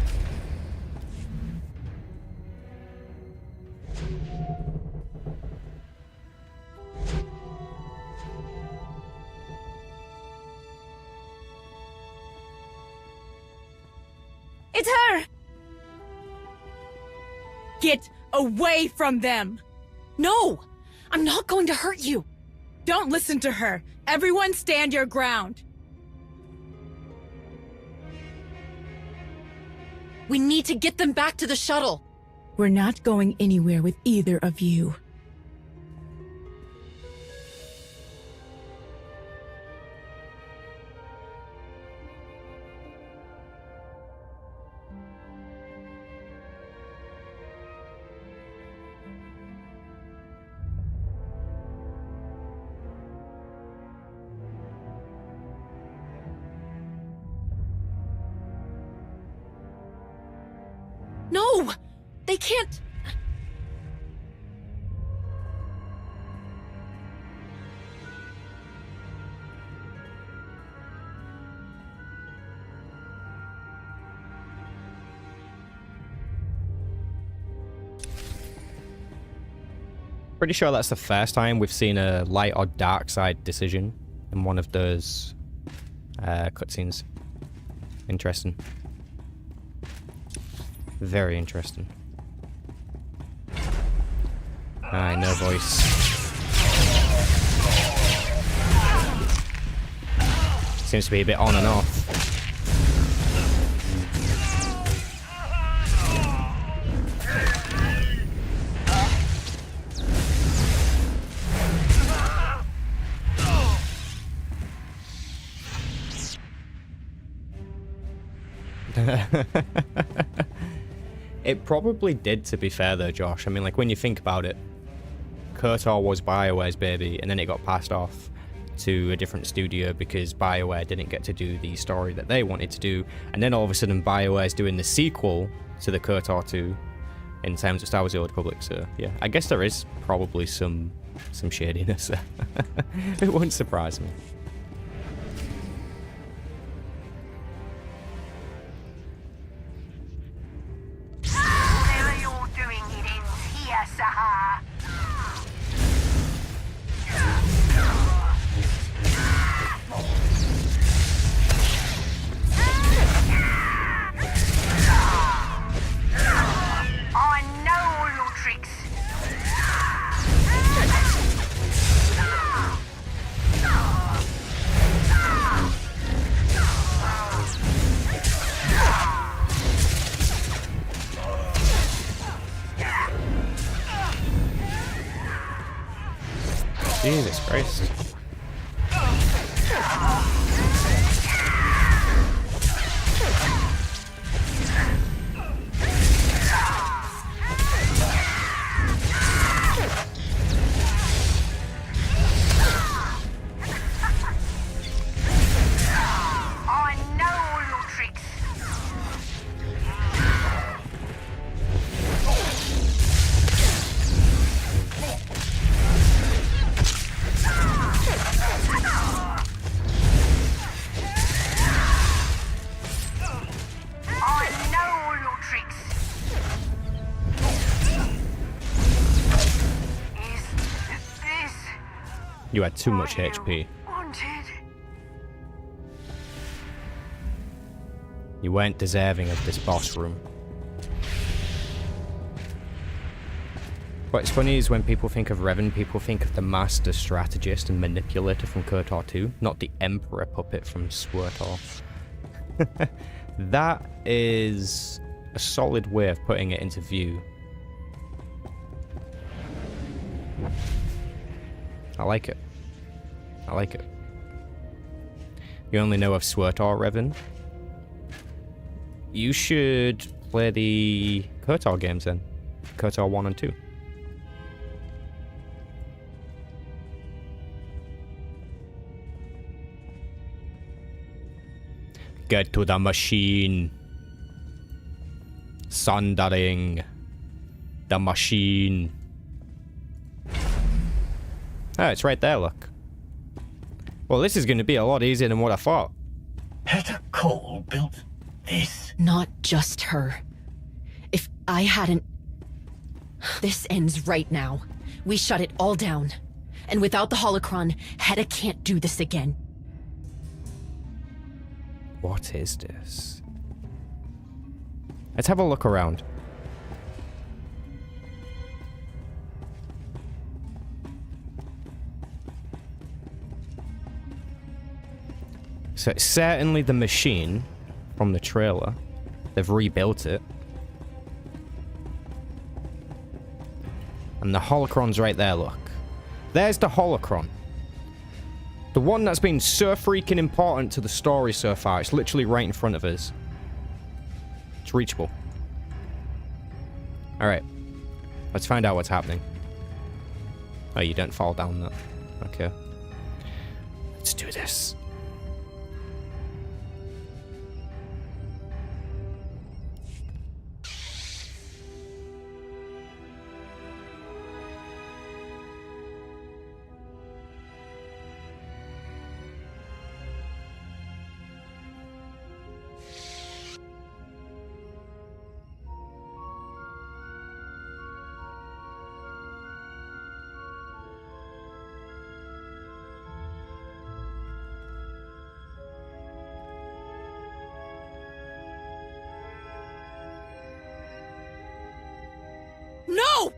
S20: It's her! Get away from them! No! I'm not going to hurt you! Don't listen to her! Everyone stand your ground!
S9: We need to get them back to the shuttle!
S20: We're not going anywhere with either of you.
S9: No! They can't...
S1: Pretty sure that's the first time we've seen a light or dark side decision in one of those cutscenes. Interesting. Very interesting. Aye, no voice. Seems to be a bit on and off. It probably did, to be fair though, Josh. I mean, like, when you think about it, KOTOR was BioWare's baby, and then it got passed off to a different studio because BioWare didn't get to do the story that they wanted to do, and then all of a sudden BioWare's doing the sequel to the KOTOR 2 in terms of Star Wars: The Old Republic, so yeah, I guess there is probably some shadiness there. It wouldn't surprise me.
S19: Whatever you're doing, it ends here, Sahar. I know all your tricks.
S1: Jesus Christ.
S19: I know all your tricks. I know all your tricks. Is this
S1: You had too much HP.
S19: wanted?
S1: You weren't deserving of this boss room. What's funny is when people think of Revan, people think of the master strategist and manipulator from KOTOR 2, not the emperor puppet from Swtor. That is a solid way of putting it into view. I like it. I like it. You only know of Swtor, Revan. You should play the KOTOR games then. KOTOR 1 and 2. Get to the machine. Sundering. The machine. Oh, it's right there, look. Well, this is going to be a lot easier than what I thought.
S14: Hedda Cole built this?
S9: Not just her. If I hadn't... This ends right now. We shut it all down. And without the holocron, Hedda can't do this again.
S1: What is this? Let's have a look around. So it's certainly the machine from the trailer. They've rebuilt it. And the holocron's right there, look. There's the holocron. The one that's been so freaking important to the story so far. It's literally right in front of us. It's reachable. Alright. Let's find out what's happening. Oh, you don't fall down that. Okay. Let's do this.
S20: No!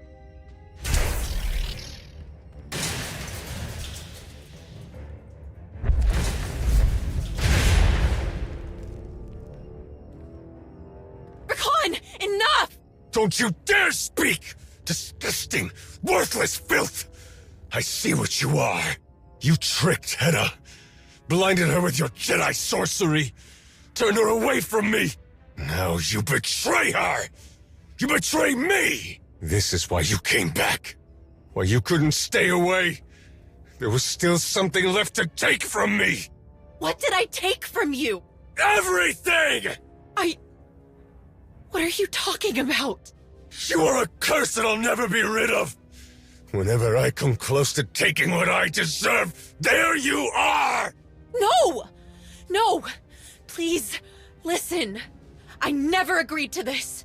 S20: Rakan, enough!
S18: Don't you dare speak! Disgusting, worthless filth! I see what you are. You tricked Hedda. Blinded her with your Jedi sorcery. Turned her away from me. Now you betray her! You betray me! This is why you came back. Why you couldn't stay away. There was still something left to take from me.
S9: What did I take from you?
S18: Everything!
S9: What are you talking about?
S18: You are a curse that I'll never be rid of. Whenever I come close to taking what I deserve, there you are!
S9: No! No! Please, listen. I never agreed to this.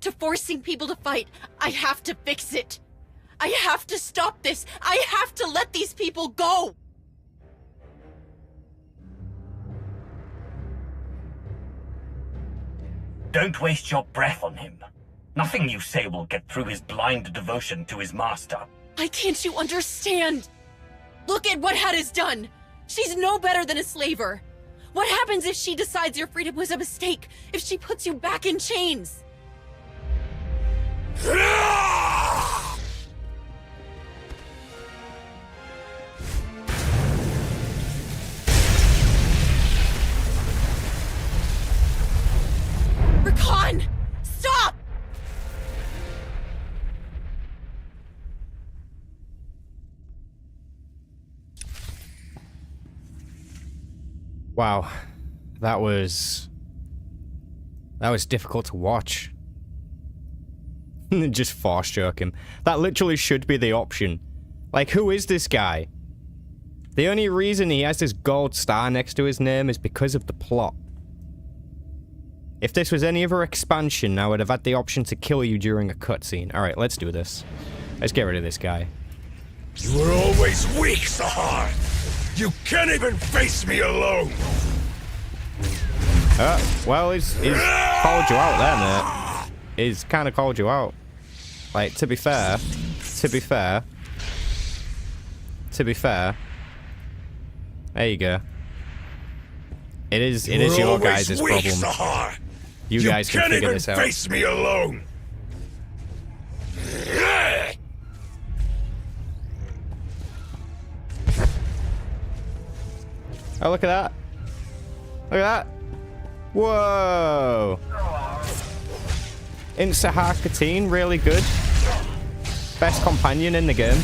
S9: To forcing people to fight, I have to fix it. I have to stop this. I have to let these people go.
S14: Don't waste your breath on him. Nothing you say will get through his blind devotion to his master.
S9: Why can't you understand? Look at what Hedda's done. She's no better than a slaver. What happens if she decides your freedom was a mistake? If she puts you back in chains? Rakan! Stop!
S1: Wow. That was difficult to watch. Just force choke him. That literally should be the option. Like, who is this guy? The only reason he has this gold star next to his name is because of the plot. If this was any other expansion, I would have had the option to kill you during a cutscene. Alright, let's do this. Let's get rid of this guy.
S18: You were always weak, Sahar! You can't even face me alone!
S1: Well, he's called you out there, mate. He's kind of called you out. Like, to be fair, there you go. It is your guys' problem.
S18: Sahar.
S1: You guys can figure this out.
S18: You can't even face me alone!
S1: Oh, look at that. Look at that. Whoa. Insta Katine, really good. Best companion in the game.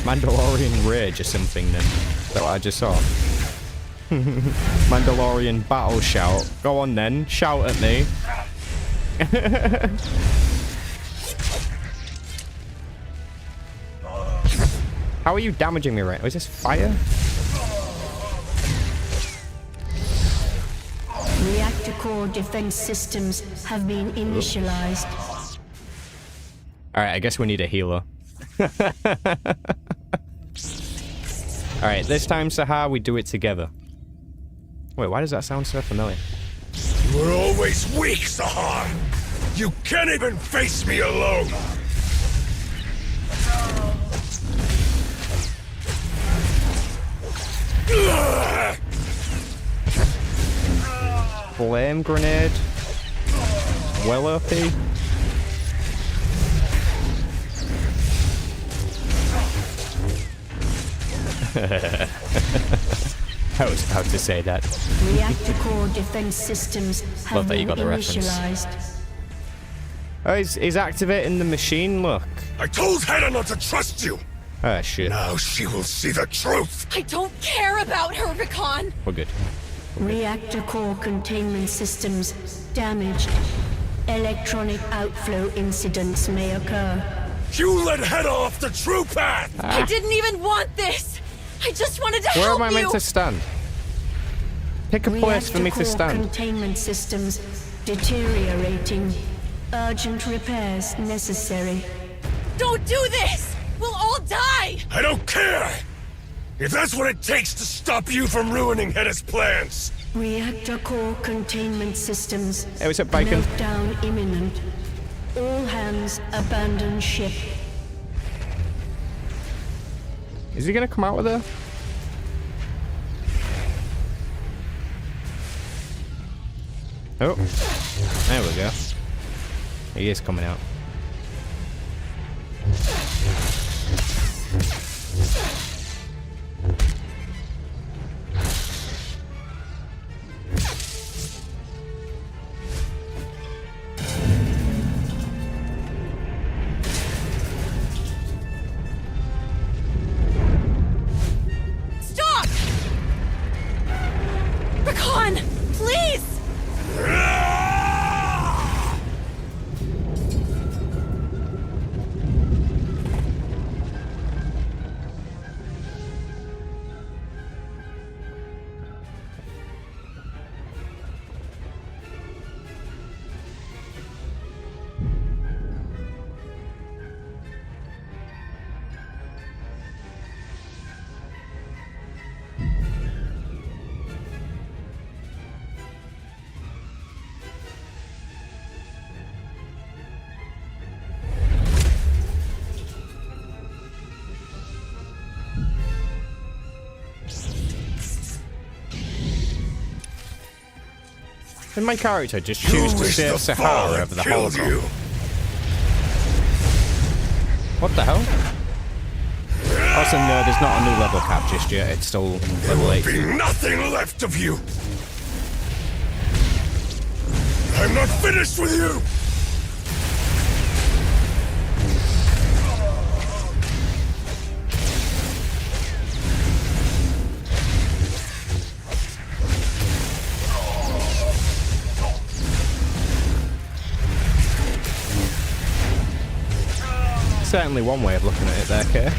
S1: Mandalorian Rage or something then. Is that what I just saw? Mandalorian Battle Shout. Go on then, shout at me. How are you damaging me right now? Is this fire?
S21: Reactor core defense systems have been initialized.
S1: Alright, I guess we need a healer. Alright, this time, Sahar, we do it together. Wait, why does that sound so familiar?
S18: You were always weak, Sahar! You can't even face me alone!
S1: Flame grenade. Well OP. I was about to say that.
S21: Reactor core defense systems have
S1: Love that you
S21: been
S1: got the reference.
S21: initialized.
S1: Oh, he's activating the machine, look.
S18: I told Hannah not to trust you!
S1: Oh, shit.
S18: Now she will see the truth!
S20: I don't care about her, Rubicon.
S1: We're good.
S21: Reactor core containment systems damaged. Electronic outflow incidents may occur.
S18: You led Hannah off the true path!
S20: I didn't even want this. I just wanted to
S1: Where
S20: help
S1: am I
S20: you.
S1: meant to stand? Pick a place for me to
S21: Reactor core
S1: stand.
S21: containment systems deteriorating. Urgent repairs necessary.
S20: Don't do this. We'll all die.
S18: I don't care! If that's what it takes to stop you from ruining Hannah's plans!
S21: Reactor core containment systems.
S1: Hey, what's up, Bacon?
S21: Meltdown imminent. All hands abandon ship.
S1: Is he gonna come out with her? Oh, there we go. He is coming out.
S20: Stop! Rubicon, please.
S1: Did my character just choose to save Sahara over the Holocaust? What the hell? Also, no, there's not a new level cap just yet. It's still level 8.
S18: Be nothing left of you! I'm not finished with you!
S1: Certainly one way of looking at it there, Kay.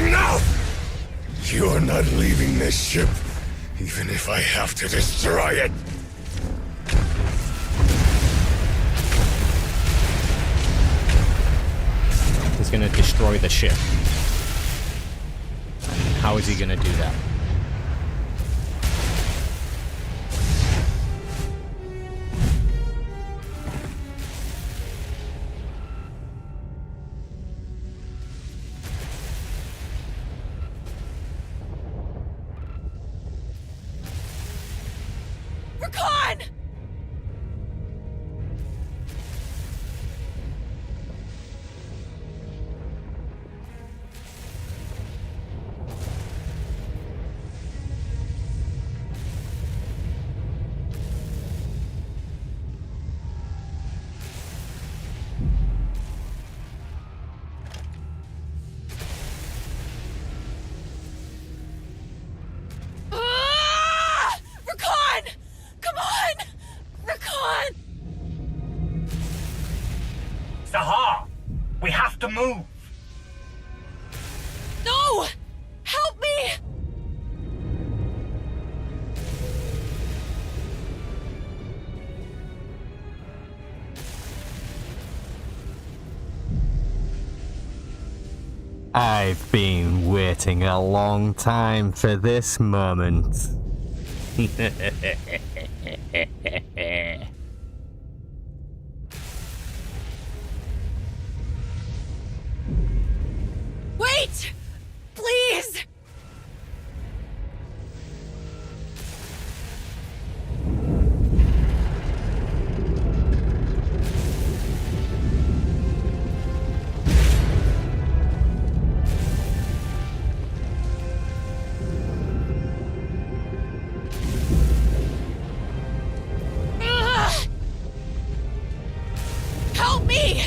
S18: Enough! You're not leaving this ship, even if I have to destroy it.
S1: He's gonna destroy the ship. And how is he gonna do that?
S20: Rubicon!
S14: to move.
S20: No! Help me!
S1: I've been waiting a long time for this moment.
S20: Wait! Please! Help me!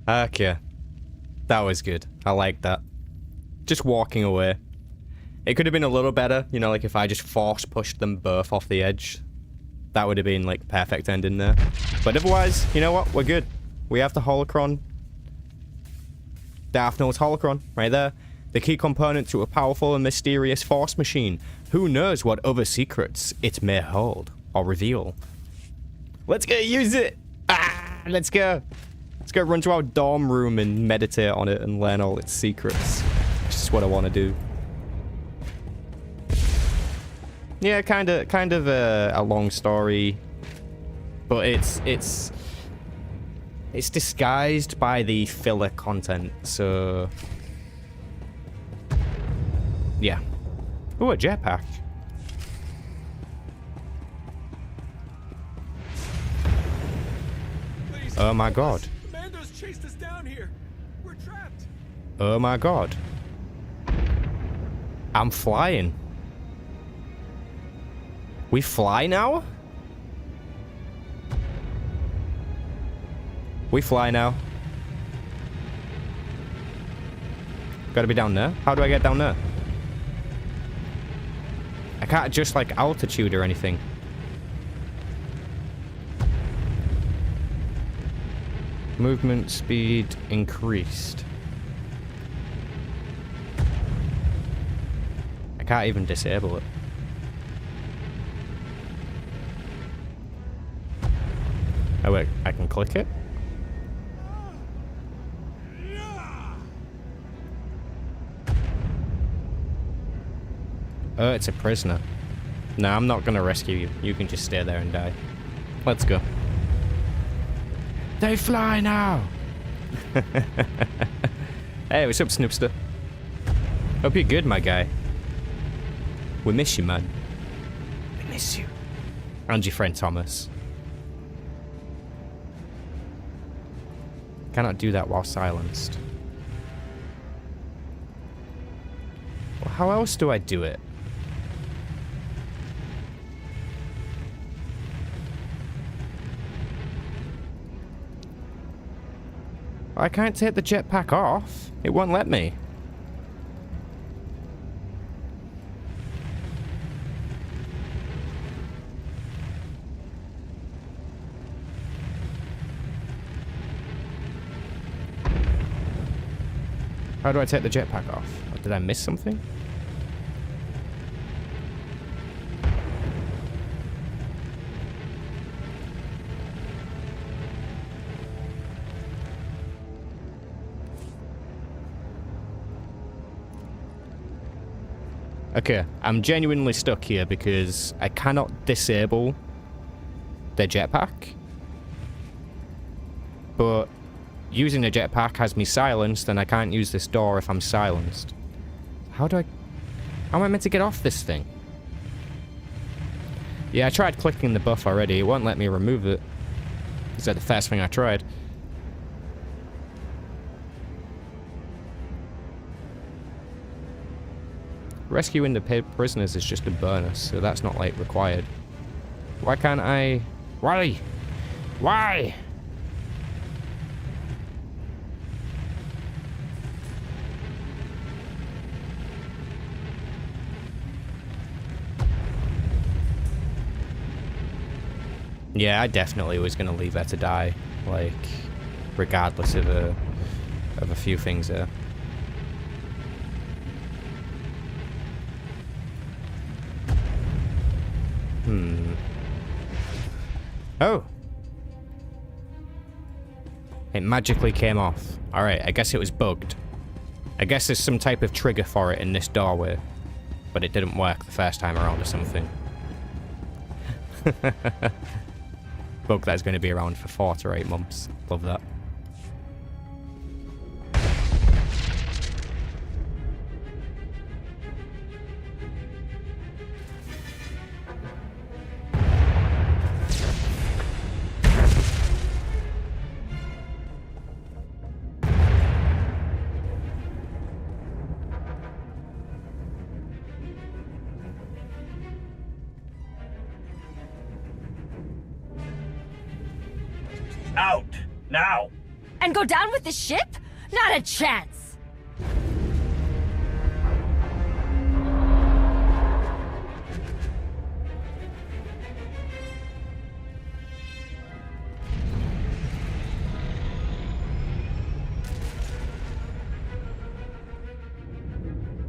S1: Okay. That was good. I like that. Just walking away. It could have been a little better, you know, like if I just force pushed them both off the edge. That would have been like perfect ending there. But otherwise, you know what? We're good. We have the holocron. Daphne's holocron, right there. The key component to a powerful and mysterious force machine. Who knows what other secrets it may hold or reveal. Let's go use it! Ah, let's go. Let's go run to our dorm room and meditate on it and learn all its secrets. It's just what I want to do. Yeah, kind of a long story, but it's disguised by the filler content. So yeah. Ooh, a jetpack. Oh my god.
S18: Commandos chased us down here. We're trapped.
S1: Oh my god. I'm flying. We fly now? We fly now. Gotta be down there. How do I get down there? I can't adjust like altitude or anything. Movement speed increased. I can't even disable it. Oh wait, I can click it? Oh, it's a prisoner. No, I'm not gonna rescue you. You can just stay there and die. Let's go. They fly now! Hey, what's up, Snoopster? Hope you're good, my guy. We miss you, man. We miss you. And your friend Thomas. Cannot do that while silenced. Well, how else do I do it? I can't take the jetpack off. It won't let me. How do I take the jetpack off? Or did I miss something? Okay, I'm genuinely stuck here because I cannot disable the jetpack. But using the jetpack has me silenced, and I can't use this door if I'm silenced. How am I meant to get off this thing? Yeah, I tried clicking the buff already. It won't let me remove it. Is that the first thing I tried? Rescuing the prisoners is just a bonus, so that's not, like, required. Why can't I... Why? Why? Yeah, I definitely was gonna leave her to die, like, regardless of a few things there. Oh! It magically came off. Alright, I guess it was bugged. I guess there's some type of trigger for it in this doorway. But it didn't work the first time around or something. Bug that's going to be around for 4 to 8 months. Love that.
S14: Out! Now!
S6: And go down with the ship? Not a chance!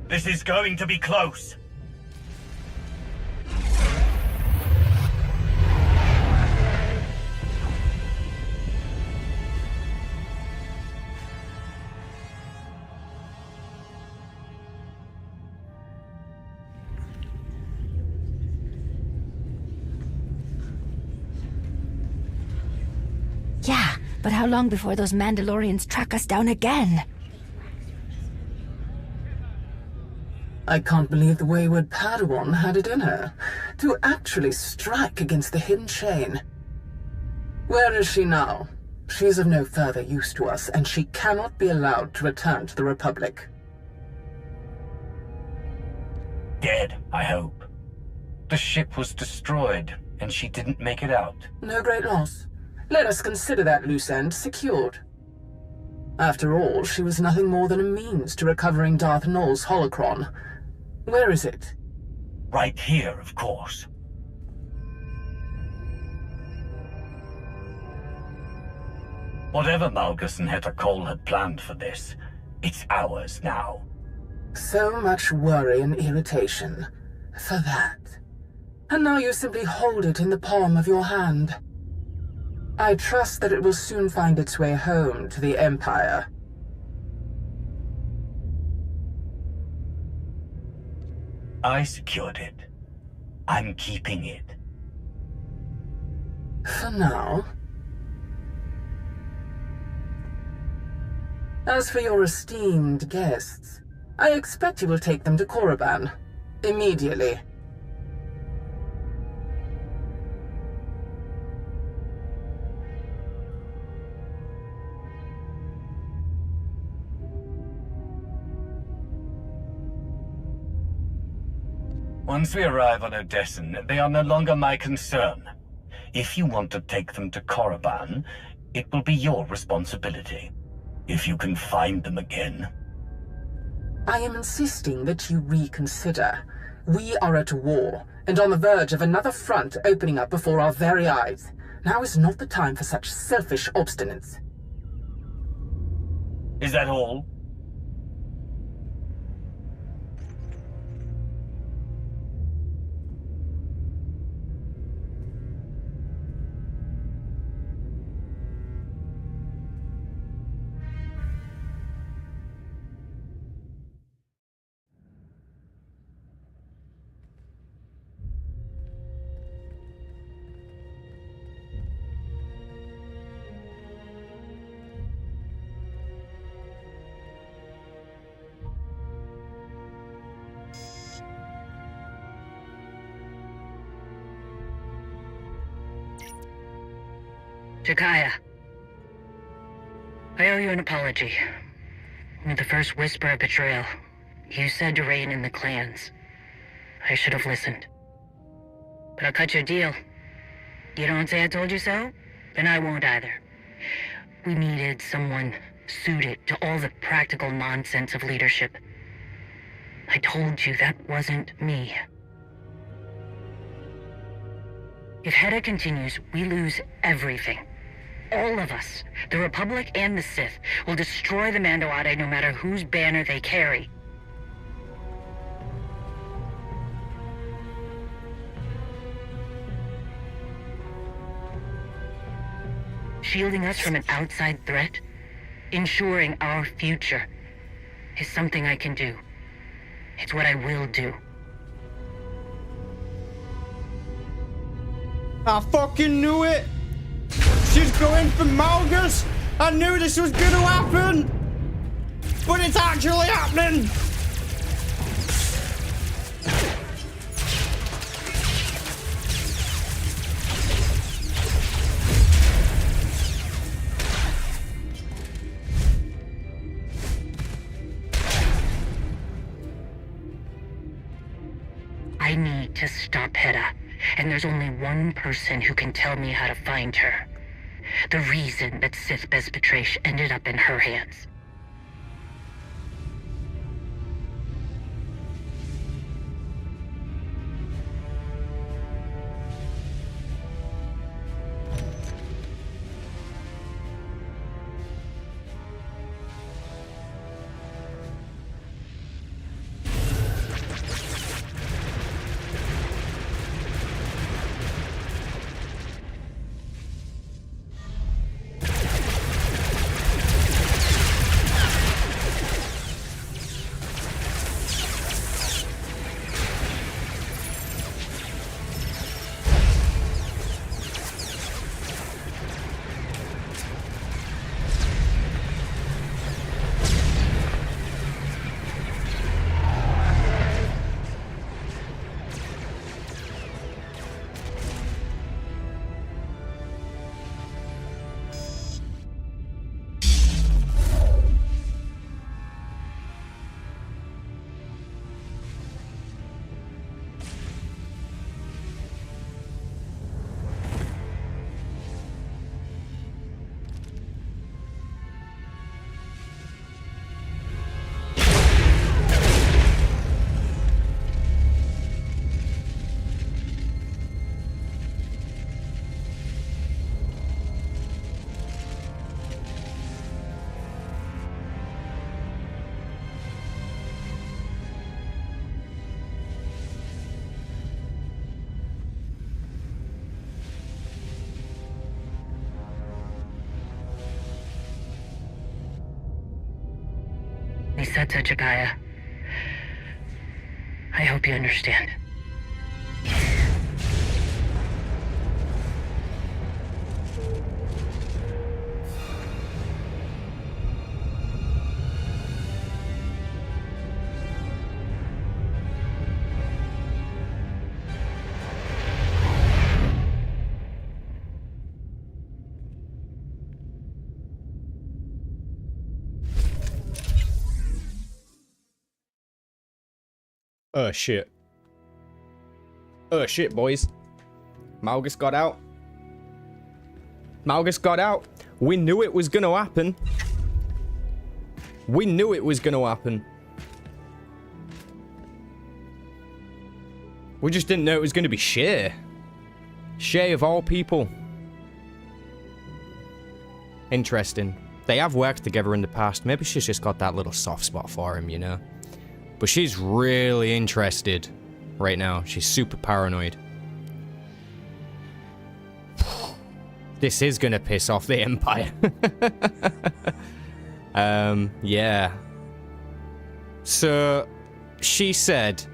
S14: This is going to be close.
S6: Yeah, but how long before those Mandalorians track us down again?
S5: I can't believe the wayward Padawan had it in her to actually strike against the hidden chain. Where is she now? She is of no further use to us, and she cannot be allowed to return to the Republic.
S14: Dead, I hope. The ship was destroyed, and she didn't make it out.
S5: No great loss. Let us consider that loose end secured. After all, she was nothing more than a means to recovering Darth Nul's holocron. Where is it?
S14: Right here, of course. Whatever Malgus and Heta Cole had planned for this, it's ours now.
S5: So much worry and irritation. For that. And now you simply hold it in the palm of your hand. I trust that it will soon find its way home to the Empire.
S14: I secured it. I'm keeping it.
S5: For now. As for your esteemed guests, I expect you will take them to Korriban. Immediately.
S14: Once we arrive on Odessen, they are no longer my concern. If you want to take them to Korriban, it will be your responsibility. If you can find them again.
S5: I am insisting that you reconsider. We are at war, and on the verge of another front opening up before our very eyes. Now is not the time for such selfish obstinance.
S14: Is that all?
S10: Jakaya. I owe you an apology. With the first whisper of betrayal, you said to rein in the clans. I should have listened. But I'll cut you a deal. You don't say I told you so? Then I won't either. We needed someone suited to all the practical nonsense of leadership. I told you that wasn't me. If Hedda continues, we lose everything. All of us, the Republic and the Sith, will destroy the Mandoade no matter whose banner they carry. Shielding us from an outside threat, ensuring our future, is something I can do. It's what I will do.
S1: I fucking knew it! She's going for Malgus! I knew this was gonna happen! But it's actually happening!
S10: I need to stop Hedda, and there's only one person who can tell me how to find her. The reason that Sith Bezpatrish ended up in her hands. Niseta Jakaya. I hope you understand.
S1: Oh shit. Oh shit, boys. Malgus got out. Malgus got out. We knew it was gonna happen. We knew it was gonna happen. We just didn't know it was gonna be Shay. Shay of all people. Interesting. They have worked together in the past. Maybe she's just got that little soft spot for him, you know? But she's really interested right now. She's super paranoid. This is gonna piss off the Empire. Yeah. So, she said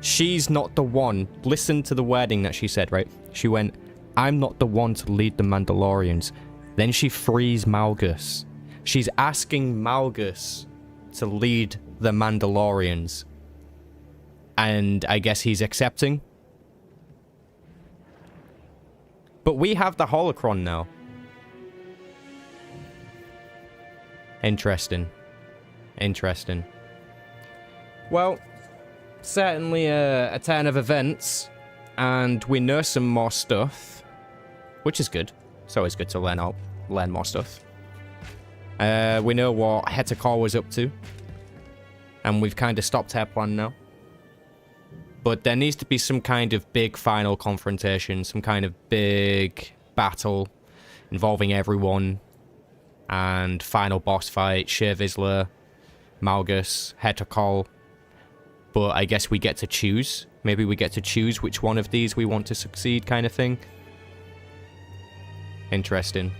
S1: she's not the one. Listen to the wording that she said, right? She went, I'm not the one to lead the Mandalorians. Then she frees Malgus. She's asking Malgus to lead the Mandalorians. And I guess he's accepting. But we have the holocron now. Interesting. Interesting. Well, certainly a turn of events, and we know some more stuff, which is good. It's always good to learn more stuff. We know what Hetakor was up to, and we've kind of stopped her plan now. But there needs to be some kind of big final confrontation, some kind of big battle involving everyone, and final boss fight, Shir Vizsla, Malgus, Hetakor. But I guess we get to choose. Maybe we get to choose which one of these we want to succeed, kind of thing. Interesting.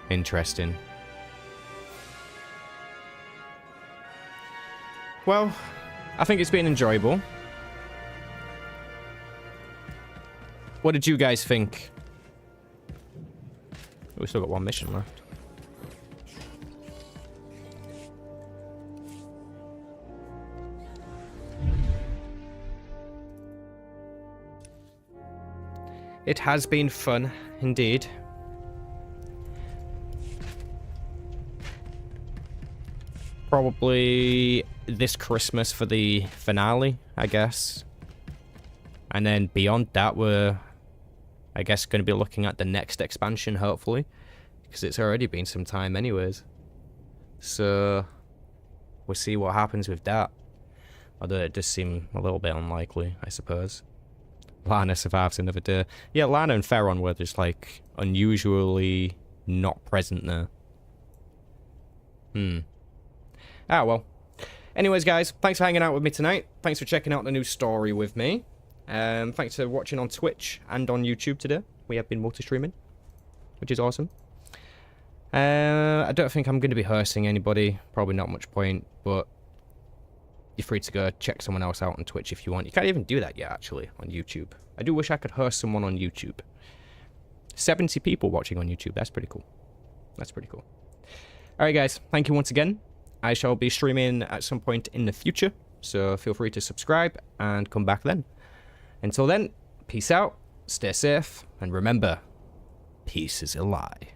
S1: Interesting. Well, I think it's been enjoyable. What did you guys think? We've still got one mission left. It has been fun, indeed. Probably this Christmas for the finale, I guess. And then beyond that, we're, I guess, going to be looking at the next expansion, hopefully. Because it's already been some time anyways. So, we'll see what happens with that. Although it does seem a little bit unlikely, I suppose. Lana survives another day. Yeah, Lana and Ferron were just, like, unusually not present there. Ah, well. Anyways, guys, thanks for hanging out with me tonight. Thanks for checking out the new story with me. Thanks for watching on Twitch and on YouTube today. We have been multi-streaming, which is awesome. I don't think I'm going to be hosting anybody. Probably not much point, but you're free to go check someone else out on Twitch if you want. You can't even do that yet, actually, on YouTube. I do wish I could host someone on YouTube. 70 people watching on YouTube. That's pretty cool. That's pretty cool. Alright, guys. Thank you once again. I shall be streaming at some point in the future, so feel free to subscribe and come back then. Until then, peace out, stay safe, and remember, peace is a lie.